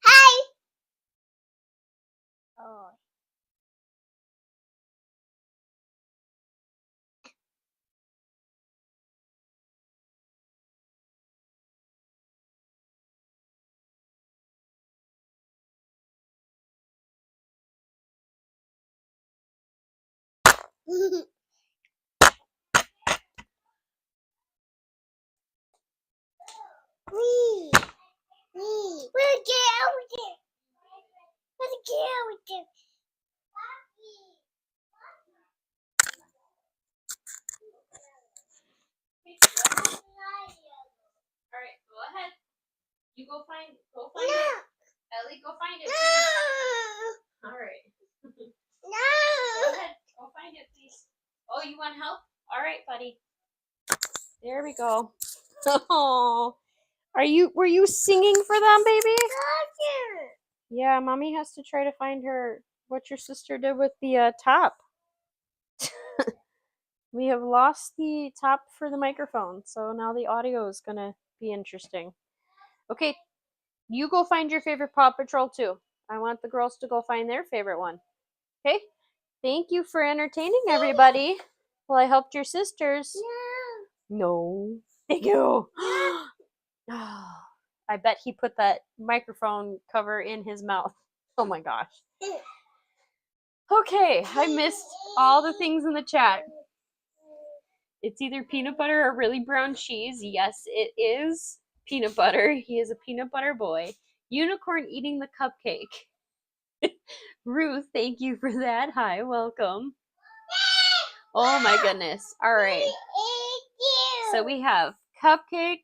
Hi. Oh. All right, go ahead. You go find it. Ellie, go find it. All right. Go ahead. Go find it, please. Oh, you want help? All right, buddy. There we go. Oh, were you singing for them, baby? Yeah, mommy has to try to find what your sister did with the top. We have lost the top for the microphone, so now the audio is gonna be interesting. Okay, You go find your favorite Paw Patrol too. I want the girls to go find their favorite one. Okay? Thank you for entertaining everybody. Well, I helped your sisters. No. Thank you. I bet he put that microphone cover in his mouth. Oh my gosh. Okay, I missed all the things in the chat. It's either peanut butter or really brown cheese. Yes, it is peanut butter. He is a peanut butter boy. Unicorn eating the cupcake. Ruth, thank you for that. Hi, welcome. Oh my goodness. All right. So we have cupcake,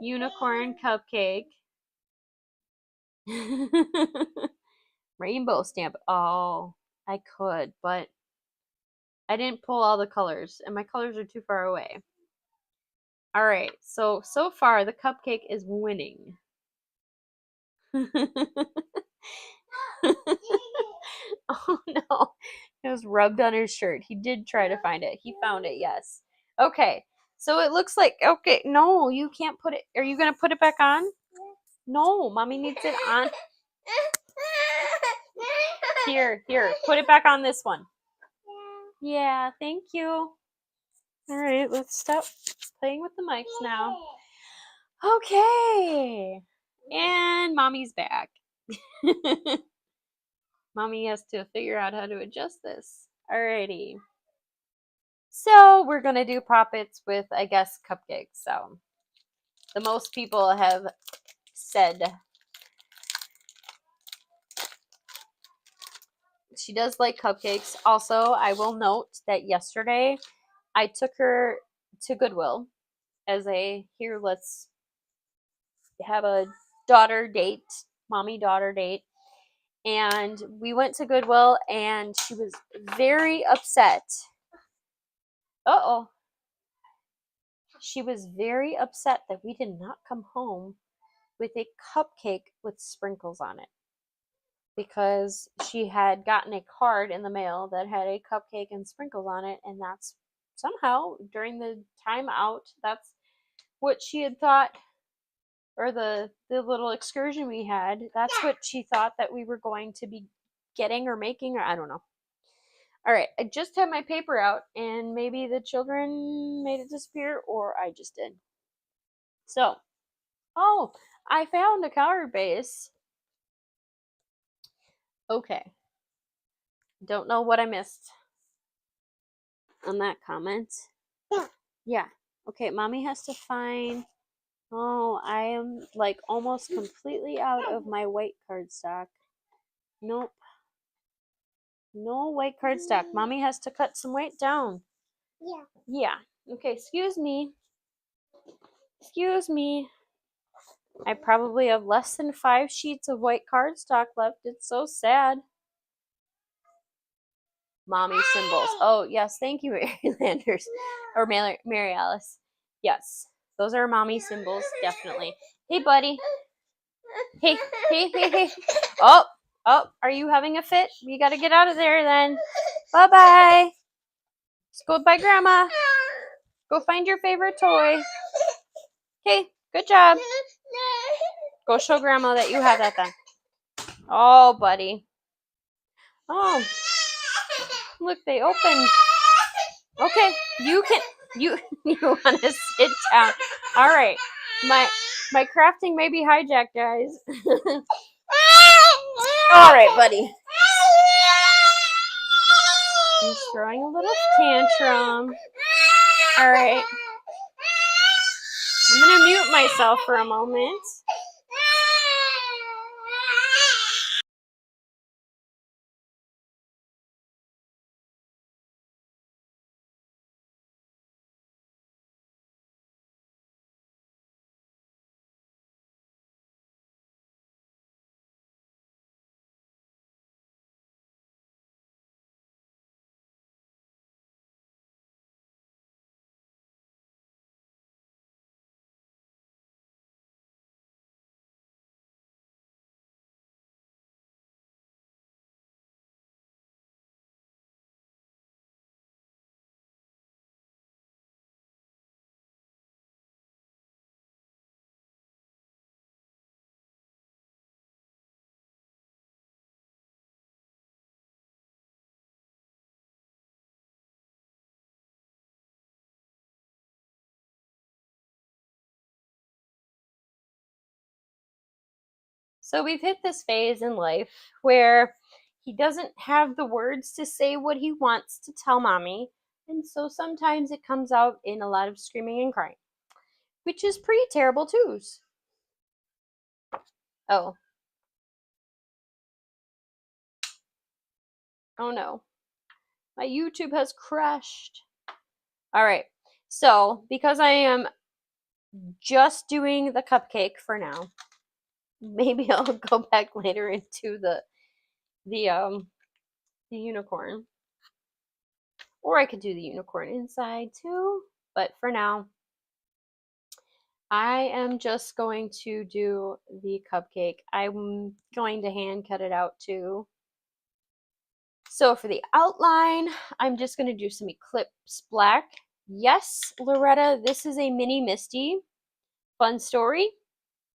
unicorn cupcake, rainbow stamp. Oh, I could, but I didn't pull all the colors, and my colors are too far away. All right, so far the cupcake is winning. Oh no, it was rubbed on his shirt. He did try to find it. He found it, yes. Okay, so it looks like, okay, no, you can't put it. Are you going to put it back on? No, mommy needs it on. Here, put it back on this one. Yeah, thank you. All right, let's stop playing with the mics now. Okay, and mommy's back. Mommy has to figure out how to adjust this. Alrighty. So we're gonna do poppets with, I guess, cupcakes. So the most people have said she does like cupcakes. Also, I will note that yesterday I took her to Goodwill as a, here, let's have a daughter date, mommy-daughter date. And we went to Goodwill and she was very upset. Uh-oh. She was very upset that we did not come home with a cupcake with sprinkles on it, because she had gotten a card in the mail that had a cupcake and sprinkles on it, and that's somehow during the time out, that's what she had thought, or the little excursion we had, that's what she thought that we were going to be getting or making, or I don't know. All right, I just had my paper out, and maybe the children made it disappear, or I just did. So, oh, I found a card base. Okay. Don't know what I missed on that comment. Yeah. Okay, mommy has to find. Oh, I am like almost completely out of my white cardstock. Nope. No white cardstock. Mommy has to cut some weight down. Yeah. Yeah. Okay, excuse me. Excuse me. I probably have less than 5 sheets of white cardstock left. It's so sad. Mommy symbols. Oh, yes. Thank you, Mary Landers. Or Mary Alice. Yes. Those are mommy symbols, definitely. Hey, buddy. Hey. Oh, are you having a fit? You got to get out of there then. Bye-bye. Just go by Grandma. Go find your favorite toy. Okay, good job. Go show Grandma that you have that then. Oh, buddy. Oh, look, they opened. Okay, you want to sit down. All right. My crafting may be hijacked, guys. All right, buddy. He's throwing a little tantrum. All right. I'm going to mute myself for a moment. So we've hit this phase in life where he doesn't have the words to say what he wants to tell mommy, and so sometimes it comes out in a lot of screaming and crying, which is pretty terrible too. Oh. Oh no. My YouTube has crashed. All right. So, because I am just doing the cupcake for now, maybe I'll go back later into the unicorn. Or I could do the unicorn inside too, but for now I am just going to do the cupcake. I'm going to hand cut it out too. So for the outline, I'm just going to do some Eclipse Black. Yes, Loretta, this is a mini Misty. Fun story.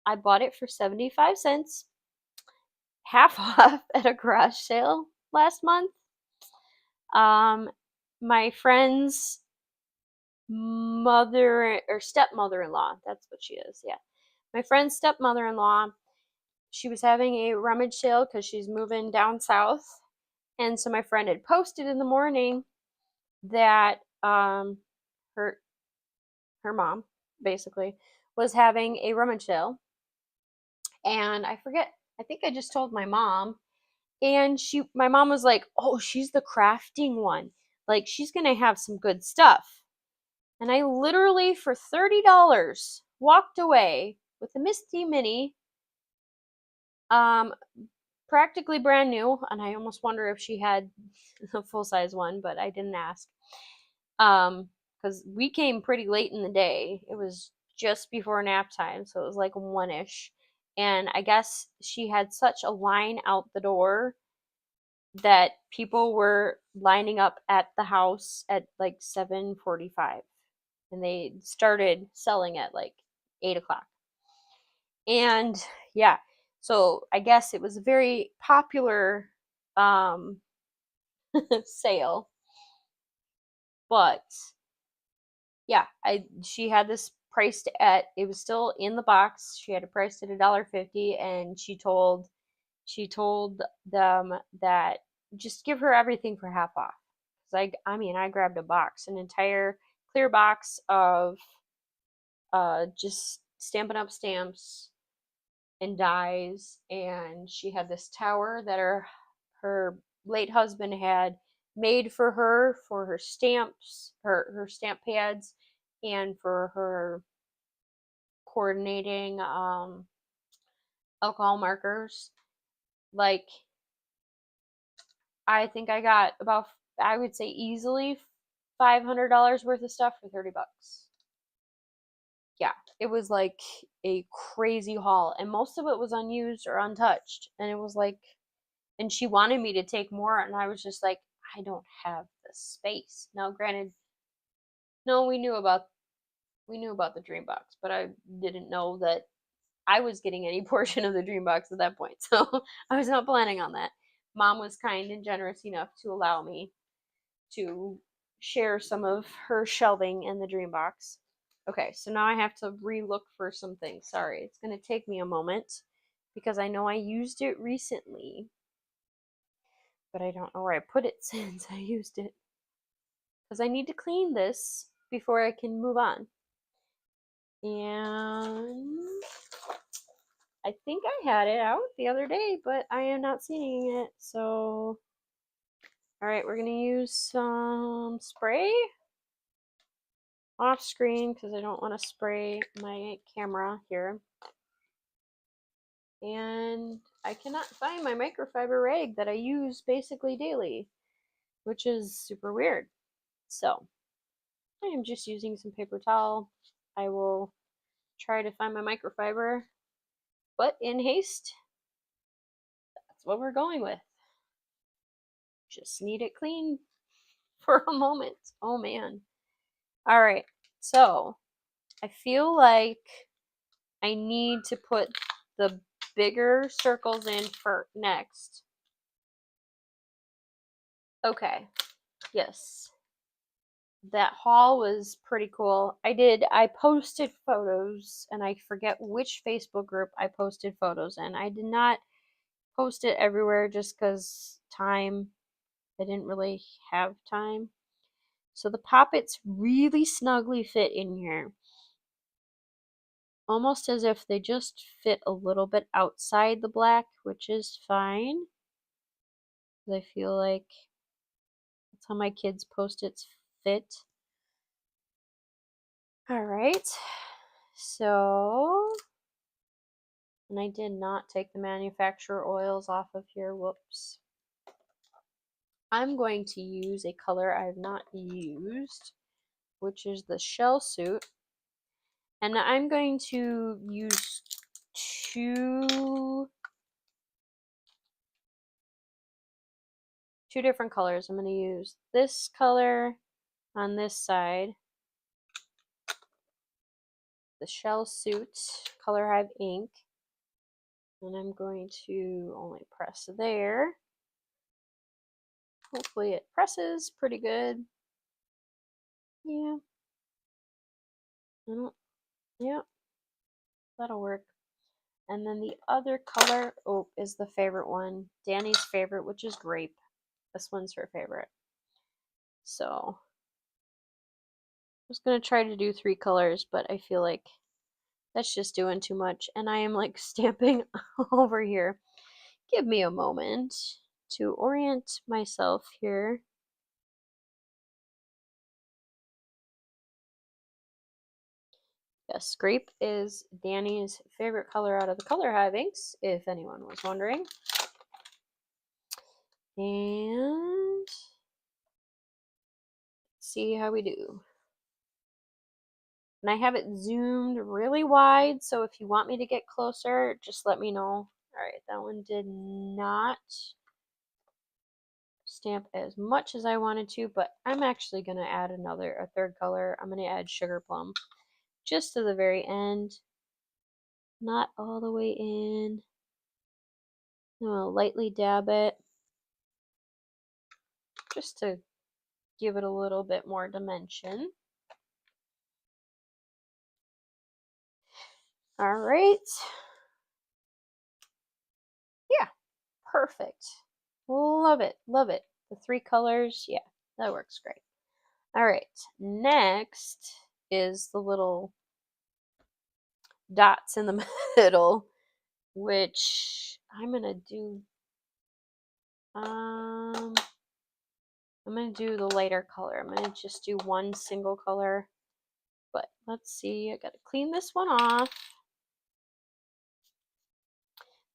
I bought it for 75 cents, half off at a garage sale last month. My friend's mother or stepmother-in-law, that's what she is, yeah. My friend's stepmother-in-law, she was having a rummage sale because she's moving down south. And so my friend had posted in the morning that her mom basically was having a rummage sale. And I think I just told my mom, and my mom was like, "Oh, she's the crafting one. Like she's going to have some good stuff." And I literally for $30 walked away with a Misty Mini, practically brand new, and I almost wonder if she had a full-size one, but I didn't ask. Because we came pretty late in the day. It was just before nap time, so it was like 1-ish. And I guess she had such a line out the door that people were lining up at the house at like 7:45, and they started selling at like 8 o'clock. And yeah, so I guess it was a very popular sale. But yeah, she had this priced at, it was still in the box. She had it priced at $1.50, and she told them that just give her everything for half off. I mean, I grabbed a box, an entire clear box of just Stampin' Up! Stamps and dies, and she had this tower that her late husband had made for her stamps, her stamp pads, and for her coordinating alcohol markers. Like, I think I got about, I would say easily $500 worth of stuff for $30. Yeah, it was like a crazy haul, and most of it was unused or untouched. And it was like, and she wanted me to take more, and I was just like, I don't have the space. Now, granted, no, we knew about the dream box, but I didn't know that I was getting any portion of the dream box at that point. So I was not planning on that. Mom was kind and generous enough to allow me to share some of her shelving in the dream box. Okay, so now I have to re-look for some things. Sorry, it's going to take me a moment because I know I used it recently, but I don't know where I put it since I used it. Because I need to clean this before I can move on. And I think I had it out the other day, but I am not seeing it. So, all right, we're going to use some spray off screen because I don't want to spray my camera here. And I cannot find my microfiber rag that I use basically daily, which is super weird. So I am just using some paper towel. I will try to find my microfiber, but in haste, that's what we're going with. Just need it clean for a moment. Oh man. All right, so I feel like I need to put the bigger circles in for next. Okay, yes. that haul was pretty cool. I posted photos, and I forget which Facebook group I posted photos in. I did not post it everywhere just because time. I didn't really have time. So the poppets really snugly fit in here. Almost as if they just fit a little bit outside the black, which is fine. I feel like that's how my kids' post-its fit. Alright. So, and I did not take the manufacturer oils off of here. Whoops. I'm going to use a color I've not used, which is the Shell Suit. And I'm going to use two different colors. I'm going to use this color on this side, the Shell Suit Color Hive ink, and I'm going to only press there. Hopefully it presses pretty good. Yeah. Yeah, that'll work. And then the other color, is the favorite one, Danny's favorite, which is grape. This one's her favorite. So I was gonna try to do 3 colors, but I feel like that's just doing too much, and I am like stamping over here. Give me a moment to orient myself here. Yes, grape is Danny's favorite color out of the Color Hive inks, if anyone was wondering. And see how we do. And I have it zoomed really wide, so if you want me to get closer, just let me know. Alright, that one did not stamp as much as I wanted to, but I'm actually going to add a third color. I'm going to add Sugar Plum just to the very end. Not all the way in. I'm going to lightly dab it just to give it a little bit more dimension. Alright. Yeah, perfect. Love it, love it. The 3 colors, yeah, that works great. Alright, next is the little dots in the middle, which I'm gonna do I'm gonna do the lighter color. I'm gonna just do one single color. But let's see, I gotta clean this one off.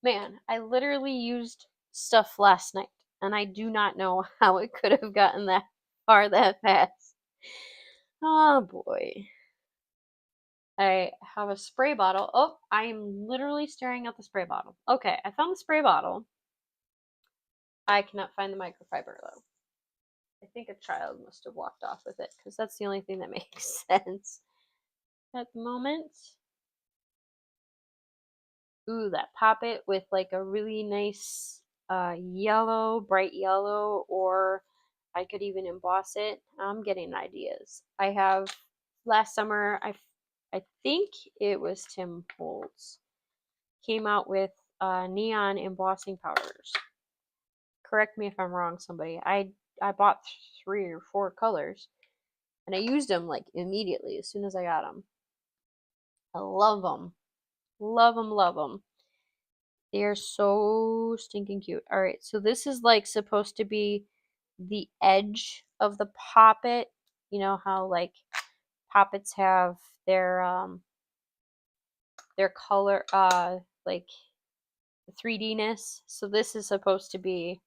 Man, I literally used stuff last night, and I do not know how it could have gotten that far that fast. Oh boy. I have a spray bottle. Oh, I am literally staring at the spray bottle. Okay, I found the spray bottle. I cannot find the microfiber though. I think a child must have walked off with it because that's the only thing that makes sense at the moment. Ooh, that poppet with like a really nice yellow, bright yellow, or I could even emboss it. I'm getting ideas. I have last summer, I think it was Tim Holtz, came out with neon embossing powders. Correct me if I'm wrong, somebody. I bought 3 or 4 colors, and I used them like immediately as soon as I got them. I love them. Love them, love them. They are so stinking cute. All right, so this is like supposed to be the edge of the poppet. You know how like poppets have their color like 3D-ness. So this is supposed to be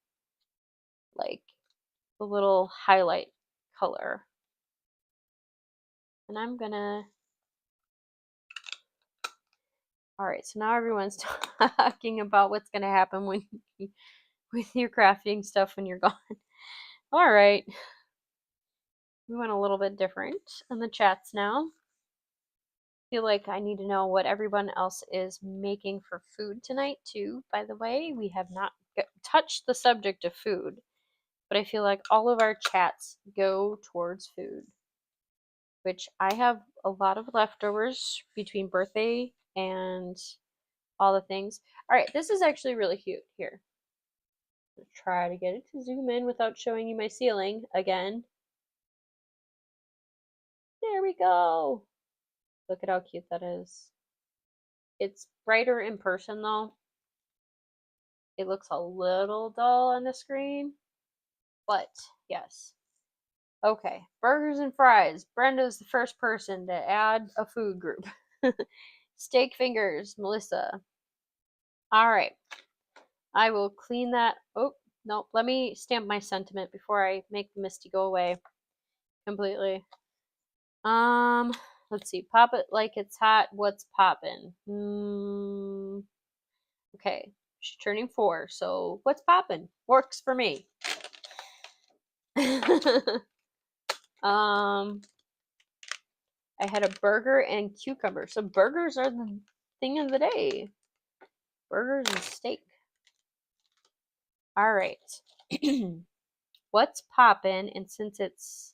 like the little highlight color. And I'm gonna all right, so now everyone's talking about what's gonna happen when with your crafting stuff when you're gone. All right, we went a little bit different in the chats now. Feel like I need to know what everyone else is making for food tonight too. By the way, we have not touched the subject of food, but I feel like all of our chats go towards food. which I have a lot of leftovers between birthday and all the things. All right, this is actually really cute. Here, try to get it to zoom in without showing you my ceiling again. There we go. Look at how cute that is. It's brighter in person though. It looks a little dull on the screen, but yes. Okay, burgers and fries. Brenda's the first person to add a food group. Steak fingers, Melissa. All right. I will clean that. Oh, no. Let me stamp my sentiment before I make the Misty go away completely. Let's see. Pop it like it's hot. What's poppin'? Okay. She's turning 4, so what's poppin'? Works for me. I had a burger and cucumber. So burgers are the thing of the day. Burgers and steak. All right. What's poppin'? And since it's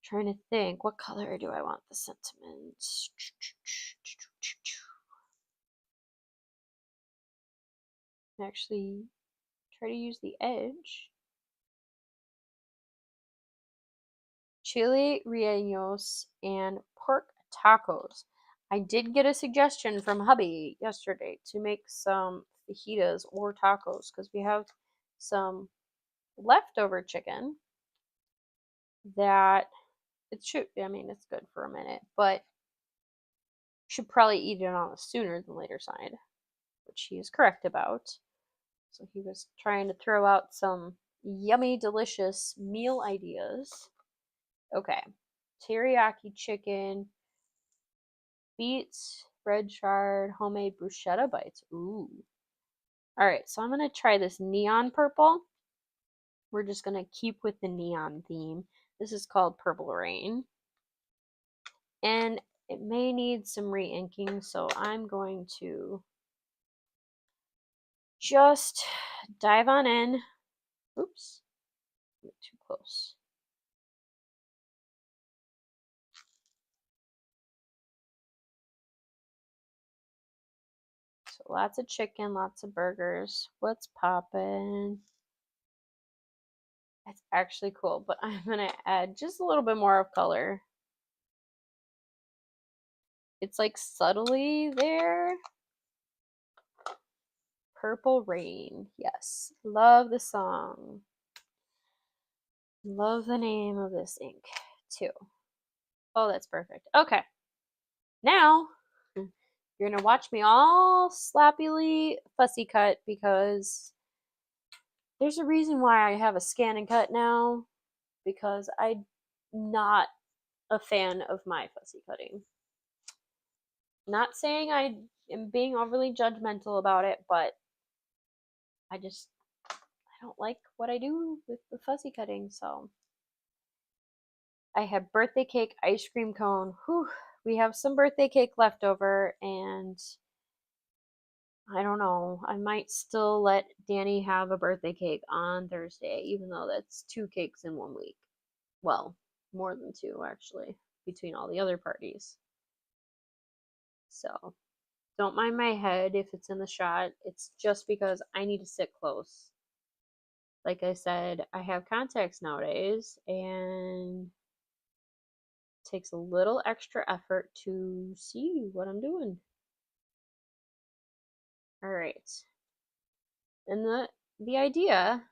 trying to think, what color do I want the sentiment? Actually, try to use the edge. Chili rellenos and pork tacos. I did get a suggestion from hubby yesterday to make some fajitas or tacos because we have some leftover chicken that it should, I mean, it's good for a minute, but should probably eat it on the sooner than later side, which he is correct about. So he was trying to throw out some yummy, delicious meal ideas. Okay, teriyaki chicken, beets, red chard, homemade bruschetta bites. Ooh. All right, so I'm gonna try this neon purple. We're just gonna keep with the neon theme. This is called Purple Rain. And it may need some re-inking, so I'm going to just dive on in. Oops, too close. So lots of chicken, lots of burgers. What's poppin'? It's actually cool, but I'm gonna add just a little bit more of color. It's like subtly there. Purple Rain. Yes. Love the song. Love the name of this ink too. Oh, that's perfect. Okay. Now you're gonna watch me all slappily fussy cut because there's a reason why I have a scan and cut now, because I'm not a fan of my fussy cutting. Not saying I am being overly judgmental about it, but I don't like what I do with the fussy cutting, so I have birthday cake, ice cream cone. Whew, we have some birthday cake left over, and I don't know. I might still let Danny have a birthday cake on Thursday, even though that's 2 cakes in 1 week. Well, more than 2, actually, between all the other parties. So, don't mind my head if it's in the shot. It's just because I need to sit close. Like I said, I have contacts nowadays, and it takes a little extra effort to see what I'm doing. All right. And the idea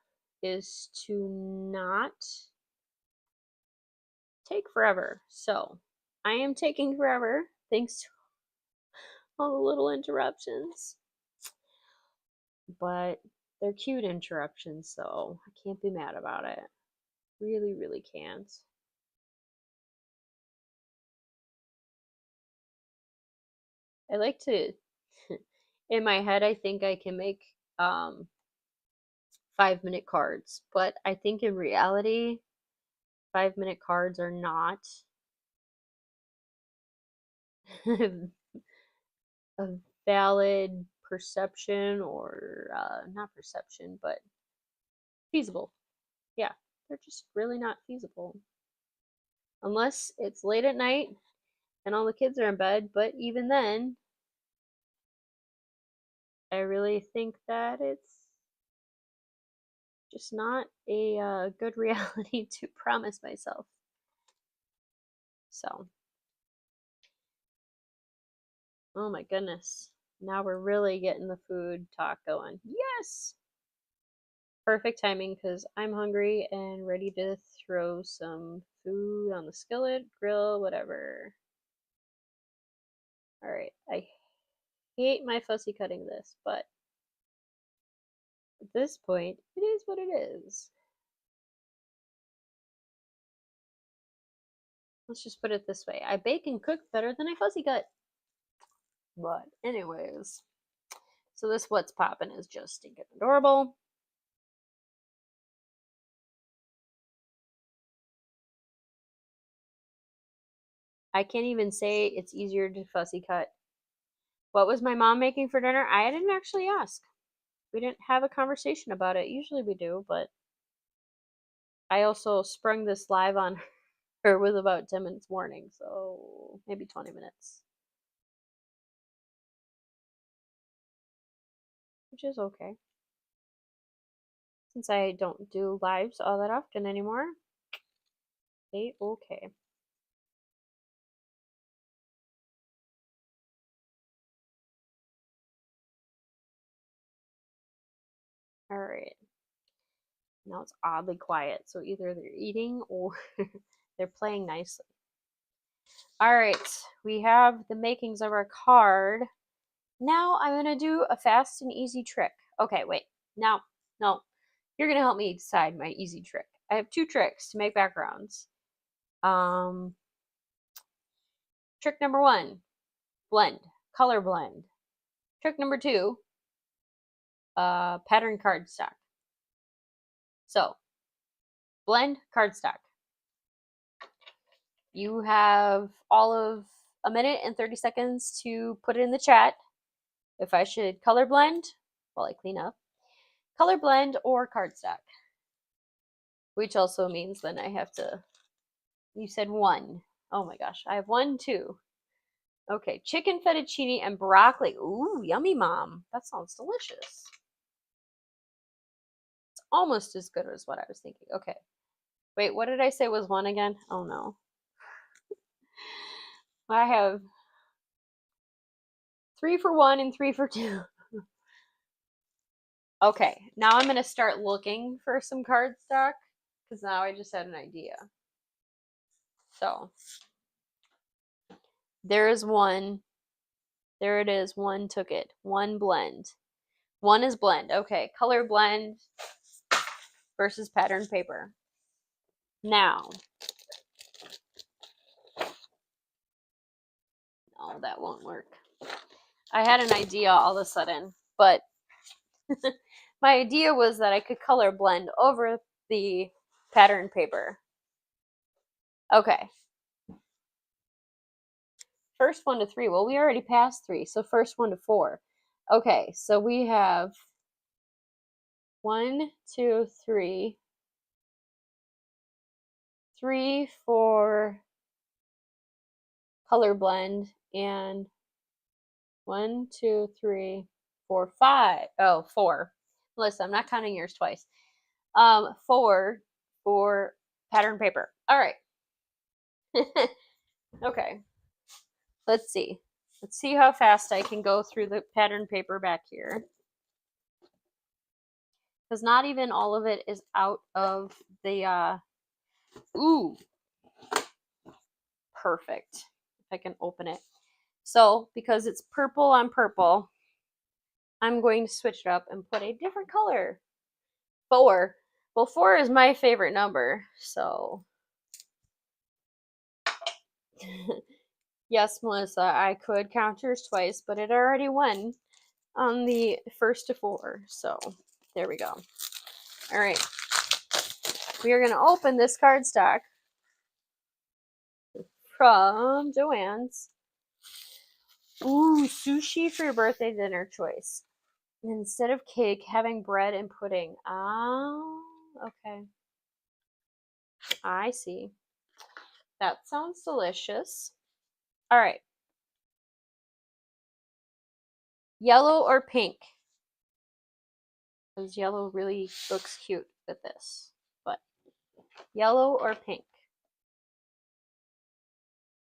is to not take forever. So, I am taking forever thanks to all the little interruptions. But they're cute interruptions, so I can't be mad about it. Really, really can't. I like to in my head I think I can make 5-minute cards, but I think in reality 5-minute cards are not a valid perception, or not perception, but feasible. Yeah, they're just really not feasible. Unless it's late at night and all the kids are in bed, but even then, I really think that it's just not a good reality to promise myself. So, oh my goodness. Now we're really getting the food talk going. Yes! Perfect timing because I'm hungry and ready to throw some food on the skillet, grill, whatever. Alright, I hate my fussy cutting this, but at this point, it is what it is. Let's just put it this way. I bake and cook better than I fussy cut. But anyways, so this what's poppin' is just stinking adorable. I can't even say it's easier to fussy cut. What was my mom making for dinner? I didn't actually ask. We didn't have a conversation about it. Usually we do, but I also sprung this live on her with about 10 minutes warning, so maybe 20 minutes. Which is okay. Since I don't do lives all that often anymore. Okay. Alright. Now it's oddly quiet, so either they're eating or they're playing nicely. Alright, we have the makings of our card. Now I'm going to do a fast and easy trick. Okay, wait. Now, no. You're going to help me decide my easy trick. I have 2 tricks to make backgrounds. Trick number 1, blend. Color blend. Trick number 2, pattern cardstock. So, blend cardstock. You have all of a minute and 30 seconds to put it in the chat if I should color blend while I clean up. Color blend or cardstock. Which also means then I have to. You said 1. Oh my gosh. I have 1, 2. Okay. Chicken fettuccine and broccoli. Ooh, yummy, Mom. That sounds delicious. It's almost as good as what I was thinking. Okay. Wait, what did I say was 1 again? Oh no. I have 3 for 1 and 3 for 2. Okay, now I'm going to start looking for some cardstock because now I just had an idea. So, there is 1. There it is. 1 took it. 1 blend. 1 is blend. Okay, color blend versus pattern paper. Now, no, that won't work. I had an idea all of a sudden, but my idea was that I could color blend over the pattern paper. Okay. First 1 to 3. Well, we already passed 3, so first 1 to 4. Okay, so we have 1, 2, 3. 3 for color blend and 1, 2, 3, 4, 5. Oh, 4. Melissa, I'm not counting yours twice. 4 for pattern paper. All right. Okay. Let's see. Let's see how fast I can go through the pattern paper back here. Because not even all of it is out of the, ooh. Perfect. If I can open it. So, because it's purple on purple, I'm going to switch it up and put a different color. 4. Well, 4 is my favorite number, so. Yes, Melissa, I could count yours twice, but it already won on the first to 4, so there we go. All right. We are going to open this cardstock from Joann's. Ooh, sushi for your birthday dinner choice. Instead of cake, having bread and pudding. Oh, okay. I see. That sounds delicious. All right. Yellow or pink? Because yellow really looks cute with this. But yellow or pink?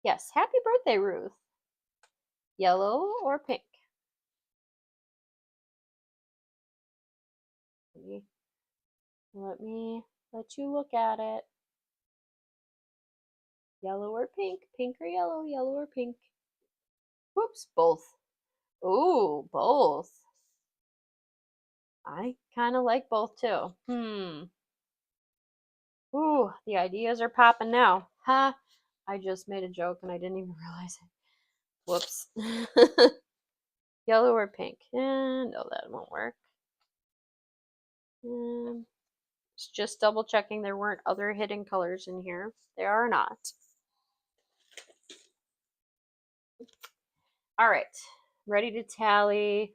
Yes, happy birthday, Ruth. Yellow or pink? Let me let you look at it. Yellow or pink? Pink or yellow? Yellow or pink? Whoops, both. Ooh, both. I kind of like both too. Ooh, the ideas are popping now. Ha! I just made a joke and I didn't even realize it. Whoops. Yellow or pink? No, that won't work. Just double checking there weren't other hidden colors in here. There are not. All right, ready to tally.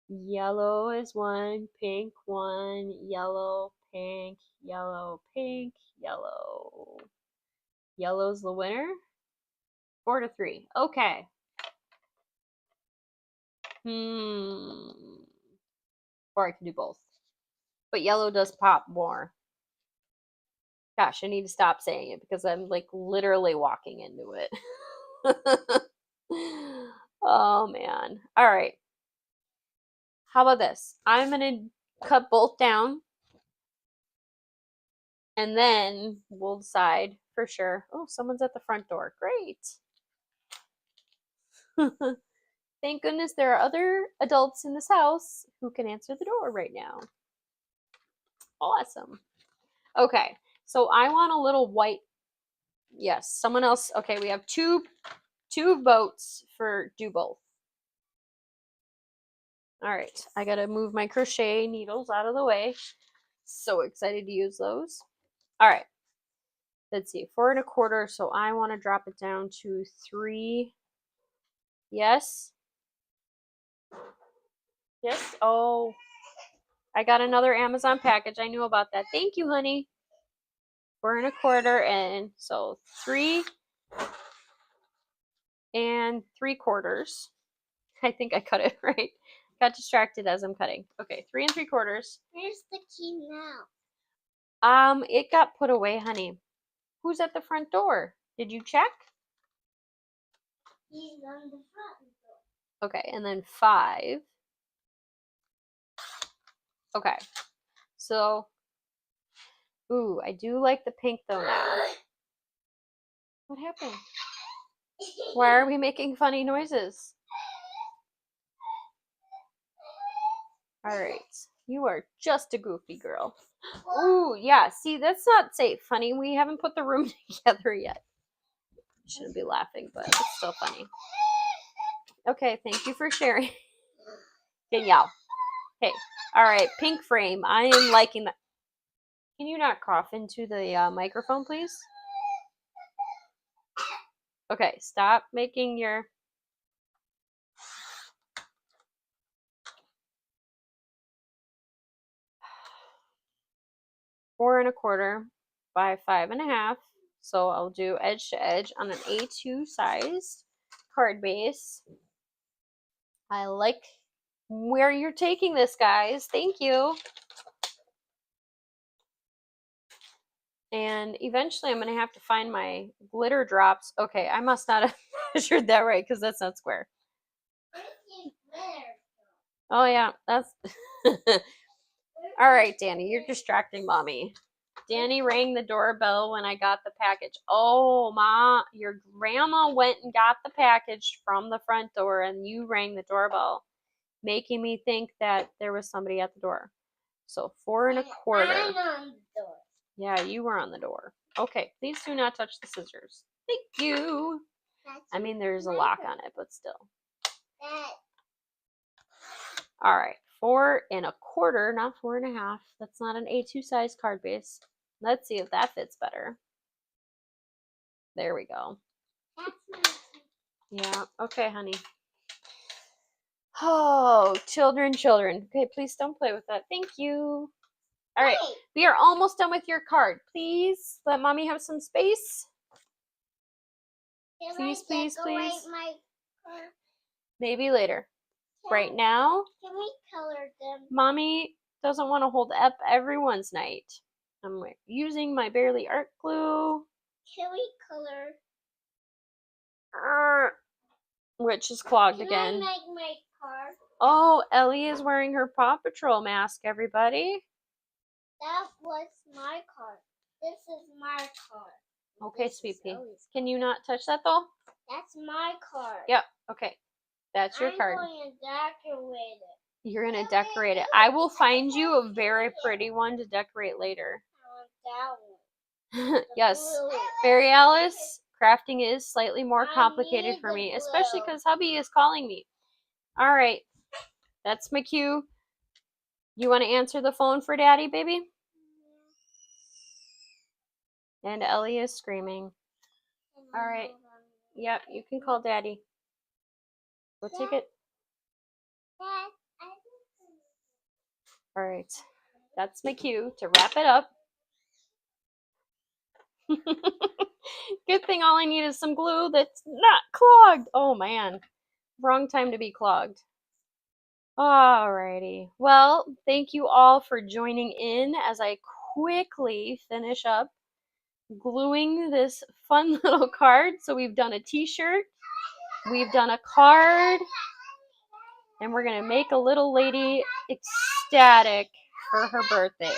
Yellow is 1, pink 1, yellow, pink, yellow, pink, yellow. Yellow's the winner. 4-3. Okay. Or I can do both. But yellow does pop more. Gosh, I need to stop saying it because I'm like literally walking into it. Oh man. All right. How about this? I'm going to cut both down and then we'll decide for sure. Oh, someone's at the front door. Great. Thank goodness there are other adults in this house who can answer the door right now. Awesome. Okay, so I want a little white. Yes, someone else. Okay, we have two votes for do both. All right, I gotta move my crochet needles out of the way. So excited to use those. All right, let's see, 4 1/4. So I want to drop it down to 3. Yes. Yes. Oh, I got another Amazon package. I knew about that. Thank you, honey. 4 1/4, and so 3 3/4. I think I cut it right. Got distracted as I'm cutting. Okay, 3 3/4. Where's the key now? It got put away, honey. Who's at the front door? Did you check? He's on the front door. Okay, and then 5. Okay, so, ooh, I do like the pink though now. What happened? Why are we making funny noises? All right, you are just a goofy girl. Ooh, yeah, see, that's not safe, honey. We haven't put the room together yet. Shouldn't be laughing, but it's still funny. Okay, thank you for sharing. Danielle. Okay, all right, pink frame. I am liking that. Can you not cough into the microphone, please? Okay, stop making your... Four 1/4 by 5 1/2. So I'll do edge to edge on an A2 size card base. I like where you're taking this, guys. Thank you. And eventually I'm going to have to find my glitter drops. Okay, I must not have measured that right because that's not square. Oh, yeah, that's... All right, Danny, you're distracting mommy. Danny rang the doorbell when I got the package. Oh, Ma, your grandma went and got the package from the front door and you rang the doorbell, making me think that there was somebody at the door. So 4 1/4. I'm on the door. Yeah, you were on the door. Okay, please do not touch the scissors. Thank you. I mean, there's a lock on it, but still. All right, 4 1/4, not 4 1/2. That's not an A2 size card base. Let's see if that fits better. There we go. Yeah, okay, honey. Oh, children. Okay, please don't play with that. Thank you. All right, we are almost done with your card. Please let mommy have some space. Please, please, please. Maybe later. Right now, Can we color them? mommy doesn't want to hold up everyone's night. I'm using my Barely Art glue. Can we color? Which is clogged Can again. I make my card? Oh, Ellie is wearing her Paw Patrol mask, everybody. That was my card. This is my card. Okay, This sweet is pea. Ellie's. Can you not touch that though? That's my card. Yep, okay. That's your card. I'm going to decorate it. You're gonna decorate it. I will find you a very pretty one to decorate later. I want that one. Yes, Blue. Fairy Alice, crafting is slightly more I complicated need for the me, especially blue. because hubby is calling me. All right, that's my cue. You want to answer the phone for daddy, baby? And Ellie is screaming. All right. Yep, you can call daddy. Go take it. All right, that's my cue to wrap it up. Good thing all I need is some glue that's not clogged. Oh man, wrong time to be clogged. Alrighty. Well, thank you all for joining in as I quickly finish up gluing this fun little card. So we've done a t-shirt, we've done a card, and we're gonna make a little lady ecstatic for her birthday.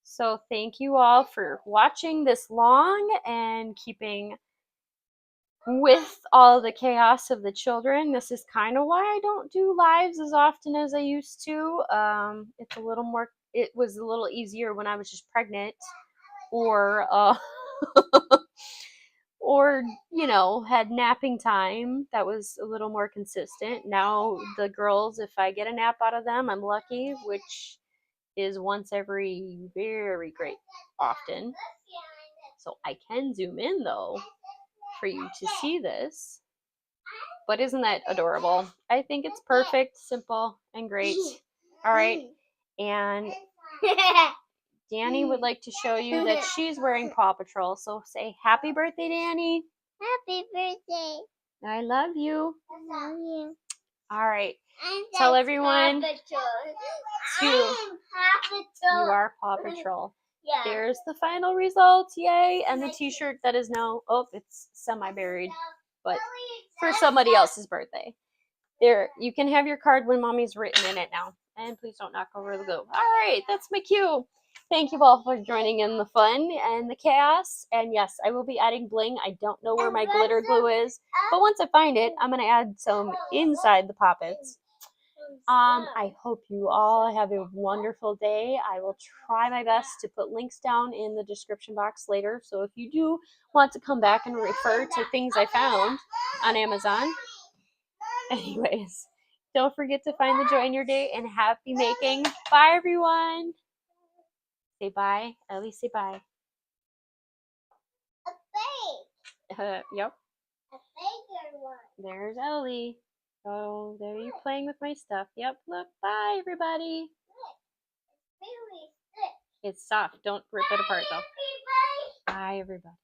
So thank you all for watching this long and keeping with all the chaos of the children. This is kind of why I don't do lives as often as I used to. It's a little more, it was a little easier when I was just pregnant or or you know, had napping time that was a little more consistent. Now the girls, if I get a nap out of them, I'm lucky, which is once every very great often. So I can zoom in though for you to see this. But isn't that adorable? I think it's perfect, simple, and great. All right. And Danny would like to show you that she's wearing Paw Patrol. So say happy birthday, Danny. Happy birthday. I love you. I love you. All right. Tell everyone You you are Paw Patrol. Yeah. There's the final result. Yay. And the t-shirt that is now, oh, it's semi-buried, but for somebody else's birthday. There, you can have your card when mommy's written in it now. And please don't knock over the glue. All right, that's my cue. Thank you all for joining in the fun and the chaos. And yes, I will be adding bling. I don't know where my glitter glue is, but once I find it, I'm going to add some inside the poppets. I hope you all have a wonderful day. I will try my best to put links down in the description box later. So if you do want to come back and refer to things I found on Amazon. Anyways, don't forget to find the joy in your day and happy making. Bye, everyone. Say bye. Ellie, say bye. A big. Yep. A bigger one. There's Ellie. Oh, there you playing with my stuff. Yep, look. Bye, everybody. Really thick. It's soft. Don't rip it apart, though. Everybody. Bye, everybody.